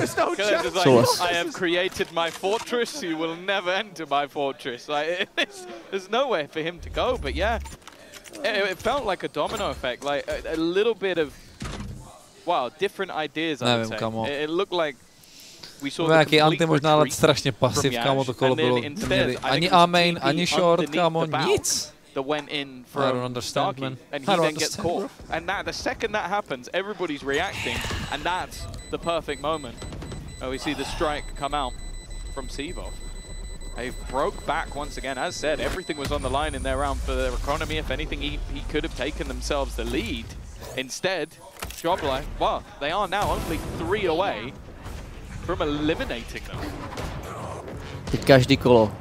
Souhlas. I have created my fortress, you will never enter my fortress. Like, there's nowhere for him to go, but yeah. It felt like a domino effect, like a little bit of, wow, different ideas, I would say. It looked like we saw the complete anti možná ale strašně pasiv, kámo, to kolo bylo. Ani A-main, ani short, kámo, nic. That went in from Starkey, and he then gets caught. And that, the second that happens, everybody's reacting, and that's the perfect moment. Oh, we see the strike come out from Sivov. They broke back once again. As said, everything was on the line in their round for their economy. If anything, he could have taken themselves the lead. Instead, Job Life, well, they are now only 3 away from eliminating them. Teď každý kolo.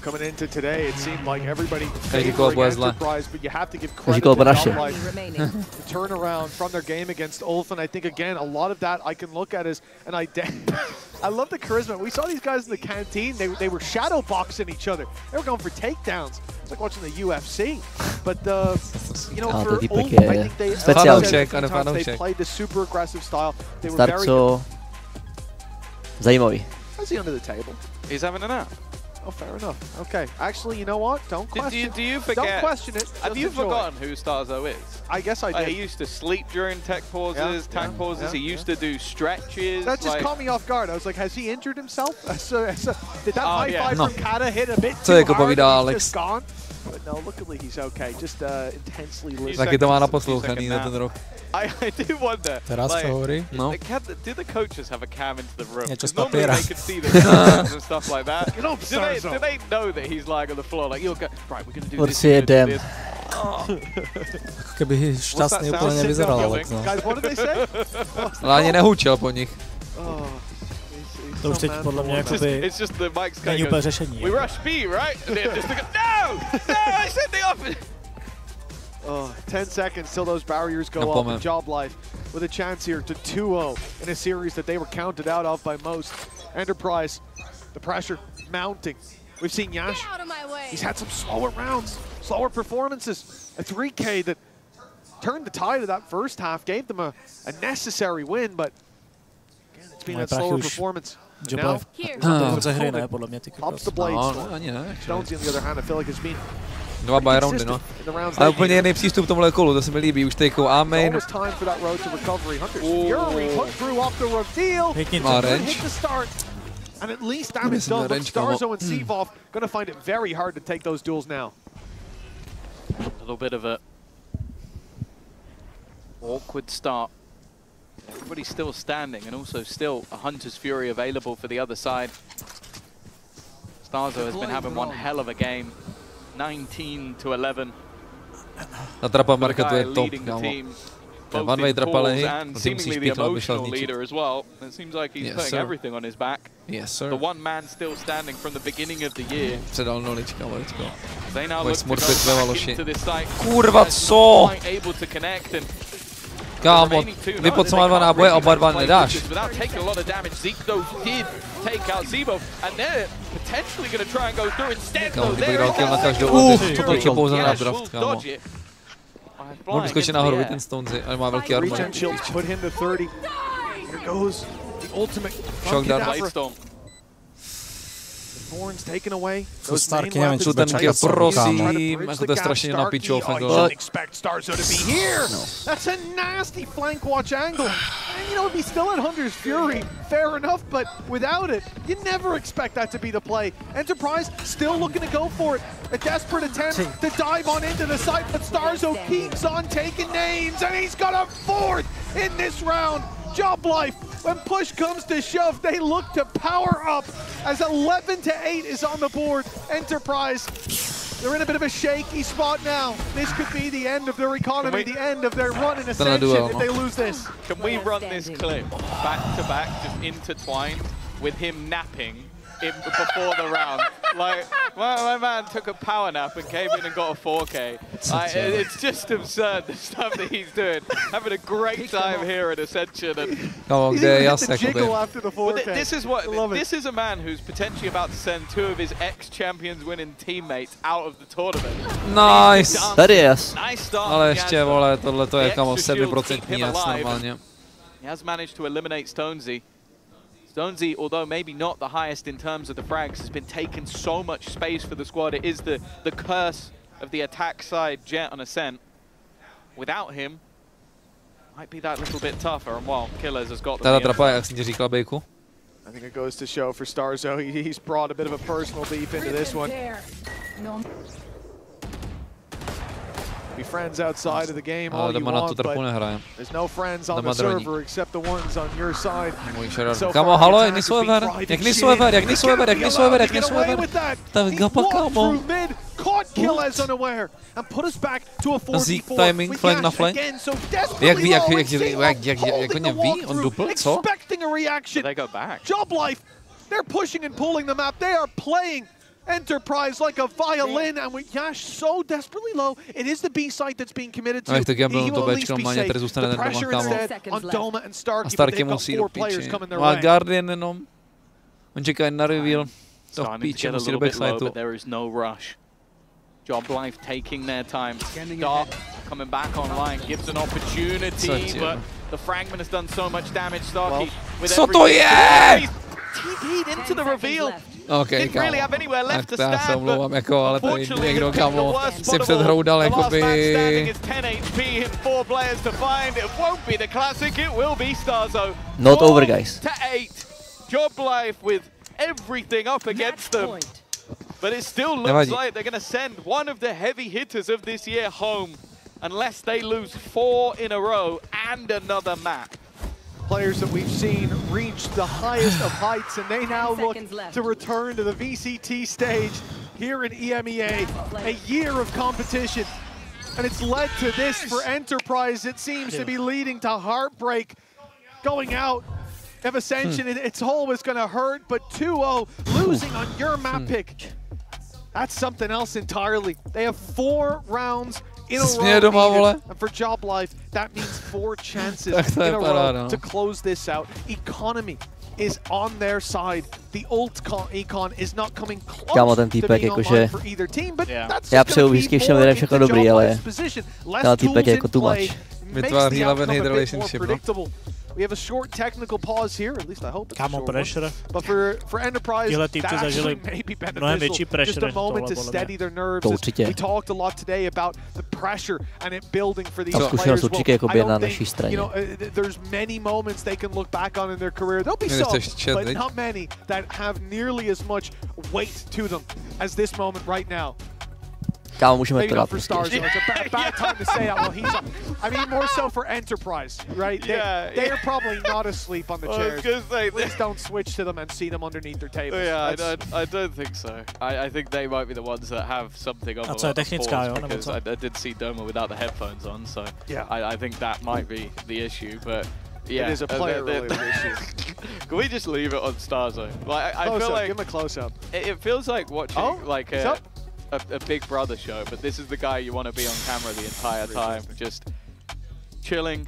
Coming into today, it seemed like everybody favoring Enterprise, but you have to give credit to Job Life. The turnaround from their game against Ulf, and I think again a lot of that I can look at as an identity. I love the charisma. We saw these guys in the canteen. They were shadow boxing each other. They were going for takedowns. It's like watching the UFC. But you know, for Ulf, I think they played the super aggressive style. They were very good. Zajímavý. How's he under the table? He's having a nap. Oh, fair enough. Okay. Actually, you know what? Don't question. Do you forget? Don't question it. Have you forgotten who Starzo is? I guess I did. He used to sleep during tech pauses, tank pauses. He used to do stretches. That just caught me off guard. I was like, has he injured himself? Did that high five from Kata hit a bit too hard? He's just gone. But no, luckily he's okay. Just intensely listening. Taky to má naposlouchaný na ten rok. I do wonder. Teraz to hovorí? No. Do the coaches have a cam into the room? Niečo z normally papiera. they could see the cams and stuff like that. Do they know that he's lying on the floor? Like, you'll go, right, we're going to do this. Určitě jdem. Keby šťastný úplně nevyzeral, Alex. Guys, what did they say? Ale ani nehučil po nich. To už teď podle mě jakoby není úplně řešení. We rush B, right? And just no! No, I said the opposite! 10 seconds till those barriers go up. And Job Life with a chance here to 2-0 in a series that they were counted out of by most. Enterprise, the pressure mounting. We've seen Yash. He's had some slower rounds, slower performances. A 3K that turned the tide of that first half, gave them a necessary win, but again, it's been a slower performance. Now, pops the Blade Storm. Stonesy on the other hand, I feel like has been 2 buy roundy, no. Ale úplně jiný přístup k tomuhle kolu, to se mi líbí, už teďkou A-main. Má range. And at least damage done, but Starzo and Sivov gonna find it very hard to take those duels now. A little bit of a awkward start. Everybody's still standing, and also still a Hunter's Fury available for the other side. Starzo has been having one hell of a game. 19-11. Ta trapa marketu je top, kámo. One way trapalej, ty musíš pít, aby šel zničit. It seems like he's putting everything on his back. Yes, sir. The one man still standing from the beginning of the year. Předal nolička, let's go. They now look to go back into this site. Kurva, co? Able to connect and kámo, vypod co má 2 náboje, oba 2 nedáš. Kámo, kdybych dal kill na každou, to točí pouze na draft, kámo. Můžu skočit nahoru, ten Stonesy, ale má velký armor. Shock down. Jsou Starky, nevím, či ten kill, prosím, jako to je strašně na pičov. That's a nasty flank watch angle. you know, if he's still at Hunter's Fury, fair enough, but without it, you never expect that to be the play. Enterprise still looking to go for it. A desperate attempt to dive on into the site, but Starzo keeps on taking names, and he's got a fourth in this round. Job Life, when push comes to shove, they look to power up as 11-8 is on the board. Enterprise, they're in a bit of a shaky spot now. This could be the end of their economy, the end of their run in Ascension if they lose this. Can we run this clip back to back, just intertwined with him napping before the round? Like, my man took a power nap and came in and got a 4K. It's just absurd, the stuff that he's doing. Having a great time here at Ascension. And jiggle after the 4K. This is a man who's potentially about to send 2 of his ex-champions winning teammates out of the tournament. Nice. Tady je jas. Ale ještě, vole, tohle to je kamo 7% jas normálně. He has managed to eliminate Stonesy. Stonesy, although maybe not the highest in terms of the frags, has been taking so much space for the squad. It is the curse of the attack side Jet on Ascent. Without him, might be that little bit tougher, and while Killers has got the trapa, jak jsem ti říkal, Bejku. I think it goes to show for Starzo. He's brought a bit of a personal beef into this one. Be friends outside of the game all you want, but there's no friends on the server except the ones on your side. Kamo, halo, jak nejsou Tak gapa, kamo. Caught Killers unaware and put us back to a 44. Timing, flank na flank. Jak ho ví, on dupl, co? Expecting a reaction. They go back. Job Life, they're pushing and pulling the map. They are playing Enterprise like a violin, and with Yash so desperately low, it is the B site that's being committed to. He will at least be safe. The pressure instead on Doma and Starkey, but they've got 4 players coming their way. Guardian jenom. On čeká na reveal. To v píči musí do backsitu. There is no rush. Job Life taking their time. Dark coming back online, gives an opportunity, but the fragment has done so much damage. Starkey with co to je? TP'd into the reveal. Okay, didn't really have anywhere left to stand, já se omlouvám, jako, ale tady někdo, kamo, si předhroudal, jakoby... Not over, guys. Job Life with everything up against them. But it still looks like they're going to send one of the heavy hitters of this year home unless they lose 4 in a row and another map. Players that we've seen reach the highest of heights, and they now look to return to the VCT stage here in EMEA. A year of competition, and it's led to this for Enterprise. It seems to be leading to heartbreak. Going out of Ascension, it's always going to hurt, but 2-0, losing on your map pick, that's something else entirely. They have 4 rounds in a row, and for Job Life, that means 4 chances in a row to close this out. Economy is on their side. The ult econ is not coming close to being online for either team, but that's just going to be more into Job Life's position. Less tools in play makes the outcome a bit more predictable. We have a short technical pause here, at least I hope it's a short one. But for Enterprise, that actually may be beneficial. Just a moment to steady their nerves. We talked a lot today about the pressure and it building for these players. Well, I don't think, you know, there's many moments they can look back on in their career. There'll be some, but not many that have nearly as much weight to them as this moment right now. Kámo, můžeme to dát. It's a bad time to say that. Well, he's. I mean, more so for Enterprise, right? They are probably not asleep on the chairs. Please don't switch to them and see them underneath their tables. Yeah, I don't think so. I think they might be the ones that have something on the board, because I did see Doma without the headphones on, so yeah. I think that might be the issue, but. Yeah, it is a player-related issue. Can we just leave it on Starzo? Like, I feel like give him a close-up. It feels like watching like a Big Brother show, but this is the guy you want to be on camera the entire time, just chilling,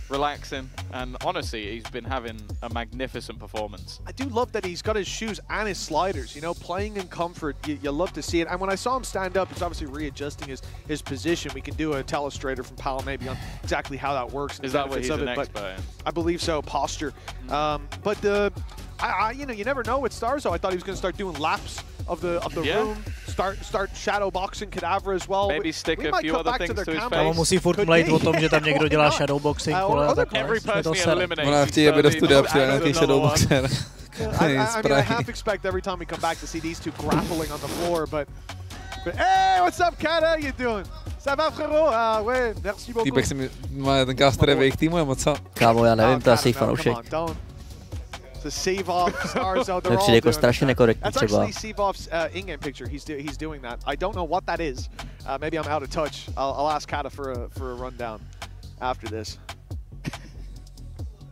relaxing, and honestly, he's been having a magnificent performance. I do love that he's got his shoes and his sliders, you know, playing in comfort. You love to see it. And when I saw him stand up, he's obviously readjusting his position. We can do a telestrator from Pal maybe on exactly how that works. Is that what he's an expert in? I believe so, posture. But you know, you never know with Starzo. I thought he was going to start doing laps of the room, start shadow boxing Kadavra as well. Maybe stick a few other things to his face. Tam musí furt mlejt o tom, že tam někdo dělá shadow boxing. Every person he eliminates. Ona chtějí, aby do studia přijel nějaký shadow boxer. I mean, I half expect every time we come back to see these two grappling on the floor, but hey, what's up, Kat? How you doing? Ça va, frérot? Ah, ouais, merci beaucoup. Týpek si má ten caster v jejich týmu, nebo co? Kámo, já nevím, to je asi fanoušek. To přijde jako strašně nekorektní třeba. That's actually Sevov's in-game picture. He's doing that. I don't know what that is. Maybe I'm out of touch. I'll ask Kata for a rundown after this.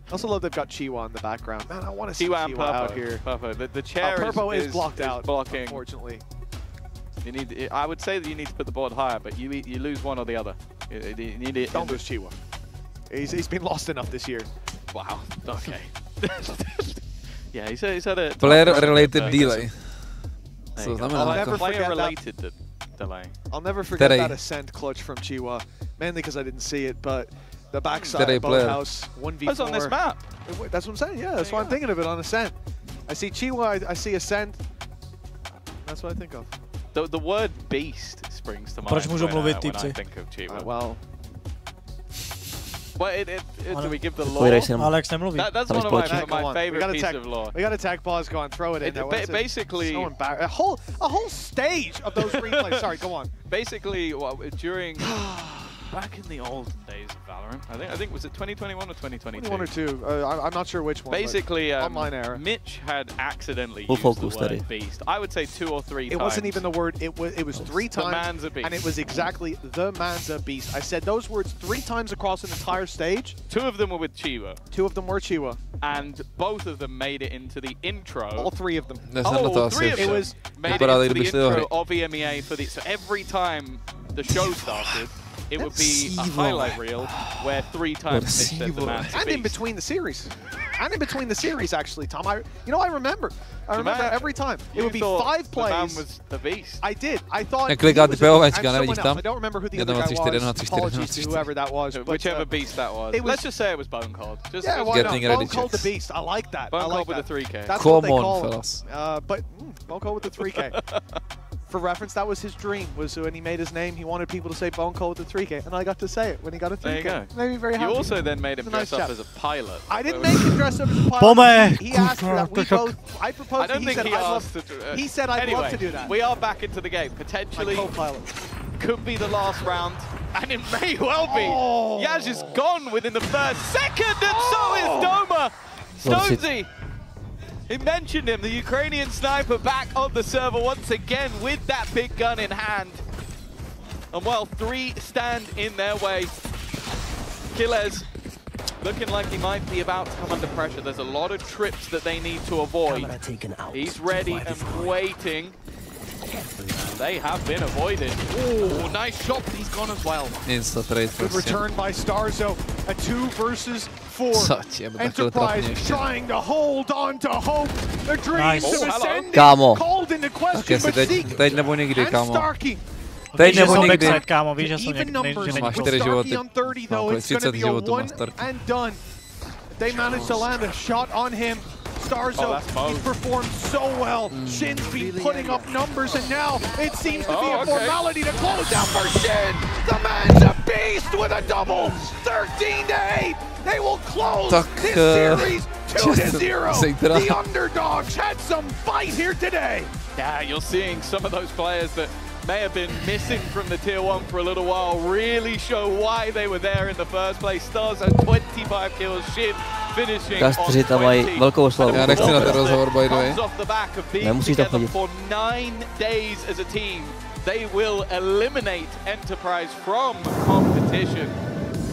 I also love they've got Chiwa in the background. Man, I want to see Chiwa out here. Purpo. The chair is blocked out, blocking. Unfortunately. You need. I would say that you need to put the board higher, but you lose one or the other. You need it. Don't lose Chiwa. He's been lost enough this year. Wow. Okay. Yeah, he's had a player-related delay. So player-related delay. I'll never forget that ascent clutch from Chiwa, mainly because I didn't see it, but the backside of Boathouse 1v4. That's on this map. That's what I'm saying. Yeah, that's why I'm thinking of it on ascent. I see Chiwa, I see ascent. That's what I think of. The word beast springs to mind. Proč můžu mluvit, when I think of Chiwa. Well. Well, do we give the lore? Alex nemluví. That's one of my favorite pieces of lore. We got to tag pause, go on, throw it in there. Basically, so embarrassing. A whole stage of those replays. Sorry, go on. Basically, during back in the olden days of Valorant, I think was it 2021 or 2022? 21 or 2. I'm not sure which one. Basically, online era. Mitch had accidentally used the word beast. I would say 2 or 3 times. It wasn't even the word. It was 3 times. The man's a beast. And it was exactly the man's a beast. I said those words 3 times across an entire stage. 2 of them were with Chiwa. 2 of them were Chiwa. And both of them made it into the intro. All 3 of them. All 3 of them. It was made it into the intro of EMEA for the. So every time the show started, it would be a highlight reel where 3 times Mitch said the man's a beast. And in between the series. And in between the series, actually, Tom. I remember. I remember every time. It would be 5 plays. The man was a beast. I did. I thought. I don't remember who the other guy was. Apologies to whoever that was. Whichever beast that was. Let's just say it was Bone Cold. Yeah, why not? Bone Cold the Beast. I like that. Bone Cold with a 3K. That's what they call him. But Bone Cold with the 3K. For reference, that was his dream, was when he made his name, he wanted people to say Bone Cold with a 3K, and I got to say it when he got a 3K. There you go. Made me very happy. You also then made him dress up as a pilot. I didn't make him dress up as a pilot. He asked for that. We both, I proposed I don't think he asked to he said I'd love to do that. We are back into the game. Potentially could be the last round, and it may well be. Yaz is gone within the first second, and so is Doma. Stonesy. He mentioned him, the Ukrainian sniper back on the server once again with that big gun in hand. And well, 3 stand in their way. Killez looking like he might be about to come under pressure. There's a lot of trips that they need to avoid. He's ready and waiting. They have been avoided. Oh, nice shot, but he's gone as well. Good return by Starzo. A 2 versus 4. Enterprise trying to hold on to hope. The dreams of ascending called into question, but Zeke and Starkey. Even numbers with Starkey on 30 though, it's going to be a 1 and done. They managed to land a shot on him. Starzo, he's performed so well. Shin's been putting up numbers, and now it seems to be a formality to close out for Shin. The man's a beast with a double. 13-8. They will close this series 2-0. The underdogs had some fight here today. Yeah, you're seeing some of those players that may have been missing from the Tier 1 for a little while really show why they were there in the first place. Stars at 25 kills, Shin finishing on 20. Já nechci na ten rozhovor, by the way. Nemusíš to chodit. For 9 days as a team, they will eliminate Enterprise from competition.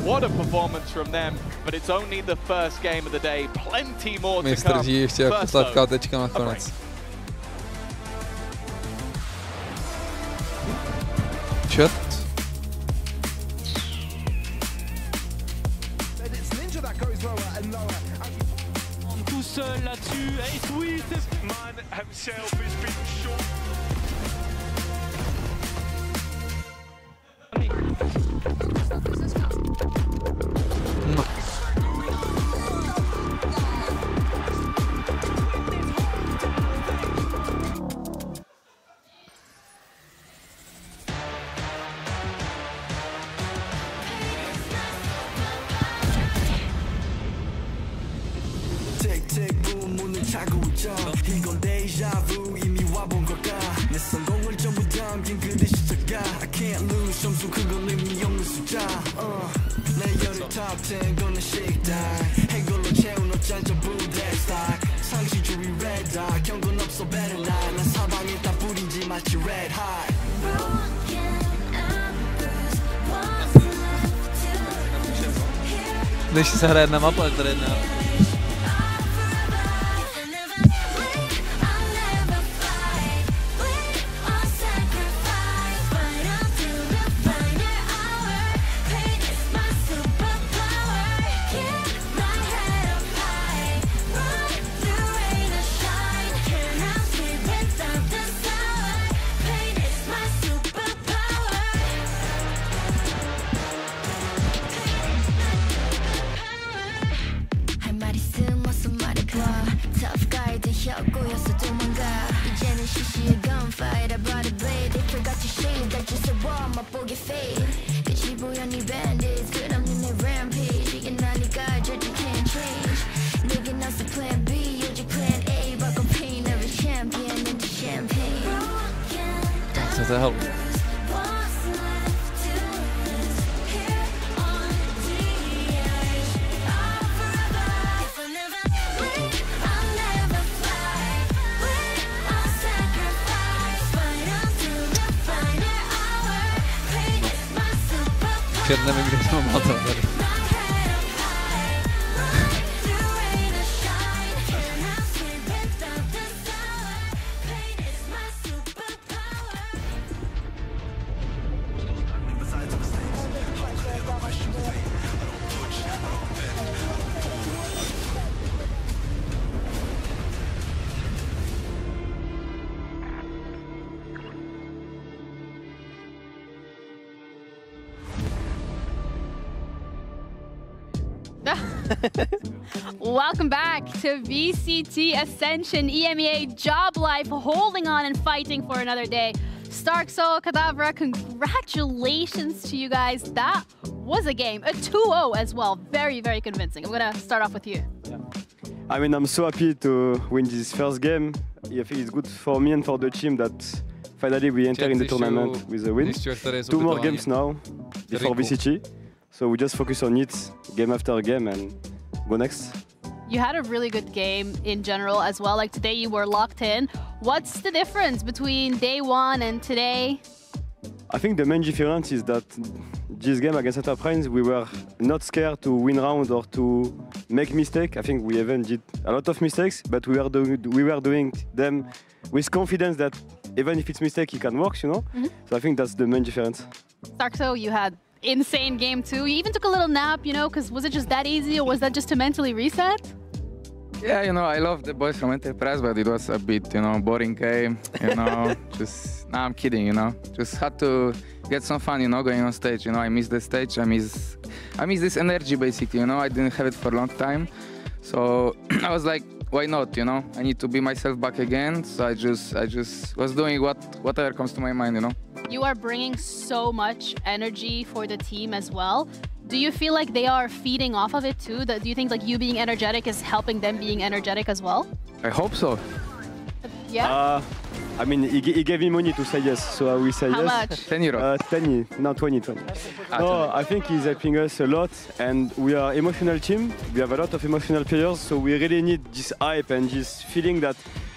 What a performance from them, but it's only the first game of the day. Plenty more to come. Ještě jako sladká tečka nakonec. Chat. Tout seul là-dessus, Ace oui, man himself has been shot. Když se hraje jedna mapa, tady jedna. To help. Nevím, kde jsem mal to tady. Welcome back to VCT Ascension EMEA Job Life, holding on and fighting for another day. Starksoul, Kadavra, congratulations to you guys. That was a game, a 2-0 as well. Very, very convincing. I'm gonna start off with you. Yeah. I mean, I'm so happy to win this first game. I think it's good for me and for the team that finally we enter in the tournament with a win. 2 more games now before VCT. So we just focus on it game after game and go next. You had a really good game in general as well. Like today you were locked in. What's the difference between day one and today? I think the main difference is that this game against Enterprise, we were not scared to win round or to make mistakes. I think we even did a lot of mistakes, but we were doing them with confidence that even if it's mistake, it can work, you know? So I think that's the main difference. Starksoul, you had insane game too. You even took a little nap, you know, because was it just that easy or was that just to mentally reset? Yeah, you know, I love the boys from Enterprise, but it was a bit, you know, boring game, you know, just, nah, I'm kidding, you know, just had to get some fun, you know, going on stage, you know, I miss the stage, I miss this energy basically, you know, I didn't have it for a long time, so I was like, why not, you know, I need to be myself back again, so I just was doing whatever comes to my mind, you know. You are bringing so much energy for the team as well. Do you feel like they are feeding off of it too? Do you think like you being energetic is helping them being energetic as well? I hope so. Yeah? I mean, he gave me money to say yes, so I will say yes. How much? 10 euros. 10, no, 20. No, I think he's helping us a lot, and we are an emotional team. We have a lot of emotional players, so we really need this hype and this feeling that,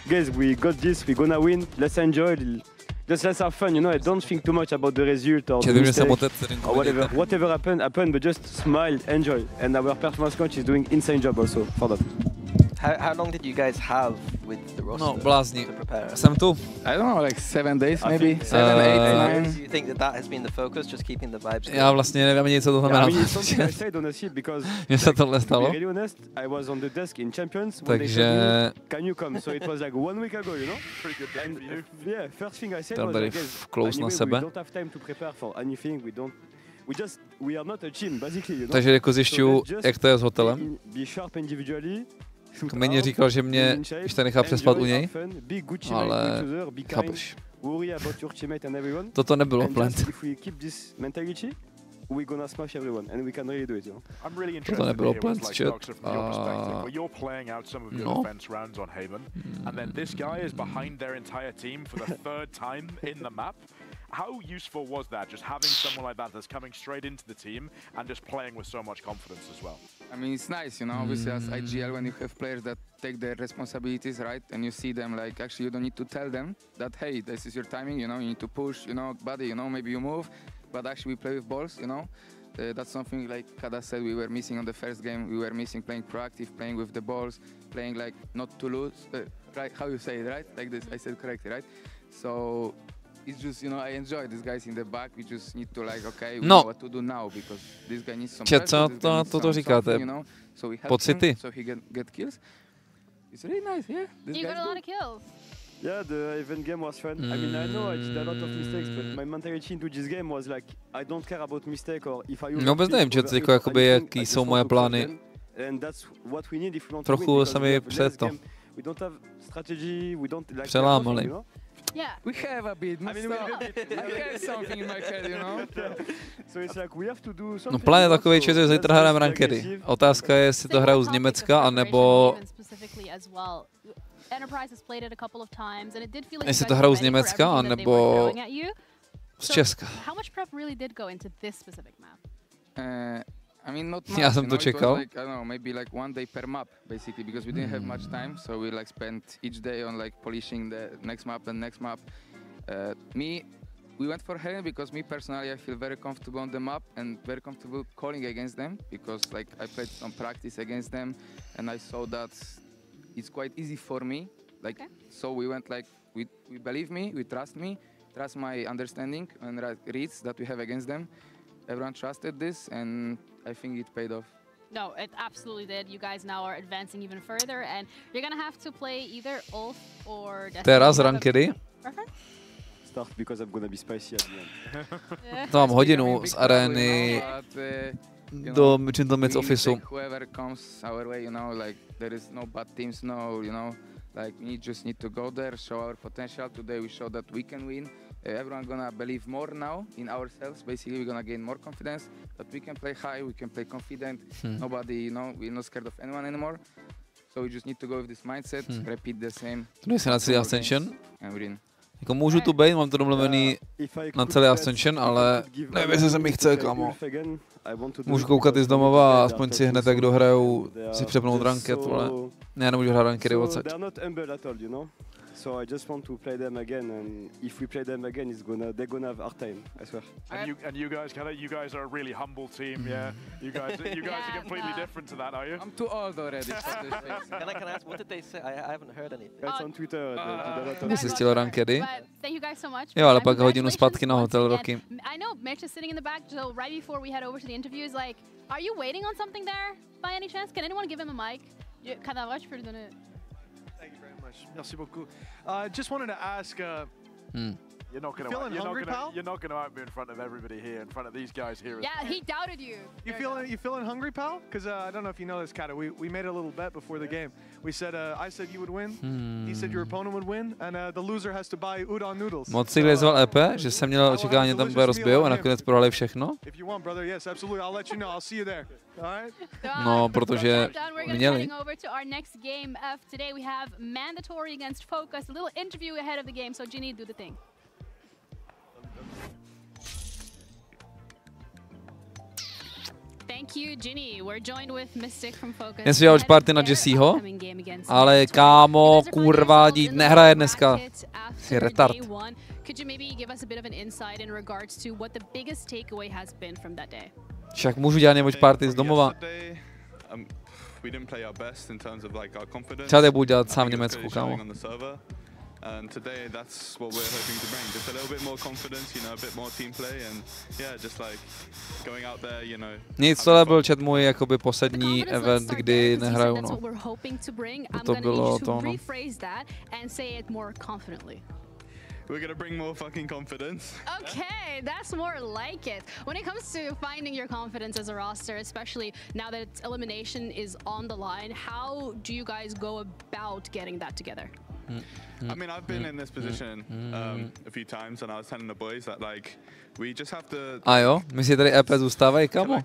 guys, we got this, we're gonna win, let's enjoy. Just let's have fun, you know, I don't think too much about the result or the mistake or whatever. Whatever happened, but just smile, enjoy. And our performance coach is doing insane job also for that. How long did you guys have with the roster to prepare? Jsem tu. I don't know, like 7 dadays maybe, 7, 8, 9. Do you think that has been the focus, just keeping the vibes? Já vlastně nevím ani, co to znamená. Mně se tohle stalo. Takže... Tam tady close na sebe. Takže jako zjišťuju, jak to je s hotelem. Kmeni říkal, že mě ještě nechá přespat u něj, ale chápeš. Toto nebylo plant. we're gonna smash everyone, and we can really do it, you know. I'm really interested to hear what's like Doctor from your perspective. Well, you're playing out some of your defense rounds on Haven, and then this guy is behind their entire team for the third time in the map. How useful was that, just having someone like that that's coming straight into the team and just playing with so much confidence as well? I mean, it's nice, you know, obviously as IGL, when you have players that take their responsibilities, right, and you see them, like, actually you don't need to tell them that, hey, this is your timing, you know, you need to push, you know, buddy, you know, maybe you move, but actually we play with balls, you know. That's something, like Kada said, we were missing on the first game. We were missing playing proactive, playing with the balls, playing like not to lose, right, how you say it, right, like this, I said correctly, right? So it's just, you know, I enjoy these guys in the back. We just need to, like, okay, we know what to do now because this guy needs some pressure, this guy needs some something, you know. So we help him, so he get kills. It's really nice, yeah. You got a lot of kills. Yeah, the event game was fun. I mean, I know I did a lot of mistakes, but my mentality into this game was like, I don't care about mistake or if I... No, vůbec nevím, jakoby, jaký jsou moje plány. Trochu se mi před to přelámali. Yeah. We have a bit. I mean, I have something in my head, you know. So it's like we have to do something. No, plán je takový, že zítra hrajeme rankedy. Otázka je, jestli to hraju z Německa, anebo... Jestli to hraju z Německa, anebo z Česka. I mean, not much. Já jsem to čekal. Like, I don't know, maybe like 1 day per map, basically, because we didn't have much time, so we like spent each day on like polishing the next map and next map. We went for HERNÍ because me personally, I feel very comfortable on the map and very comfortable calling against them because like I played some practice against them and I saw that it's quite easy for me. Like, so we went like, we believe me, we trust my understanding and reads that we have against them. Everyone trusted this, and I think it paid off. No, it absolutely did. You guys now are advancing even further, and you're gonna have to play either Ulf or Destiny. Teraz rankedy. Start because I'm gonna be spicy at the end. To mám hodinu z arény do Gentleman's Officeu. Whoever comes our way, you know, like there is no bad teams, no, you know, like we just need to go there, show our potential. Today we showed that we can win. Everyone's gonna believe more now in ourselves. Basically, we're gonna gain more confidence. But we can play high, we can play confident. Nobody, you know, we're not scared of anyone anymore. So we just need to go with this mindset, repeat the same. To se na celý Ascension. Jako můžu tu být, mám to domluvený na celý Ascension, ale nevím, jestli se mi chce, kamo. Můžu koukat i z domova a aspoň si hned, jak dohrajou, si přepnout ranket, vole. Ne, nemůžu hrát rankedy odsaď. So I just want to play them again, and if we play them again, they're gonna have hard time, I swear. And you guys are a really humble team, yeah. You guys are completely different to that, are you? I'm too old already. Can I ask, what did they say? I haven't heard anything. It's on Twitter. Vysvětlil rankedy. Thank you guys so much. Jo, ale pak hodinu zpátky na hotel Roky. I know Mitch is sitting in the back, so right before we head over to the interviews, like, are you waiting on something there by any chance? Can anyone give him a mic? Merci beaucoup. Just wanted to ask. You're not going to out me in front of everybody here, in front of these guys here. Yeah, he doubted you. You feeling hungry, pal? Because I don't know if you know this, Kata. We made a little bet before the game. We said I said you would win. He said your opponent would win, and the loser has to buy udon noodles. Moc si glizval EP, že jsem měl očekávání, tam bude rozbijou a nakonec prohrali všechno. If you want, brother, yes, absolutely. I'll let you know. I'll see you there. All right? No, protože měli. Over to our next game of today. We have mandatory against Focus. A little interview ahead of the game. So Ginny, do the thing. Thank you, Ginny. We're joined with Mystic from Focus. Dnes udělal party na Jesseho, ale kámo, kurva, dít nehraje dneska. Je retard. Could you maybe give us a bit of an insight in regards to what the biggest takeaway has been from that day? Však můžu dělat watch party z domova. Třeba to budu dělat sám v Německu, kámo. And today that's what we're hoping to bring, just a little bit more confidence, you know, a bit more team play, and yeah, just like going out there, you know. Nic, tohle byl chat můj jakoby poslední event, kdy nehraju, no. To bylo to, no. We're gonna bring more fucking confidence. Okay, that's more like it. When it comes to finding your confidence as a roster, especially now that elimination is on the line, how do you guys go about getting that together? I mean, I've been in this position a few times, and I was telling the boys that like we just have to. A jo, myslíte tady EP zůstávají, kamo?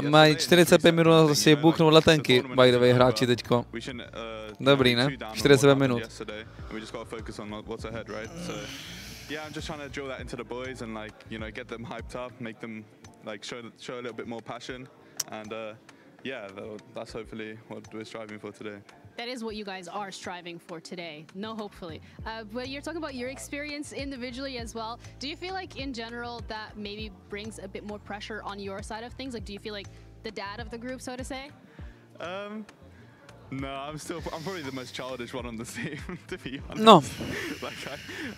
Mají 45 minut na to si buknout letenky, by the way, hráči teďko. Dobrý, ne? 45 minut. Yeah, I'm just trying to drill that into the boys and like, you know, get them hyped up, make them like show a little bit more passion, and yeah, that's hopefully what we're striving for today. That is what you guys are striving for today. No, hopefully. But you're talking about your experience individually as well. Do you feel like in general that maybe brings a bit more pressure on your side of things? Like, do you feel like the dad of the group, so to say? No, I'm probably the most childish one on the team, to be honest. No. Like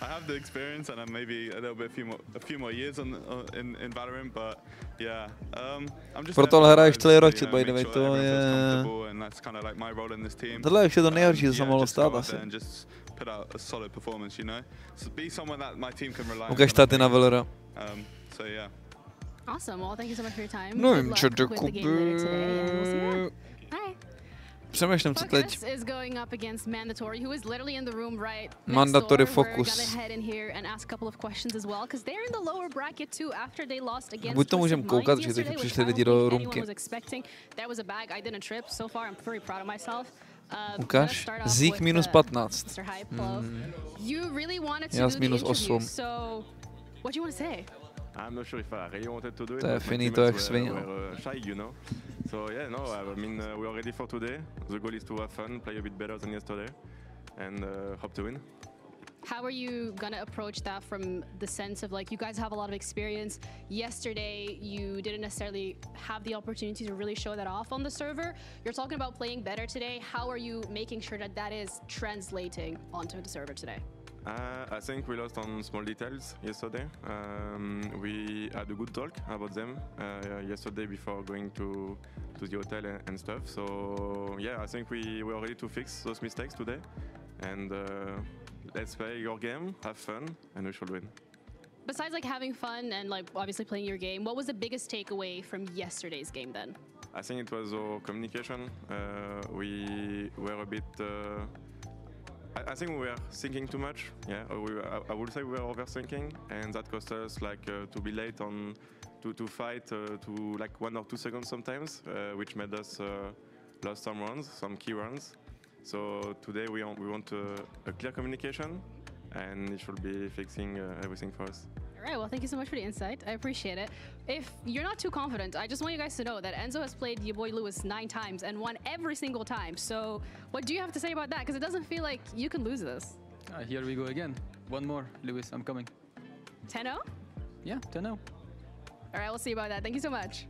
I have the experience and I'm maybe a little bit a few more years in Valorant, but yeah, I'm just. Proto hraješ celý rok, by the way, to je. And that's kind of like my role in this team. Tohle je to nejhorší, co se mohlo stát asi. Put out a solid performance, you know. So be someone that my team can rely on. Ukaž tady na Valora. So yeah. Awesome. Well, thank you so much for your time. No jim, čo Děkuju. Přemýšlím, co teď. Mandatory focus. Buď to můžeme koukat, že teď přišli lidi do roomky. Ukaž. Zík minus 15. Já z minus 8. I'm not sure if I really wanted to do it. To je finito jak svině. Shy, you know. So yeah, no, I mean we are ready for today. The goal is to have fun, play a bit better than yesterday, and hope to win. How are you gonna approach that from the sense of like you guys have a lot of experience? Yesterday you didn't necessarily have the opportunity to really show that off on the server. You're talking about playing better today. How are you making sure that that is translating onto the server today? I think we lost on small details yesterday. We had a good talk about them yesterday before going to the hotel and stuff. So yeah, I think we were ready to fix those mistakes today. And let's play your game, have fun, and we should win. Besides like having fun and like obviously playing your game, what was the biggest takeaway from yesterday's game then? I think it was our communication. We were a bit. I think we were thinking too much. Yeah, I would say we were overthinking, and that cost us like to be late on to fight to like 1 or 2 seconds sometimes, which made us lose some rounds, some key rounds. So today we want a clear communication, and it should be fixing everything for us. All right, well, thank you so much for the insight. I appreciate it. If you're not too confident, I just want you guys to know that Enzo has played your boy Lewis 9 times and won every single time. So what do you have to say about that? Because it doesn't feel like you can lose this. Here we go again. One more, Lewis, I'm coming. 10-0? Yeah, 10-0. All right, we'll see about that. Thank you so much.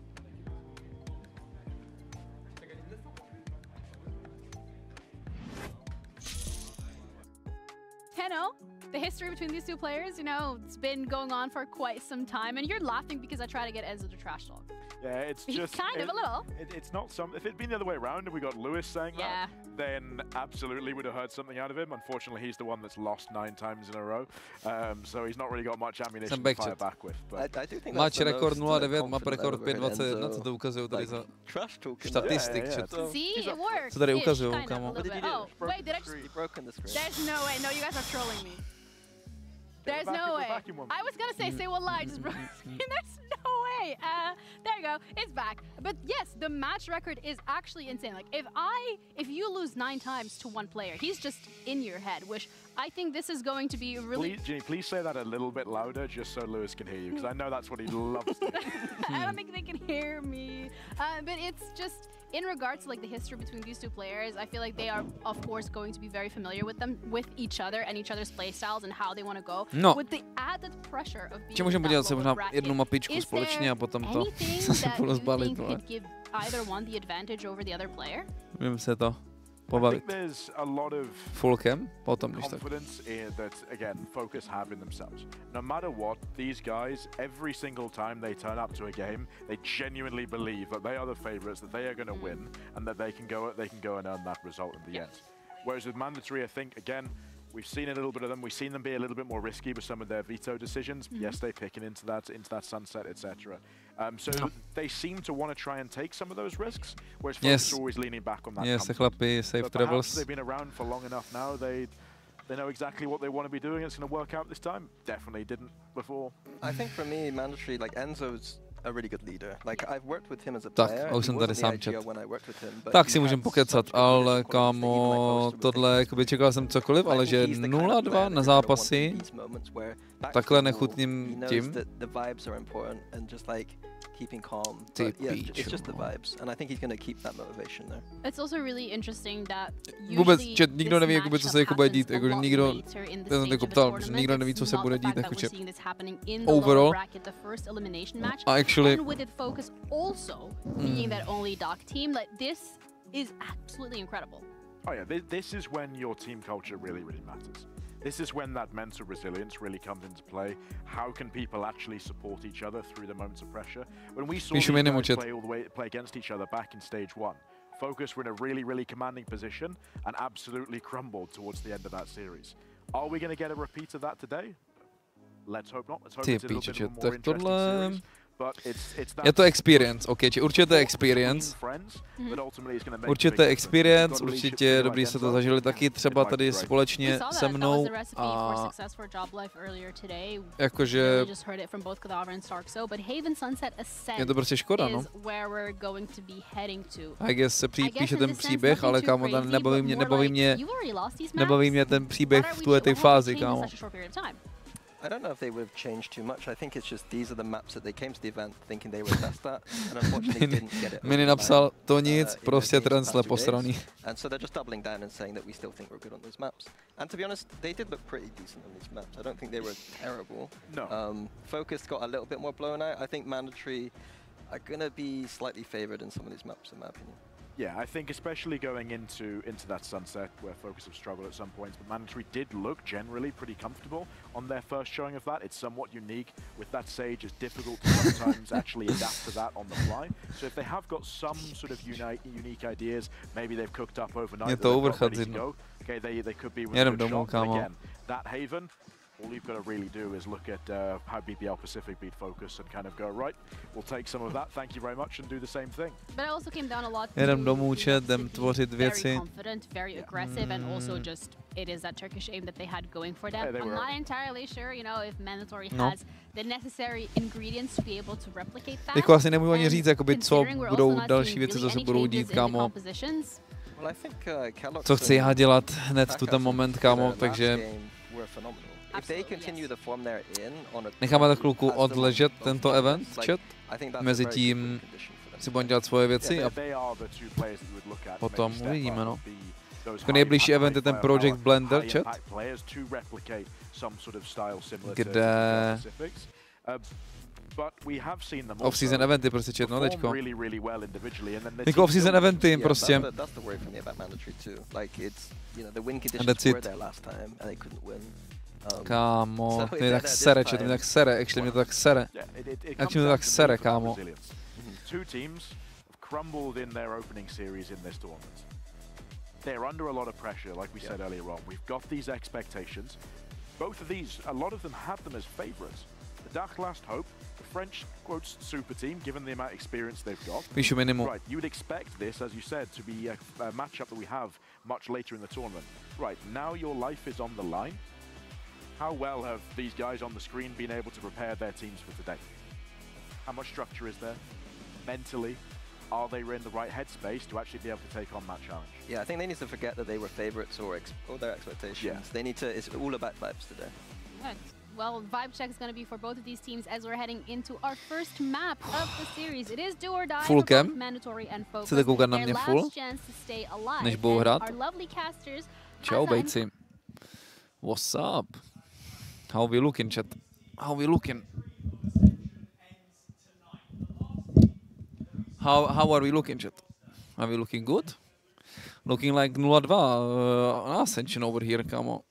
The history between these two players, you know, it's been going on for quite some time, and you're laughing because I try to get Enzo to trash talk. Yeah, it's just kind of a little. It's not some. If it'd been the other way around and we got Lewis saying that, then absolutely would have heard something out of him. Unfortunately, he's the one that's lost 9 times in a row, so he's not really got much ammunition to fire back with. But I do think Match rekord 0-9, map rekord 5-21, co to ukazují tady za statistik. See, it works. Co tady ukazují, kámo? Oh, wait, did I just... There's no way. No, you guys are trolling me. There's no way. I was gonna say what lie just broke. There's no way. There you go. It's back. But yes, the match record is actually insane. Like if you lose 9 times to one player, he's just in your head. Which I think this is going to be really. Please, Ginny, please say that a little bit louder, just so Lewis can hear you, because I know that's what he loves to do. I don't think they can hear me. But it's just. In regards to like the history between these two players, I feel like they are, of course, going to be very familiar with each other and each other's play styles and how they want to go. No. With the added pressure of being můžeme podělat se možná jednu mapičku společně a potom to se spolu zbalit. Give either one the advantage over the other player? Můžeme se to pobavit. There's a lot of full cam, potom confidence that again Focus have in themselves. No matter what, these guys, every single time they turn up to a game, they genuinely believe that they are the favorites, that they are going to win, and that they can go and earn that result in the end. Whereas with Mandatory, I think again, we've seen a little bit of them. We've seen them be a little bit more risky with some of their veto decisions. Yes, they're picking into that sunset, etc. So they seem to want to try and take some of those risks, whereas Focus are always leaning back on that. Yes, chlapi, safe travels. They've been around for long enough now. They know exactly what they want to be doing. It's going to work out this time. Definitely didn't before. I think for me, mandatory, like Enzo's a really good leader. Like I've worked with him as a player. Tak, už jsem tady sám čet. Tak si můžem pokecat, ale kámo, tohle, jakoby čekal jsem cokoliv, ale že 0-2 na zápasy, takhle nechutným tím. Keeping calm. But yeah, it's just the vibes, and I think he's going to keep that motivation there. It's also really interesting that vůbec, že nikdo neví, jakoby, co se jako bude dít, jako nikdo, ten jako ptal, že nikdo neví, co se bude dít, jako že overall, a actually, oh yeah, this is when your team culture really matters. This is when that mental resilience really comes into play. How can people actually support each other through the moments of pressure? When we saw these guys play against each other back in stage 1, Focus were in a really commanding position and absolutely crumbled towards the end of that series. Are we going to get a repeat of that today? Let's hope not. Let's hope it's a little bit of a more interesting series. Je to experience, ok, či určitě experience. Určitě experience, určitě je dobrý se to zažili taky třeba tady společně se mnou a jakože je to prostě škoda, no. I guess se píše ten příběh, ale kámo, nebaví mě ten příběh v té fázi, kámo. I don't know if they would have changed too much. I think it's just these are the maps that they came to the event thinking they were CESTA and unfortunately didn't get it. Mini napsal to nic, prostě transle posraný. And so they're just doubling down and saying that we still think we're good on those maps. And to be honest, they did look pretty decent on these maps. I don't think they were terrible. No. Focus got a little bit more blown out. I think mandatory are gonna be slightly favored in some of these maps in my opinion. Yeah, I think especially going into that sunset where Focus have struggled at some points, but mandatory did look generally pretty comfortable on their first showing of that. It's somewhat unique. With that Sage, it's difficult to sometimes actually adapt to that on the fly. So if they have got some sort of unique ideas, maybe they've cooked up overnight, ready to go. Okay, they could be with a good shot. But again, that Haven, all you've got to really do is look at how BBL Pacific beat Focus and kind of go, right, we'll take some of that, thank you very much, and do the same thing. But it also came down a lot jdem domů, jdem tvořit věci. Very confident, very aggressive, and also just it is that Turkish aim that they had going for them. I'm not entirely sure, you know, if mandatory has the necessary ingredients to be able to replicate that. Jako asi nemůžu ani říct, jakoby, co budou další věci, co se budou dít, kámo. Co chci já dělat hned v ten moment, kámo, takže necháme tak chvilku odležet tento event, chat. Mezitím si budeme dělat svoje věci a potom uvidíme, no. Jako nejbližší event je ten Project Blender, chat, kde off-season eventy prostě chat, no teďko. Jako off-season eventy prostě. And that's it. Kámo, mě tak sere, chat, mě tak sere, actually mě to tak sere. Actually mě to tak sere, kámo. Two teams have crumbled in their opening series in this tournament. They're under a lot of pressure, like we said earlier on. We've got these expectations. Both of these, a lot of them have them as favourites. The Dach Last Hope, the French, quotes, super team, given the amount of experience they've got. Right, you would expect this, as you said, to be a matchup that we have much later in the tournament. Right, now your life is on the line. How well have these guys on the screen been able to prepare their teams for today? How much structure is there? Mentally, are they in the right headspace to actually be able to take on that challenge? Yeah, I think they need to forget that they were favourites or their expectations. Yeah. They need to, it's all about vibes today. Good. Well, vibe check is going to be for both of these teams as we're heading into our first map of the series. It is do or die for both mandatory and Focus. Chcete koukat na mě full, než budou hrát? Čau, bejci. What's up? How we looking, chat? How we looking? How are we looking, chat? Are we looking good? Looking like 0-2 Ascension over here, kámo.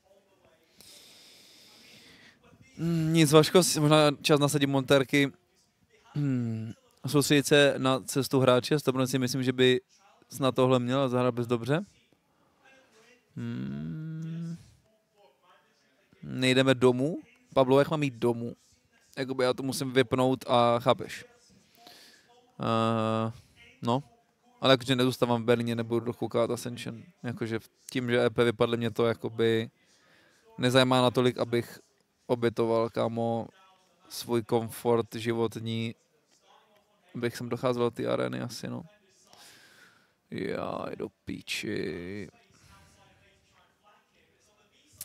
Nic, Vaško, možná čas nasadit montérky. Soustředit se na cestu hráče, stopno si myslím, že by snad tohle měl zahrát bez dobře. Nejdeme domů. Pablo, jak mám jít domů? Jakoby já to musím vypnout a chápeš. No, ale jakože nezůstávám v Berlíně, nebudu dokoukat Ascension. Jakože tím, že EP vypadly, mě to jakoby nezajímá natolik, abych obětoval, kámo, svůj komfort životní, abych sem docházel do té arény asi, no. Jaj, do píči.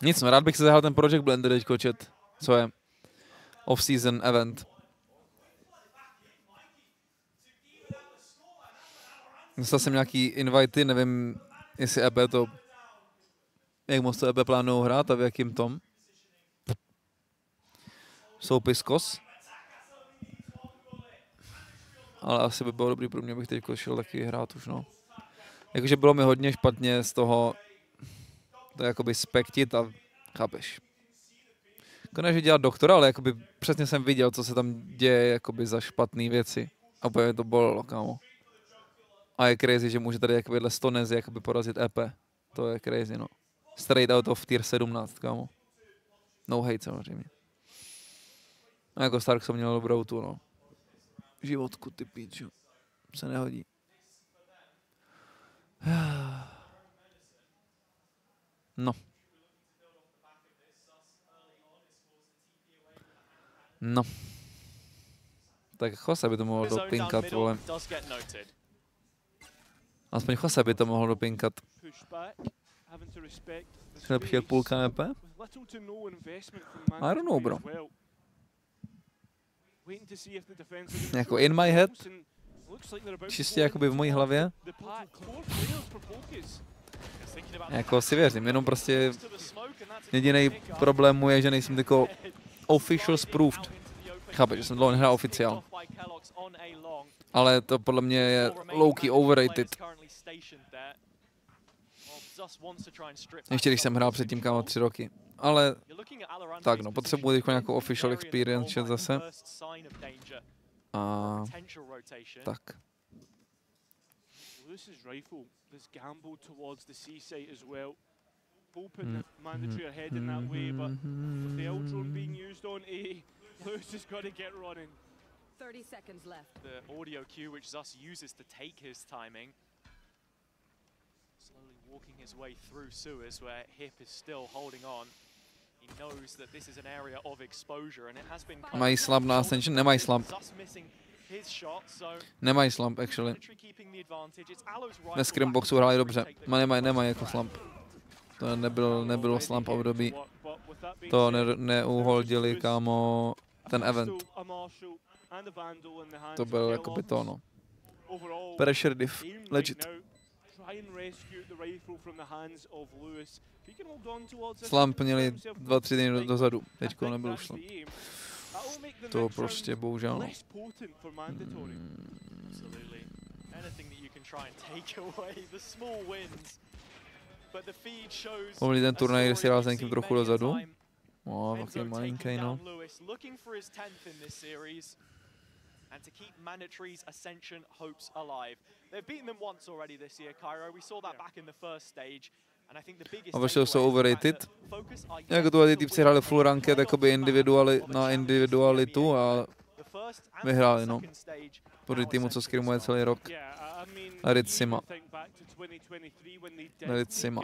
Nic, no, rád bych se zahrál ten Project Blender teďko, chat, co je off-season event. Dostal jsem nějaký invity, nevím, jestli EP to, jak moc to EP plánujou hrát a v jakým tom. Soupiskos. Ale asi by bylo dobrý pro mě, abych teď šel taky hrát už, no. Jakože bylo mi hodně špatně z toho, to jakoby spektit a chápeš. Konečně dělat doktora, ale jakoby přesně jsem viděl, co se tam děje jakoby za špatné věci. A úplně to bolelo, kámo. A je crazy, že může tady jakoby 100 nezy jakoby porazit EP. To je crazy, no. Straight out of tier 17, kámo. No hate samozřejmě. A jako Stark jsem měl dobrou tu, no. Životku, ty píču. Se nehodí. No. No. Tak Jose by to mohlo dopinkat, vole. Aspoň Jose by to mohlo dopinkat. Lepší jak půlka EP? I don't know, bro. Jako in my head, čistě jakoby v mojí hlavě, jako si věřím, jenom prostě jediný problém mu je, že nejsem jako officials proved. Chápeš, že jsem dlouho nehrál oficiál. Ale to podle mě je low-key overrated. Ještě když jsem hrál předtím, kámo, 3 roky. Ale tak no, potřebuji teď nějakou official experience zase. A tak. Walking his way through sewers where Hip is still holding on. He knows that this is an area of exposure and it has been. Mají slump na Ascension? Nemají slump. Nemají slump, actually. Ve scrimboxu hráli dobře. Nemají jako slump. To nebylo slump období. To neuholdili, kámo, ten event. To byl jakoby to, no. Pressure diff, legit. Slump měli 2-3 dny dozadu, teďko nebyl už slump. To prostě bohužel, no. Mohli ten turnaj, kde si hrál s někým trochu dozadu. No, taky malinký, no. And to keep Mandatory's Ascension hopes alive. They've beaten them once already this year, Cairo. We saw that back in the first stage. And I think the biggest takeaway jsou overrated. Jako tu týpci hráli full ranked, jakoby na individualitu a vyhráli, no. Proti týmu, co skrimuje celý rok. Let Sima. Let Sima.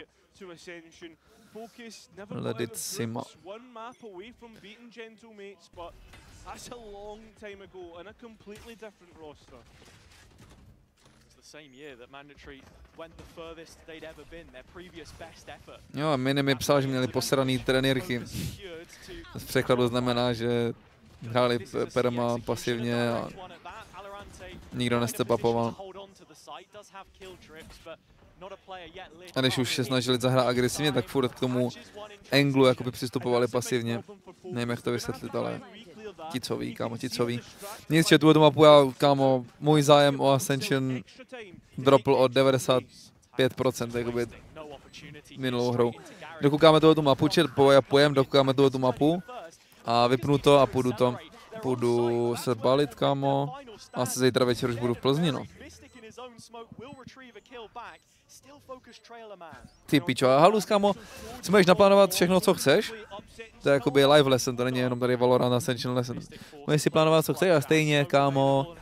Let Sima. That's a long time ago and a completely different roster. It's the same year that Mandatory went the furthest they'd ever been, their previous best effort. Jo, Mini mi psal, že měli posraný trenérky. V překladu znamená, že hráli perma pasivně a nikdo nestepapoval. A když už se snažili zahrát agresivně, tak furt k tomu anglu jakoby přistupovali pasivně. Nevím, jak to vysvětlit, ale ti co ví, kámo, ti co ví. Nic, že tuhle mapu, já, kámo, můj zájem o Ascension dropl o 95%, jakoby minulou hrou. Dokoukáme tuhletu mapu, dokoukáme tuhletu mapu a vypnu to a půjdu se balit, kámo, a se zítra večer už budu v Plzni, no. Ty pičo, a halus, kámo, si můžeš naplánovat všechno, co chceš. To je jakoby live lesson, to není jenom tady Valorant Ascension lesson. Můžeš si plánovat, co chceš, a stejně, kámo,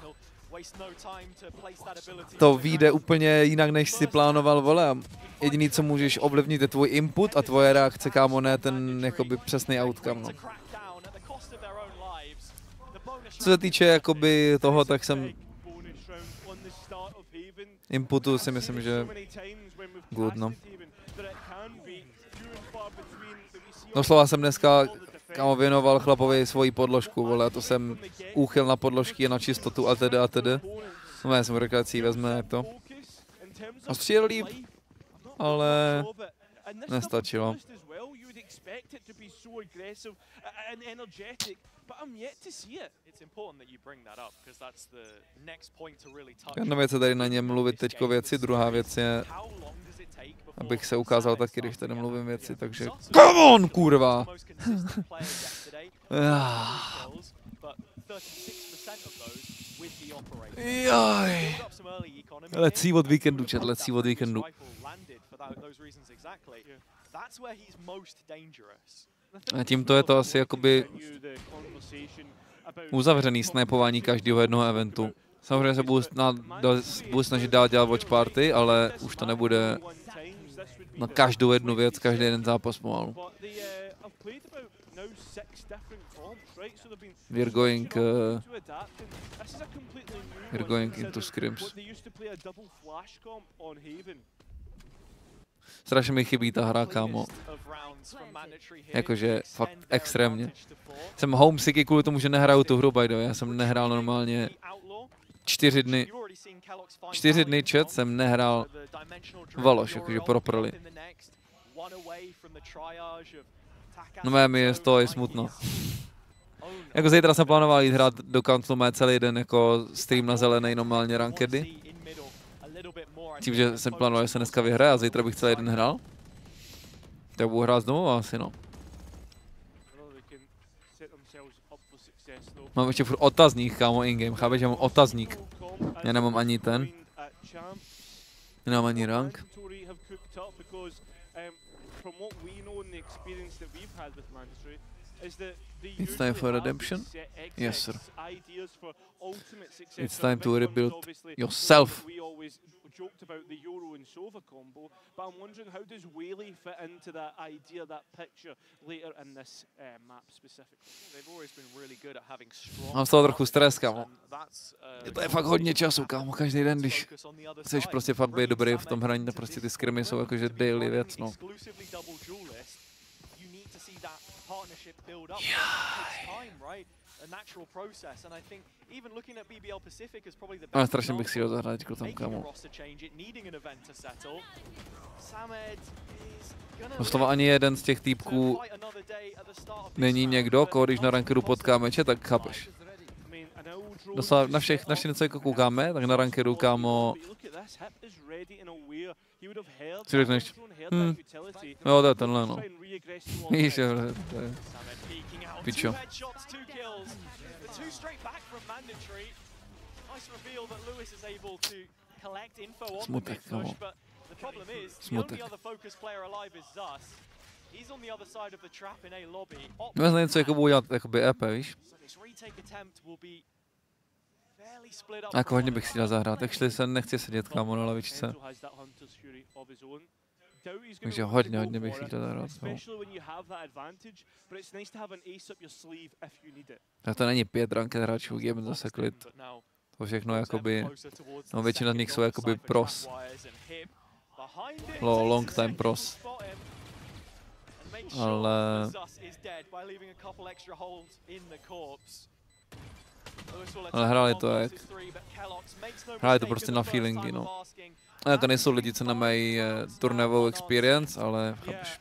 to vyjde úplně jinak, než si plánoval, vole. Jediný, co můžeš ovlivnit, je tvůj input a tvoje reakce, kámo, ne ten jakoby přesný outcome, no. Co se týče jakoby toho, tak jsem inputu si myslím, že good, no. Doslova jsem dneska, kámo, věnoval chlapovi svoji podložku, vole, a to jsem úchyl na podložky a na čistotu a tedy a tedy. No já jsem řekl, si vezme, jak to. A střílel líp, ale nestačilo. Jedna věc je tady na něm mluvit teďko věci, druhá věc je, abych se ukázal taky, když tady mluvím věci, takže come on, kurva! Jaj. Lecí od víkendu, chat, lecí od víkendu. A tímto je to asi jakoby uzavřený snipování každého jednoho eventu. Samozřejmě se budu snažit dál dělat watch party, ale už to nebude na každou jednu věc, každý jeden zápas pomalu. We're going into scrims. Strašně mi chybí ta hra, kámo. Jakože fakt extrémně. Jsem homesicky kvůli tomu, že nehraju tu hru, by the way. Já jsem nehrál normálně 4 dny. 4 dny chat jsem nehrál Valoš, jakože properly. No mi je z toho i smutno. Jako zítra jsem plánoval jít hrát do kanclu, mé celý den jako stream na zelenej normálně rankedy. Tím, že jsem plánoval, že se dneska vyhraje a zítra bych celý den hrál. Tak budu hrát znovu asi, no. Mám ještě furt otazník, kámo, in-game, chápeš, že mám otazník. Já nemám ani ten. Nemám ani rank. It's time for redemption? Yes, sir. It's time to rebuild yourself. Joked about the Euro and Sova combo, but I'm wondering how does Whaley fit into that idea, that picture later in this map specifically? They've always been really good at having strong. Mám z toho trochu stres, kámo. To je fakt hodně času, kámo, každý den, když chceš prostě fakt být dobrý v tom hraní, tak prostě ty skrimy jsou jakože daily věc, no. Ale strašně bych si ho zahrál teďko tam, kámo. Doslova ani jeden z těch týpků není někdo, koho když na rankedu potkáme, tak chápeš. Doslova na všechny, co jako koukáme, tak na rankedu, kámo. Co řekneš? Jo, to je tenhle, no. Víš, to je pičo. Smutek, kámo. Smutek. Nevím, něco jako budu dělat jakoby EP, víš? A jako hodně bych si dal zahrát, takže se nechci sedět, kámo, na lavičce. Takže hodně bych si dal zahrát. Tak to není 5 ranked hráčů, game zase klid. To všechno jakoby, no většina z nich jsou jakoby pros. Long time pros. Ale hráli to jak... Hráli to prostě na feelingy, no. A jako nejsou lidi, co nemají turnajovou experience, ale chápeš.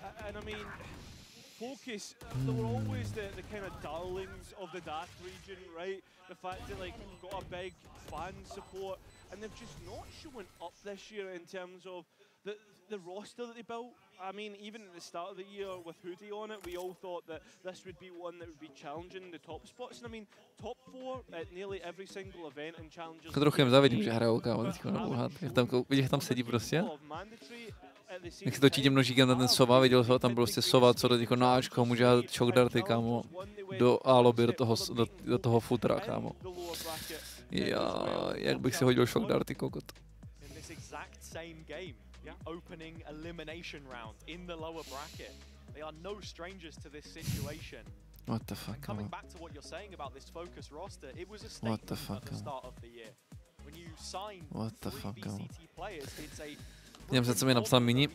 Focus, there were always the kind of darlings of the Dark region, right? The fact that like got a big fan support, and they've just not shown up this year in terms of the roster that they built. I mean, even at the start of the year with Hoodie on it, we all thought that this would be one that would be challenging the top spots. And I mean, top 4 at nearly every single event and challenges. Trochu jim závidím, že hrajou, kámo, teďko nebouhat. Vidíš, jak tam sedí prostě? Jak si točí tím nožíkem na ten sova, viděl jsem, tam byl prostě sova, co do těchto náčko, může dát shock darty, kámo, do A lobby, do toho futra, kámo. Já, jak bych si hodil shock dart, ty kokot. Opening elimination round in the lower bracket. They are no strangers to this situation. What the fuck? Coming back to what you're saying about this focus roster, it was a statement at the start of the year. When you sign three VCT players, it's a Nevím se, co mi napsal Mini,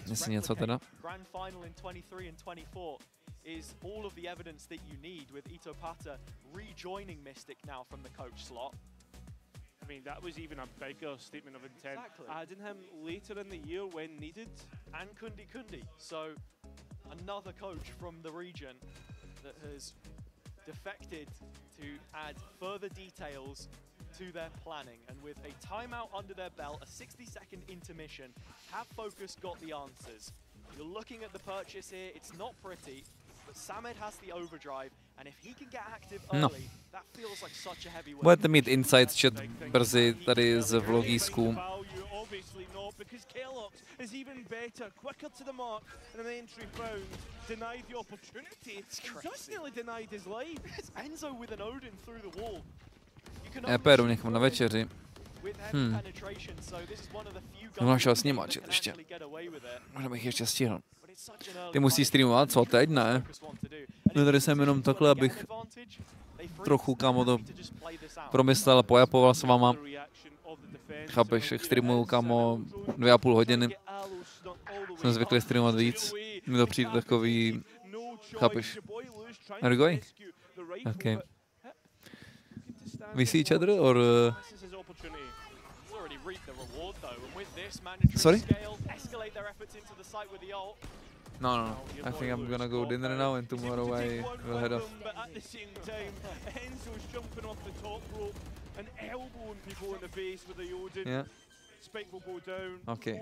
jestli něco teda. Grand final in 23 and 24 is all of the evidence that you need with Ito Pata rejoining Mystic now from the coach slot. I mean, that was even a bigger statement of intent. Exactly. Adding him later in the year when needed. And Kundi. So, another coach from the region that has defected to add further details to their planning. And with a timeout under their belt, a 60-second intermission, have Focus got the answers? You're looking at the purchase here, it's not pretty, but Samed has the overdrive, and if he can get active early, that feels like such a heavy weight. Budete mít insights chat brzy tady z vlogísku. Obviously not, because Kalox is even better, quicker to the mark, and an entry found, denied the opportunity, just nearly denied his life. It's Enzo with an Odin through the wall. EP jdu někam na večeři. Našel snímačit ještě. Možná bych ještě stihl. Ty musí streamovat, co teď, ne? No tady jsem jenom takhle, abych trochu kámo to promyslel, pojapoval s váma. Chápeš, jak streamuju kámo 2,5 hodiny. Jsem zvyklý streamovat víc. Mi to přijde takový, chápeš? Are you going? Okay. We see each other or... Sorry? No. I think I'm gonna go dinner now and tomorrow I will head off. But at the same time, Enzo's jumping off the top rope and elbowing people in the face with the Odin. Yeah. Spike will go down. Okay.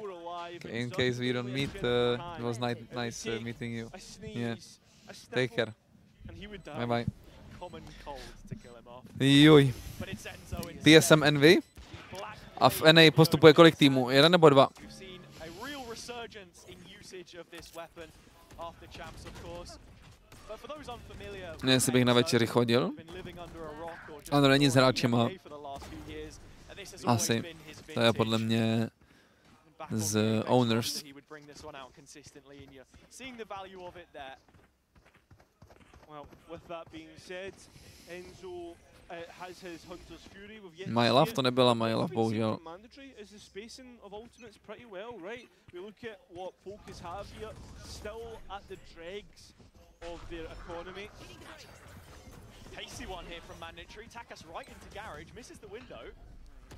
In case we don't meet, it was nice meeting you. Yeah. Take care. Bye bye. Joj. TSM Envy. A v NA postupuje kolik týmů? 1 nebo 2? Ne, jestli bych na večeři chodil. Ale to není s hráčema. Asi. To je podle mě z owners. My Love to nebyla My Love, bohužel. Pacey one here from Mandatory. Takas right into garage, misses the window.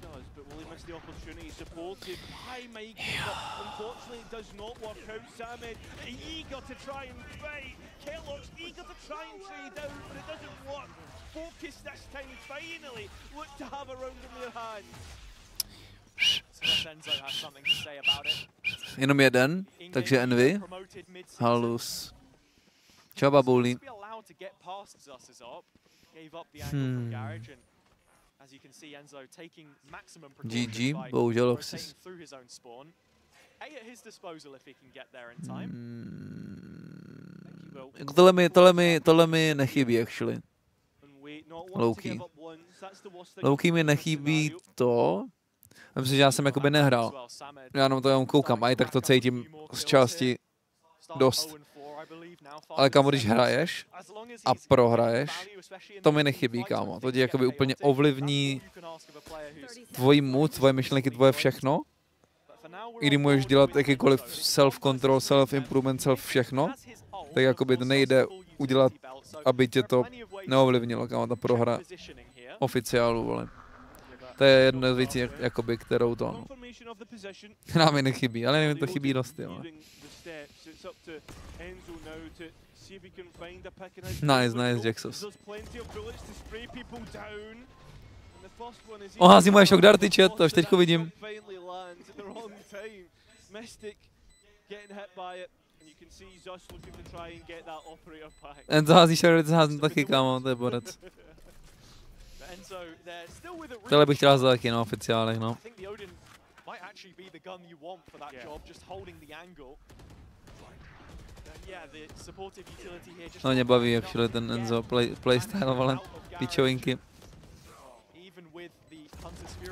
Does, but will he miss the opportunity? Supported by Mike, but unfortunately it does not work out. Samed eager to try and fight. Kellogg's eager to try and trade down, but it doesn't work. Focus this time, finally look to have a round in their hands. Jenom jeden, takže Envy. Halus. Čau, babuli. GG, bohužel Oxys. Tohle mi nechybí, actually. Low-key. Low-key mi nechybí to. Myslím, že já jsem jakoby nehrál. Já jenom to jenom koukám, a i tak to cítím z části dost. Ale kámo, když hraješ a prohraješ, to mi nechybí, kámo. To ti jakoby úplně ovlivní tvojí mood, tvoje myšlenky, tvoje všechno. I když můžeš dělat jakýkoliv self-control, self-improvement, self-všechno, tak jakoby to nejde udělat, aby tě to neovlivnilo, kámo, ta prohra oficiálu, vole. To je jedna z věcí, jakoby, kterou to, no. Nám mi nechybí, ale nevím, to chybí dost, jo. Nice, Jaxos. Ohází moje shock darty, chat, to už teďko vidím. Enzo hází shock darty, házím taky, kámo, to je borec. Tohle bych chtěl házet taky na oficiálech, no. No mě baví, actually, ten Enzo playstyle, ale pičovinky.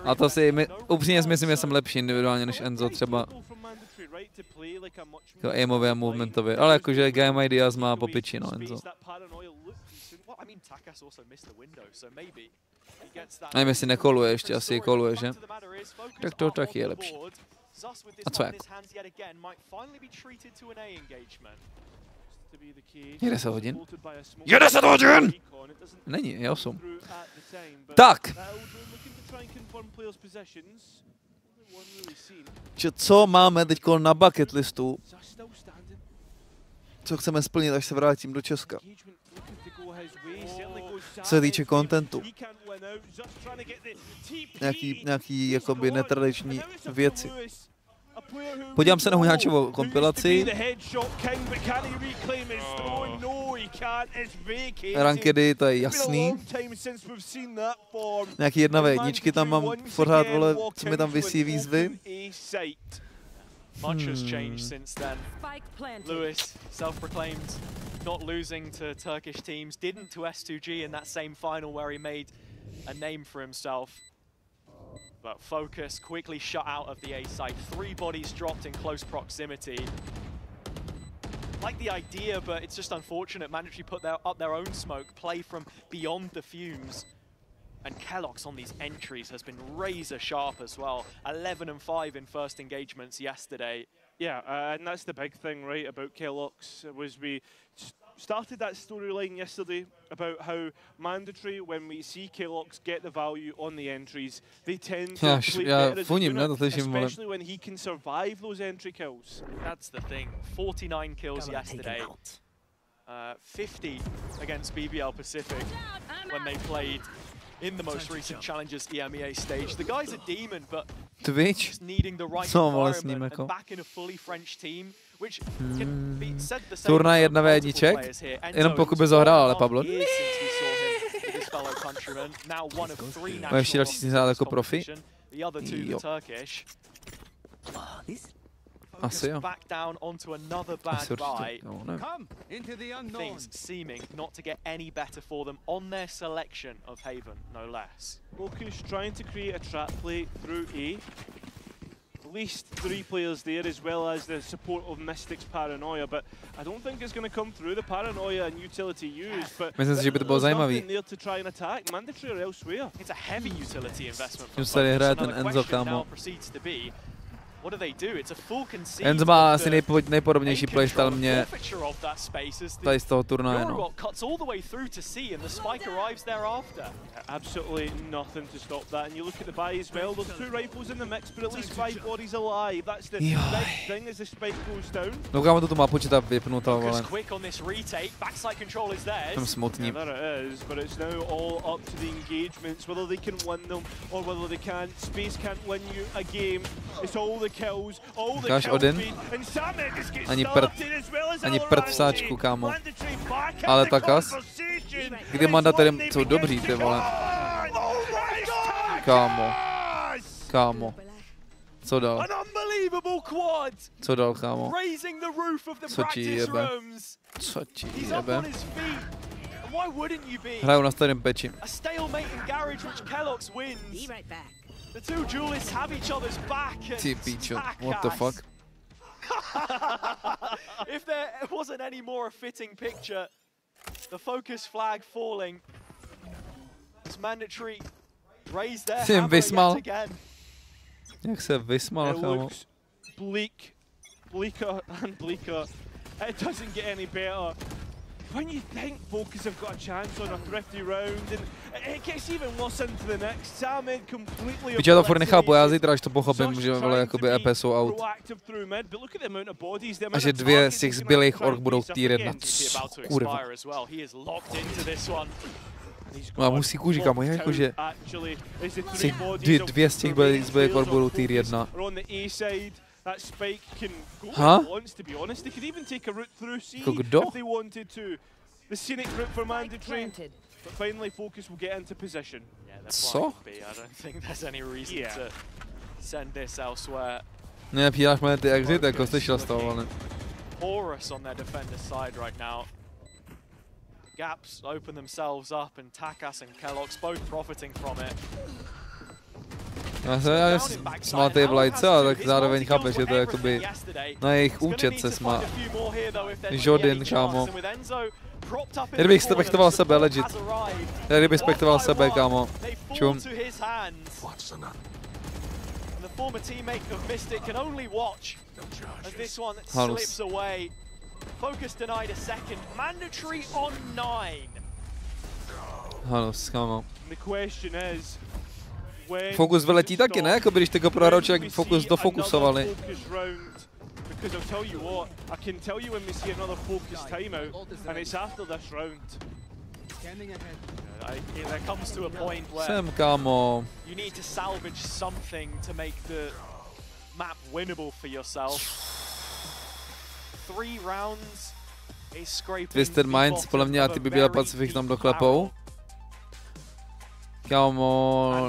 A to si upřímně myslím, že jsem lepší individuálně než Enzo třeba. Jako aimově a movementově, ale jakože Game Ideas má po piči, no Enzo. Nevím, jestli nekoluje ještě, asi koluje, že? Tak to taky je lepší. A co jako? Je 10 hodin? Je 10 hodin! Není, je 8. Tak! Co máme teď na bucket listu? Co chceme splnit, až se vrátím do Česka? Co se týče kontentu. Nějaký jakoby netradiční věci. Podívám se na Huňáčovou kompilaci. Rankedy, to je jasný. Nějaký 1v1 tam mám pořád, vole, co mi tam visí výzvy. Much has changed since then. Lewis, self-proclaimed, not losing to Turkish teams, didn't to S2G in that same final where he made a name for himself. But focus quickly shut out of the A site. 3 bodies dropped in close proximity. Like the idea, but it's just unfortunate. Mandatory put up their own smoke, play from beyond the fumes. And Kellogg's on these entries has been razor sharp as well. 11 and 5 in first engagements yesterday. Yeah, and that's the big thing, right, about Kellogg's, was we started that storyline yesterday about how mandatory, when we see Kellogg's get the value on the entries, they tend to play better as a unit, especially when he can survive those entry kills. That's the thing. 49 kills yesterday. 50 against BBL Pacific when they played in the most recent Challengers EMEA stage. The guy's a demon, but just needing the right environment and back in a fully French team, which can be said the same Turnaj 1v1, jenom pokud by zahrál, ale Pablo. Bude ještě další si hrát jako profi? Jo. Asi jo. Asi určitě. No, ne. Things seeming not to get any better for them on their selection of Haven, no less. Focus trying to create a trap play through A. At least 3 players there, as well as the support of Mystic's Paranoia, but I don't think it's going to come through the Paranoia and utility used, but myslím si, že by to bylo zajímavý. Mandatory or elsewhere. It's a heavy utility investment. Už tady hraje ten Enzo, kámo. What do they do? It's a full concede. Enzo má asi nejpodobnější playstyle mě tady z toho turnaje, no. Cuts all the way through to C and the spike arrives thereafter. Absolutely nothing to stop that. And you look at the buy as well. There's 2 rifles in the mix, but at least 5 bodies alive. That's the big thing as the spike goes down. No kámo, to tu má počítat vypnuta, vole. Jsem smutný. There it is, but it's now all up to the engagements, whether they can win them or whether they can't. Space can't win you a game. It's all the kills, all the kills. Ani prd v sáčku, kámo. Ale takas. Kdy mandatorem jsou dobří, ty vole. Kámo. Co dal? Co dal, kámo? Co ti jebe? Hraju na starém peči. The 2 duelists have each other's back. Ty píčo, what the fuck? If there wasn't any more fitting picture, the focus flag falling. It's mandatory. Raise their hammer yet again. Jak se vysmal, kámo. Bleaker and bleaker. It doesn't get any better. When you think Focus have got a chance on a thrifty round, and it gets even worse into the next. Salmon completely. Já to furt nechápu, já zítra až to pochopím, že vole jakoby EP jsou out. A že 2 z těch zbylých ork budou tier 1. Kurva. No a musí kůži, kámo, jakože 2 z těch zbylých ork budou tier 1. That spike can go huh? once, to be honest. They could even take a route through C Kdo? if they wanted to. The scenic route for mandatory, but finally Focus will get into position. Co? I don't think there's any reason to send this elsewhere. Ne, přidáš mě ty exit, jako slyšel z toho, ale. Porous on their defender's side right now. Gaps open themselves up and Takas and Kellogg's both profiting from it. Já se smáte v lajce, ale tak zároveň chápeš, že to je jakoby na jejich účet se smá. Žodin, kámo. Kdybych spektoval sebe, legit. Kdybych spektoval sebe, kámo. Čum. Halus. Halus, kámo. Fokus vyletí taky, ne? Jako když tego prohrál člověk fokus dofokusovali. Jsem, kámo. Twisted Minds, podle mě a ty by byla Pacific tam doklepou. Kámo,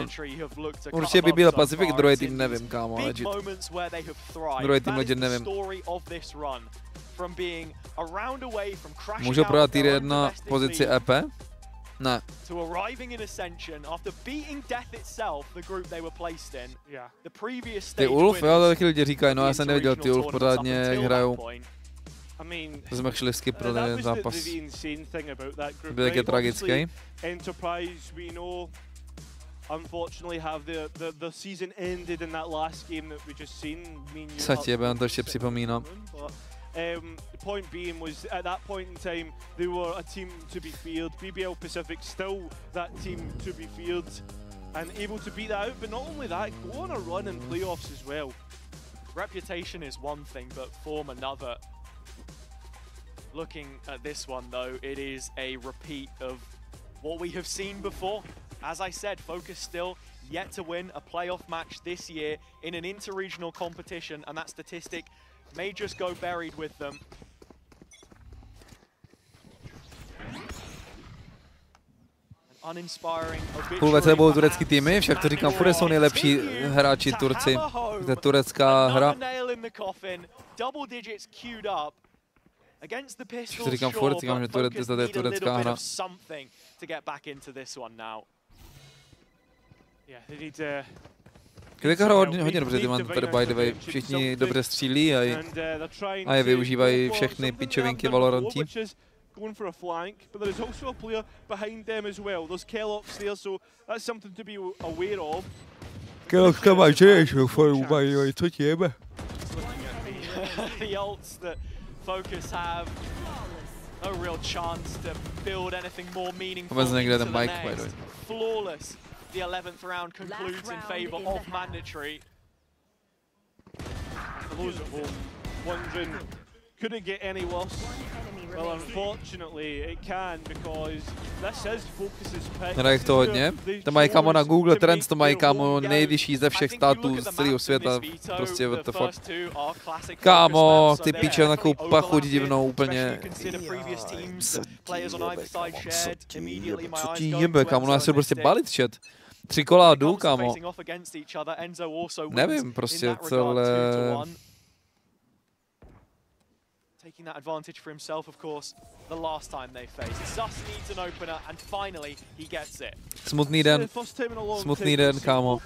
určitě by byl Pacific, druhý tým nevím, kámo, legit. Druhý tým legit nevím. Můžou prodat tier 1 pozici EP? Ne. Ty Ulf, jo, to taky lidi říkají, no já jsem neviděl ty Ulf pořádně, jak hrajou. To jsme šli skip pro ten zápas. Byl taky tragický. Satě, to ještě připomínám. The point being was at that point in time they were a team to be feared. BBL Pacific still that team to be feared and able to beat that out. But not only that, go on a run in playoffs as well. Reputation is one thing, but form another. Looking at this one though, it is a repeat of what we have seen before. As I said, Focus still yet to win a playoff match this year in an inter-regional competition, and that statistic may just go buried with them. Vůbec budou turecký týmy, však to říkám, furt jsou nejlepší hráči Turci. To je turecká hra. To říkám furt, říkám, že to je turecká hra. Kvěka hra hodně dobře, ty mám tady by the way. Všichni dobře střílí a je využívají všechny pičovinky Valorantí. Going for a flank, but there is also a player behind them as well. There's Kellogg's there, so that's something to be aware of. Kellogg's come out here for my co ti jebe. The ults that Focus have, no real chance to build anything more meaningful. Vůbec někde ten Mike, by the way. Flawless. The 11th round concludes in favor of Mandatory. For those at home wondering, could it get any worse? Well, unfortunately, it can because this is Focus's pick. Hraje to hodně. To mají kámo na Google Trends, to mají kámo nejvyšší ze všech států z celého světa. Prostě what the fuck. Kámo, ty piče na takovou pachuť divnou úplně. Co ti jebe, kámo, no já si prostě balit chat. 3 kola jdu, kámo. Nevím, prostě tohle... Taking that advantage for himself, of course, the last time they faced. Sus needs an opener, and finally he gets it. Smutný den, kámo.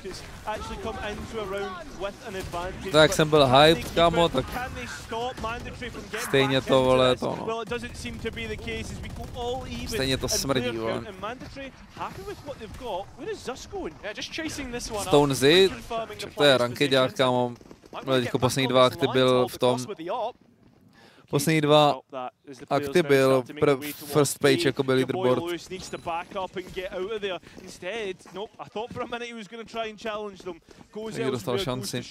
Tak jak jsem byl hyped, kámo, tak stejně to, vole, to no. Stejně to smrdí, vole. Stonesy, to je rankedák, kámo. Teďko poslední 2 akty byl v tom. Poslední 2 akty byl first page jako byl leaderboard. Takže dostal šanci.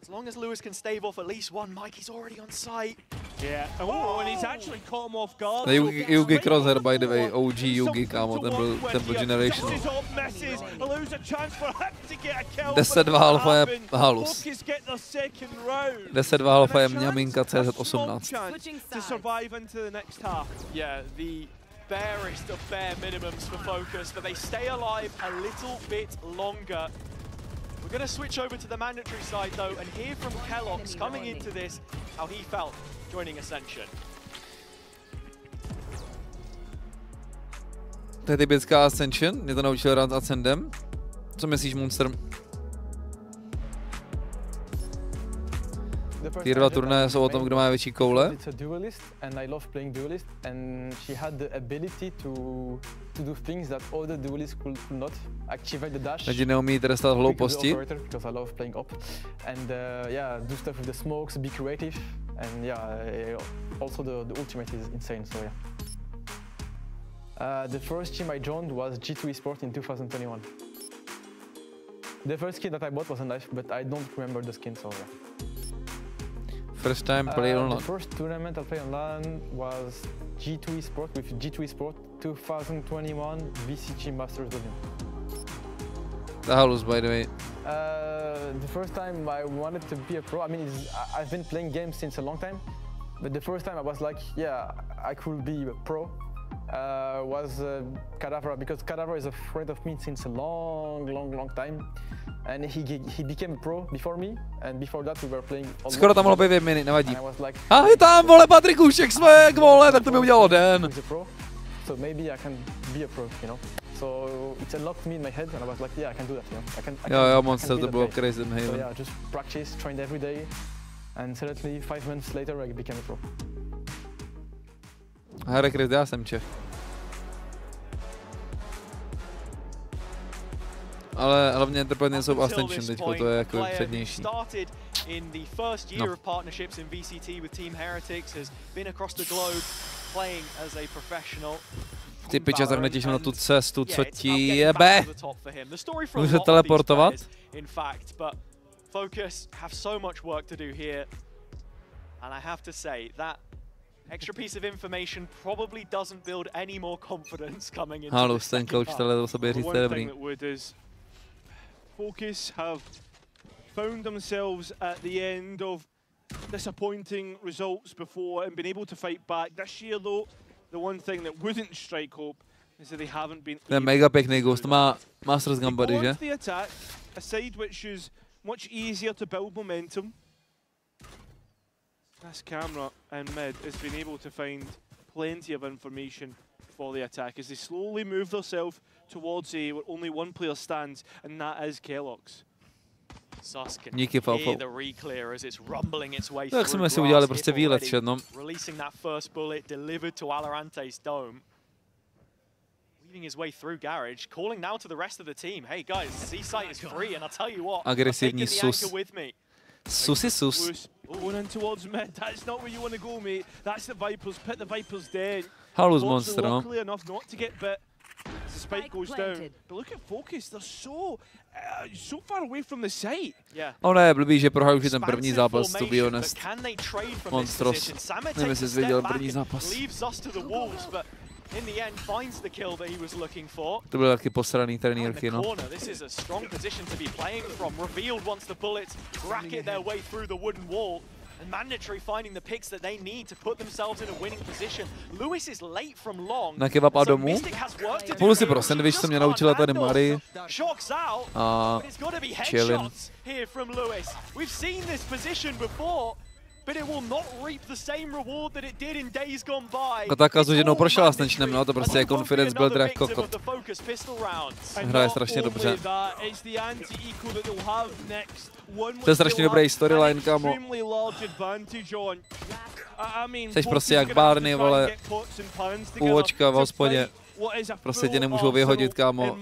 As long as Lewis can stave off at least one, Mikey's already on site. Yeah. Oh, and he's actually caught him off guard. Yugi Crosshair, by the way, OG Yugi, kámo, ten byl generational. 10-2 alfa je halus. 10-2 alfa je mňaminka CZ18. To survive into the next half. Yeah, the barest of bare minimums for Focus, but they stay alive a little bit longer. We're going to switch over to the mandatory side though and hear from Kellogg's coming into this how he felt joining Ascension. To je typická Ascension, mě to naučil hrát s Ascendem. Co myslíš, Monster? Ty dva turnaje jsou o tom, kdo má větší koule. Lidi neumí trestat hlouposti. The first team I joined was G2 Esports in 2021. The first skin that I bought was a knife, but I don't remember the skin, so yeah. First time play online. The first tournament I played online was G2 Esports with G2 Esports 2021 VCT Masters Division. How was, by the way? The first time I wanted to be a pro, I mean, I've been playing games since a long time, but the first time I was like, yeah, I could be a pro. Was Cadaver, because Cadaver is a friend of mine since a long time, and he became a pro before me, and before that we were playing. Skoro tam mohlo být 2 minuty, nevadí. Ahoj tam, vole, Patrikušek jsme, vole, tak to mi udělalo den. So maybe I can be a pro, you know. So it unlocked me in my head, and I was like, yeah, I can do that, you know. Jo, Monster, to bylo crazy. So yeah, just practice, trained every day, and suddenly 5 months later I became a pro. Herekryt, já jsem Čech. Ale hlavně Enterprise jsou Ascension teďko, to je jako přednější. In the first year of partnerships in VCT with Team Heretics, has been across the globe playing as a professional. Ty piče, tak netěším na tu cestu, co ti jebe. Můžu se teleportovat? In fact, but Focus have so much work to do here, and I have to say that extra piece of information probably doesn't build any more confidence coming into Halus, ten coach, tohle o sobě říct, dobrý. Focus have found themselves at the end of disappointing results before and been able to fight back. This year though, the one thing that wouldn't strike hope is that they haven't been to je mega pěkný ghost, to má Masters Gambody, že? The attack, a side which is much easier to build momentum. This camera in mid has been able to find plenty of information for the attack as they slowly move themselves towards A where only one player stands, and that is Kellogg's. Díky, Falfo. Tak jsme si udělali prostě výlet všechno. Releasing that first bullet delivered to Alarante's dome. Weaving his way through garage, calling now to the rest of the team. Hey guys, C-site is free, and I'll tell you what. Agresivní sus. Susy sus. Going in towards mid. That's not where you want to go, mate. That's the Vipers. Pit the Vipers dead. Halus Monster, no? Luckily enough not to get bit. The spike goes down. But look at Focus. They're so far away from the site. Ono je blbý, že prohrál už ten první zápas, to be honest. Monstros. Nevím, jestli jsi viděl první zápas. In the end, finds the kill that he was looking for. To byl taky posraný trenýrky, no. This is a strong position to be playing from. Revealed once the bullets racket their way through the wooden wall. And Mandatory finding the picks that they need to put themselves in a winning position. Lewis is late from long. Na kebab a domů. Půjdu si pro sandwich, co mě naučila tady Mary. A chillin. Here from Lewis. We've seen this position before. But it will not reap the same reward that it did in days gone by. Kotaka s jednou prošel Ascensionem, no to prostě je confidence builder jak kokot. Hraje strašně dobře. To je strašně dobrý storyline, kámo. Jseš prostě jak Barney, vole, u očka v hospodě. Prostě tě nemůžou vyhodit, kámo.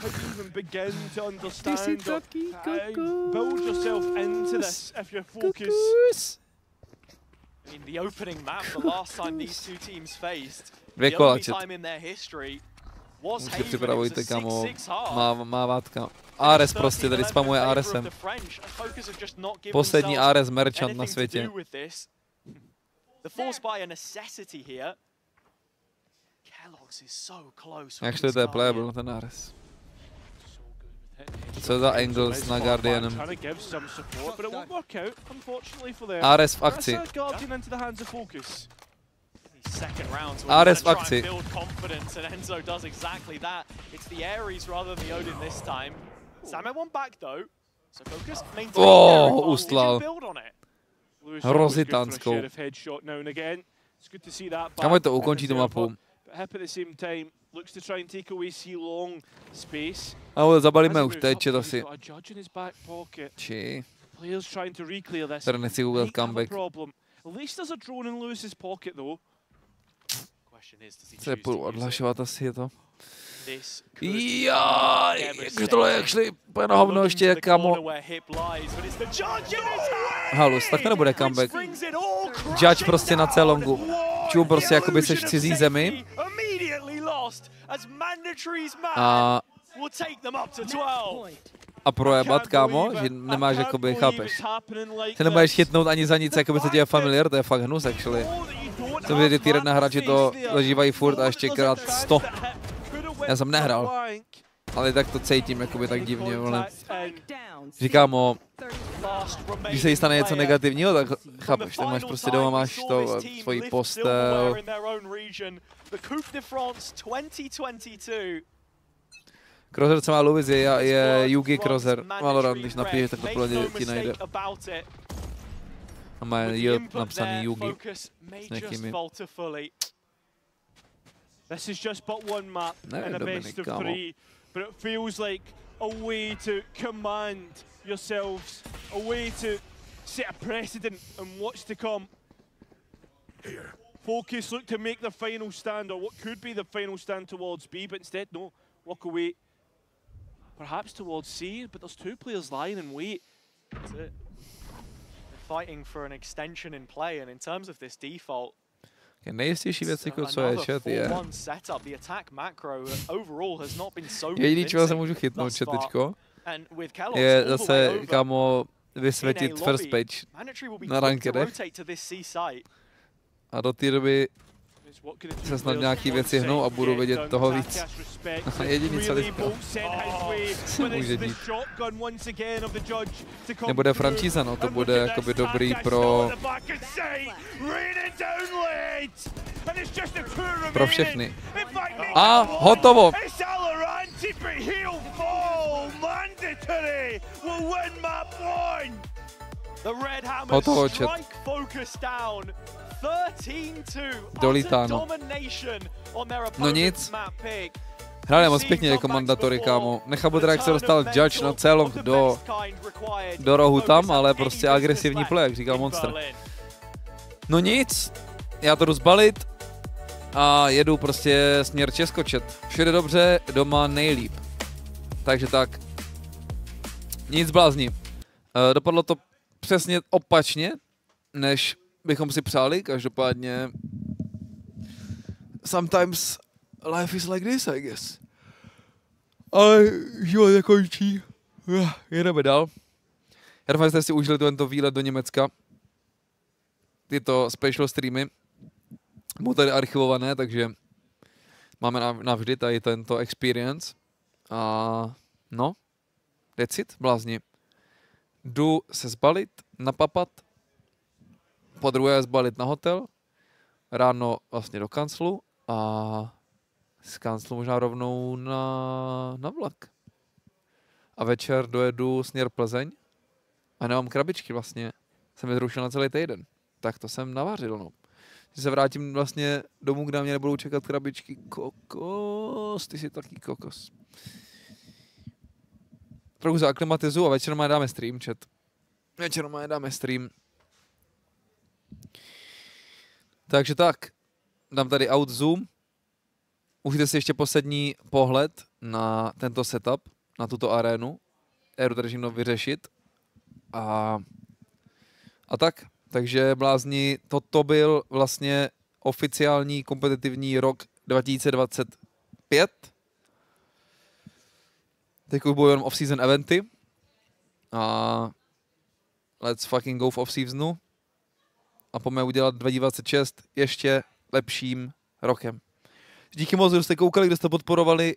Even begin to understand build yourself into this if you're Focus. In the opening map, the last time these two teams faced, the only time in their history was připravujte, kámo, má vátka. Ares prostě, tady spamuje Aresem. Poslední Ares merchant na světě. The force by a necessity here. Kellogg's is so close. Actually, to je playable na ten Ares. Co je za angles na Guardianem? Ares v akci. Ares v akci. Ustlal. Hrozitánskou. Kam to ukončí tu mapu? Ale zabalíme už teď, či to si... Či... Tady nechci udělat comeback. Co je půjdu odhlašovat asi je to? Jakže tohle jak šli úplně na hovno ještě, kámo. Halus, tak to nebude comeback. Judge prostě na C-longu. Čum prostě jakoby seš v cizí zemi. A projebat, kámo, že nemáš jakoby, chápeš. Že nemáš chytnout ani za nic, jakoby co tě je familiar, to je fakt hnus, actually. Jsem viděl, ty jedna hráči to zažívají furt a ještě krát 100. Já jsem nehrál, ale tak to cítím jakoby tak divně, vole. Říkám když se jí stane něco negativního, tak chápeš, tak máš prostě doma, máš to, svojí postel. Crozer, co má Louis, je Yugi Crozer. Valorant, když napíšeš, tak to podle ti najde. A má yield napsaný Yugi s někými. This is just but one map and a best of 3, but it feels like a way to command yourselves, a way to set a precedent and what's to come. Focus look to make the final stand, or what could be the final stand towards B, but instead, no, walk away. Perhaps towards C, but there's 2 players lying in wait. That's it. They're fighting for an extension in play, and in terms of this default, nejistější věc, co je chat, je... Jediný, čeho se můžu chytnout, chat, teďko, je zase, kámo, vysvětit first page na rankedech. A do té doby se snad nějaký věci hnou a budu vědět toho víc. Jediný, co teďka se může dít. Nebude franšíza, no, to bude jakoby dobrý pro všechny. A hotovo! Hotovo, chat. Dolítáno. No nic. Hráli moc pěkně jako mandatory, kámo. Nechápu teda, jak se dostal Judge na C-long do rohu tam, ale prostě agresivní play, jak říkal Monster. No nic. Já to jdu zbalit a jedu prostě směr Česko, chat. Všude dobře, doma nejlíp. Takže tak. Nic blázni. Dopadlo to přesně opačně, než bychom si přáli, každopádně sometimes life is like this, I guess. Ale život nekončí. Jedeme dál. Já doufám, že jste si užili tento výlet do Německa. Tyto special streamy budou tady archivované, takže máme navždy tady tento experience. A no, that's it, blázni. Jdu se zbalit, napapat, po druhé zbalit na hotel, ráno vlastně do kanclu a z kanclu možná rovnou na vlak. A večer dojedu směr Plzeň a nemám krabičky vlastně, jsem je zrušil na celý týden. Tak to jsem navařil, no. Že se vrátím vlastně domů, kde mě nebudou čekat krabičky. Kokos, ty jsi taky kokos. Trochu se aklimatizuju a večer má dáme stream, chat. Večer má dáme stream. Takže tak, dám tady out zoom. Užijte si ještě poslední pohled na tento setup, na tuto arénu. Jdu tady všechno vyřešit. A tak, takže blázni, toto byl vlastně oficiální kompetitivní rok 2025. Teď už budou jenom off-season eventy. A let's fucking go v off-seasonu. A pojďme udělat 2026 ještě lepším rokem. Díky moc, kdo jste koukali, kdo jste podporovali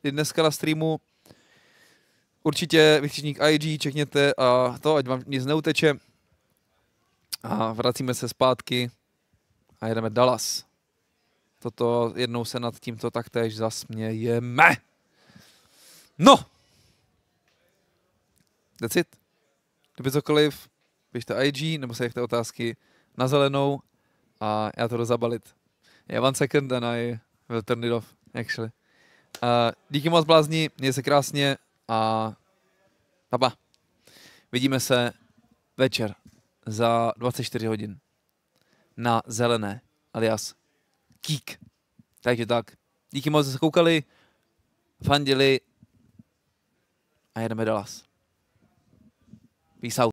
i dneska na streamu. Určitě vykřičník IG, čekněte a to, ať vám nic neuteče. A vracíme se zpátky a jedeme Dallas. Toto jednou se nad tímto taktéž zasmějeme. No! That's it. Kdyby cokoliv, pište IG nebo se nechte otázky na zelenou a já to jdu zabalit. Yeah, 1 second and I will turn it off, actually. Díky moc blázni, měj se krásně a papa. Vidíme se večer za 24 hodin na zelené, alias Kik. Takže tak. Díky moc, že jste koukali, fandili a jedeme do las. Peace out.